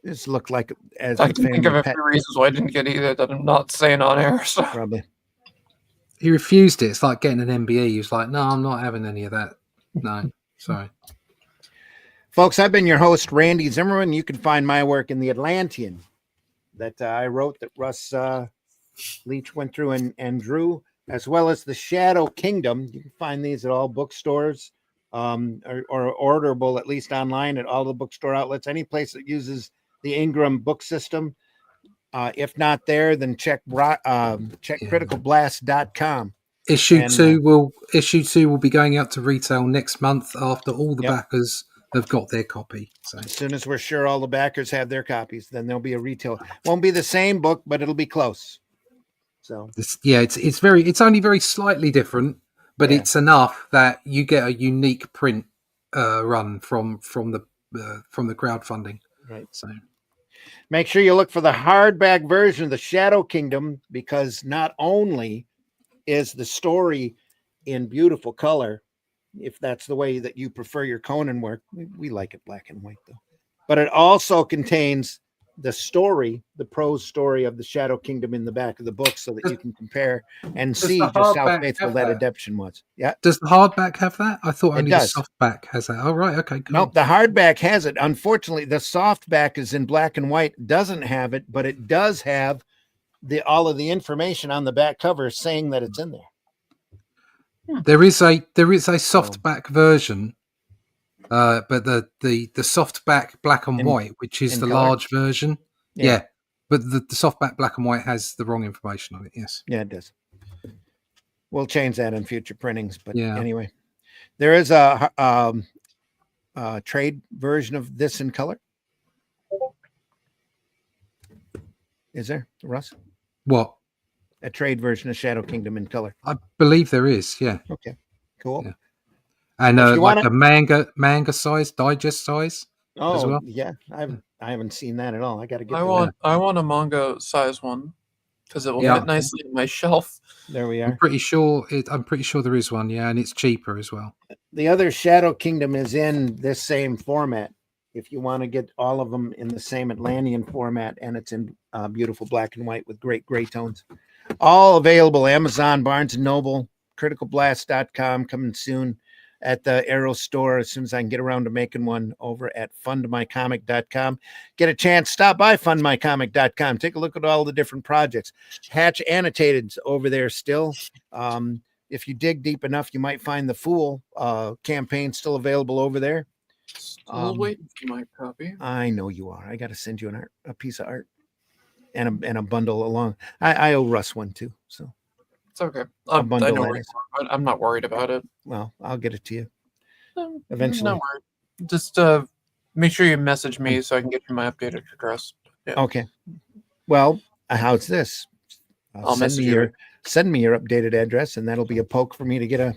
This looked like as I a can think of family a pet, few reasons why I didn't get either that I'm not saying on air. So probably. He refused it. It's like getting an MBE. He was like, no, I'm not having any of that. No, sorry. Folks, I've been your host, Randy Zimmerman. You can find my work in The Atlantean that I wrote, that Russ Leach went through and drew, as well as The Shadow Kingdom. You can find these at all bookstores, or orderable at least online at all the bookstore outlets, any place that uses the Ingram book system. If not there, then check criticalblast.com. Issue And, 2 will be going out to retail next month after all the backers have got their copy. So As soon as we're sure all the backers have their copies, then there'll be a retail. Won't be the same book, but it'll be close. So it's only very slightly different, but Yeah. it's enough that you get a unique print run from the crowdfunding. Right. So make sure you look for the hardback version of The Shadow Kingdom, because not only is the story in beautiful color, if that's the way that you prefer your Conan work, we like it black and white though, but it also contains the story, the prose story of the Shadow Kingdom in the back of the book, so that you can compare and Does see the just how hardback faithful have that that? adaptation was. Yeah. does the hardback have that? I thought It only does. the softback has that. Oh, right. Okay, cool. Nope, the hardback has it. Unfortunately, the softback is in black and white, doesn't have it, but it does have all of the information on the back cover saying that it's in there. There is a softback version, but the softback black and white, which is in the color? large version. Yeah. But the softback black and white has the wrong information on it. Yes. Yeah, it does. We'll change that in future printings, but Yeah. anyway, there is a trade version of this in color. Is there, Russ? What? A trade version of Shadow Kingdom in color. I believe there is. Yeah. Okay, cool. Yeah. And If you like wanna- a manga size, digest size. Oh, well. yeah. I haven't seen that at all. I got to get. I to want a manga size one because it will Yeah. fit nicely in my shelf. that. There we I'm are. pretty sure there is one. Yeah, and it's cheaper as well. The other Shadow Kingdom is in this same format. If you want to get all of them in the same Atlantean format, and it's in beautiful black and white with great gray tones. All available Amazon, Barnes & Noble, criticalblast.com, coming soon at the Arrow store as soon as I can get around to making one over at fundmycomic.com. Get a chance, stop by fundmycomic.com. Take a look at all the different projects. Hatch Annoted's over there still. If you dig deep enough, you might find the Fool campaign still available over there. Still waiting for my copy. I know you are. I got to send you a piece of art and a bundle along. I owe Russ one too. So It's okay. I'll I bundle know that where as- you are. I'm not worried about it. Well, I'll get it to you I'm eventually. not worried. Just make sure you message me so I can get you my updated address. Yeah. Okay. Well, how's this? I'll message you. Send me your updated address, and that'll be a poke for me to get a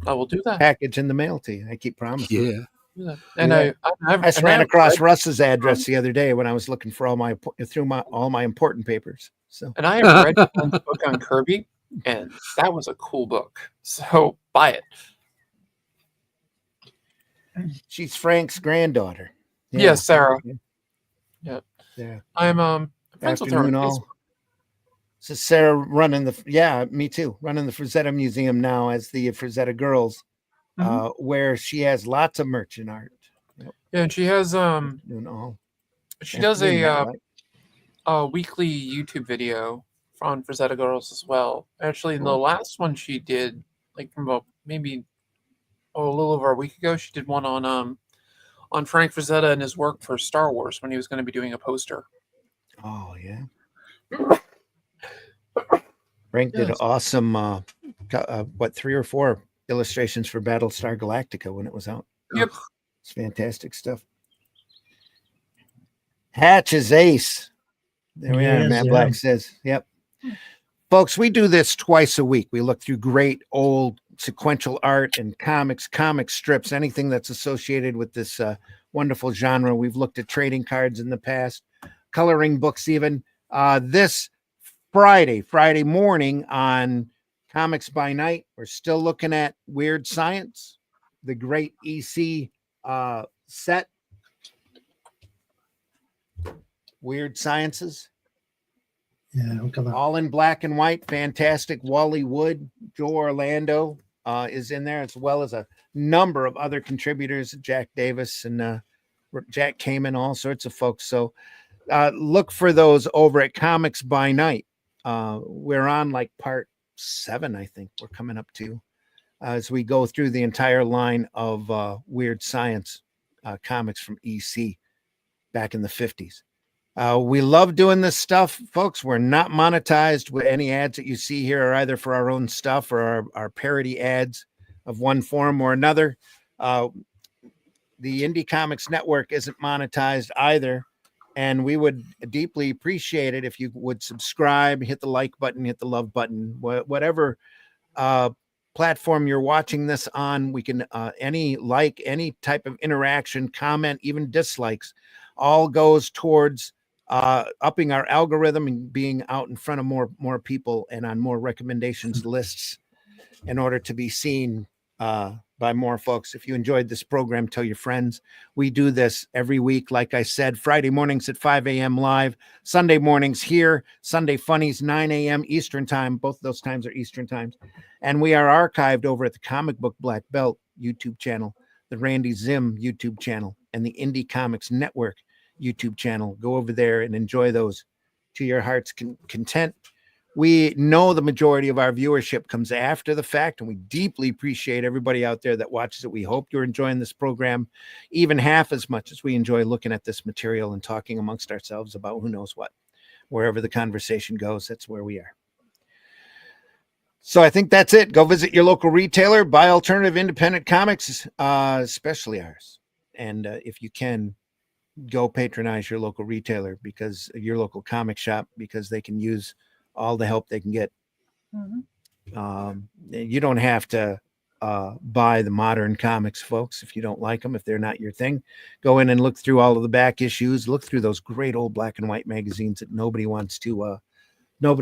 I will do that. package in the mail to you. I keep promising. Yeah. Do that. And that. I just ran have across read- Russ's address the other day when I was looking for all my important papers. So And I have read Glenn's book on Kirby, and that was a cool book. So buy it. she's Frank's granddaughter. Yeah. Yes, Sarah. Yeah. I'm friends with her on Afternoon all. Facebook. So Sarah running me too, running the Frazetta Museum now as the Frazetta Girls, where she has lots of merch and art. Yeah, and she has Afternoon all. she does Afternoon, a right? weekly YouTube video on Frazetta Girls as well. Actually, in the Cool. last one she did, like from about maybe a little over a week ago, she did one on Frank Frazetta and his work for Star Wars when he was going to be doing a poster. Oh yeah. Frank did Yes. awesome 3 or 4 illustrations for Battlestar Galactica when it was out. Yep. It's fantastic stuff. Hatch is ace. There we are. Yes, Matt yeah. Black says, yep. Folks, we do this twice a week. We look through great old sequential art and comics, comic strips, anything that's associated with this wonderful genre. We've looked at trading cards in the past, coloring books even. This Friday morning on Comics by Night, we're still looking at Weird Science, the great EC set. Weird Sciences. Yeah, look at that. All in black and white. Fantastic. Wally Wood, Joe Orlando is in there, as well as a number of other contributors, Jack Davis and Jack Kamen, all sorts of folks. So look for those over at Comics by Night. We're on like part 7, I think we're coming up to, as we go through the entire line of Weird Science comics from EC back in the 50s. We love doing this stuff, folks. We're not monetized with any ads that you see here are either for our own stuff or our parody ads of one form or another. The Indie Comics Network isn't monetized either. And we would deeply appreciate it if you would subscribe, hit the like button, hit the love button, whatever platform you're watching this on. We can any type of interaction, comment, even dislikes, all goes towards upping our algorithm and being out in front of more people and on more recommendations lists in order to be seen by more folks. If you enjoyed this program, tell your friends. We do this every week. Like I said, Friday mornings at 5 a.m. live, Sunday mornings here, Sunday Funnies, 9 a.m. Eastern time. Both of those times are Eastern times. And we are archived over at the Comic Book Black Belt YouTube channel, the Randy Zim YouTube channel, and the Indie Comics Network YouTube channel. Go over there and enjoy those to your heart's content. We know the majority of our viewership comes after the fact, and we deeply appreciate everybody out there that watches it. We hope you're enjoying this program even half as much as we enjoy looking at this material and talking amongst ourselves about who knows what. Wherever the conversation goes, that's where we are. So I think that's it. Go visit your local retailer, buy alternative independent comics, especially ours. And if you can, go patronize your local retailer, because your local comic shop, because they can use all the help they can get. You don't have to buy the modern comics, folks, if you don't like them, if they're not your thing. Go in and look through all of the back issues, look through those great old black and white magazines that nobody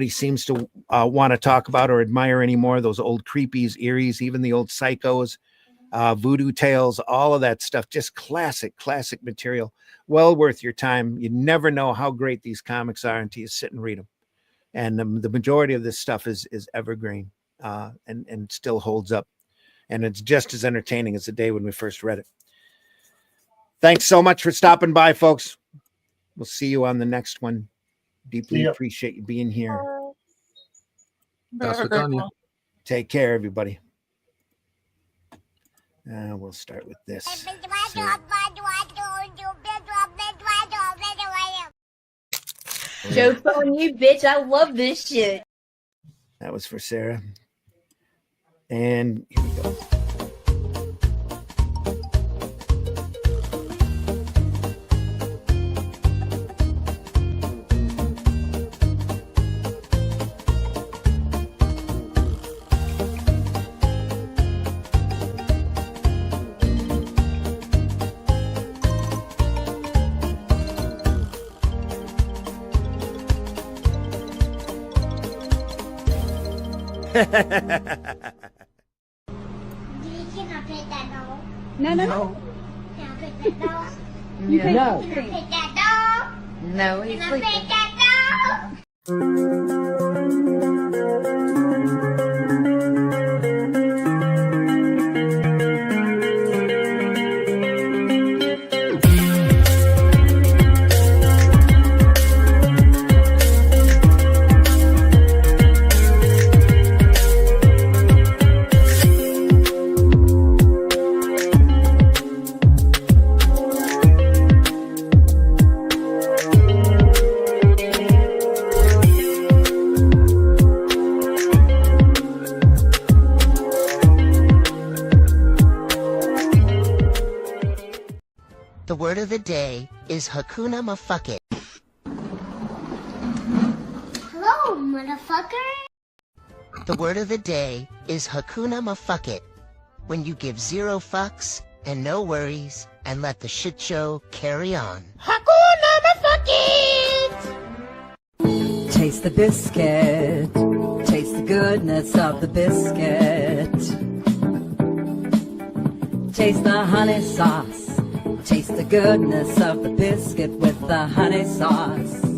seems to want to talk about or admire anymore. Those old creepies, Eries, even the old Psychos, Voodoo Tales, all of that stuff, just classic material. Well worth your time. You never know how great these comics are until you sit and read them. And the majority of this stuff is evergreen and still holds up. And it's just as entertaining as the day when we first read it. Thanks so much for stopping by, folks. We'll see you on the next one. Deeply appreciate you being here. That's for done, yeah. Take care, everybody. We'll start with this. Joke's on you, bitch. I love this shit. That was for Sarah. And here we go. You cannot pet that dog. No. Cannot pet that dog. No. Cannot pet that dog. No, he's Cannot sleeping. pet that dog. The word of the day is Hakuna Mafucket. Hello, motherfucker. The word of the day is Hakuna Mafucket. When you give 0 fucks and no worries and let the shit show carry on. Hakuna Mafucket! Taste the biscuit. Taste the goodness of the biscuit. Taste the honey sauce. Taste the goodness of the biscuit with the honey sauce.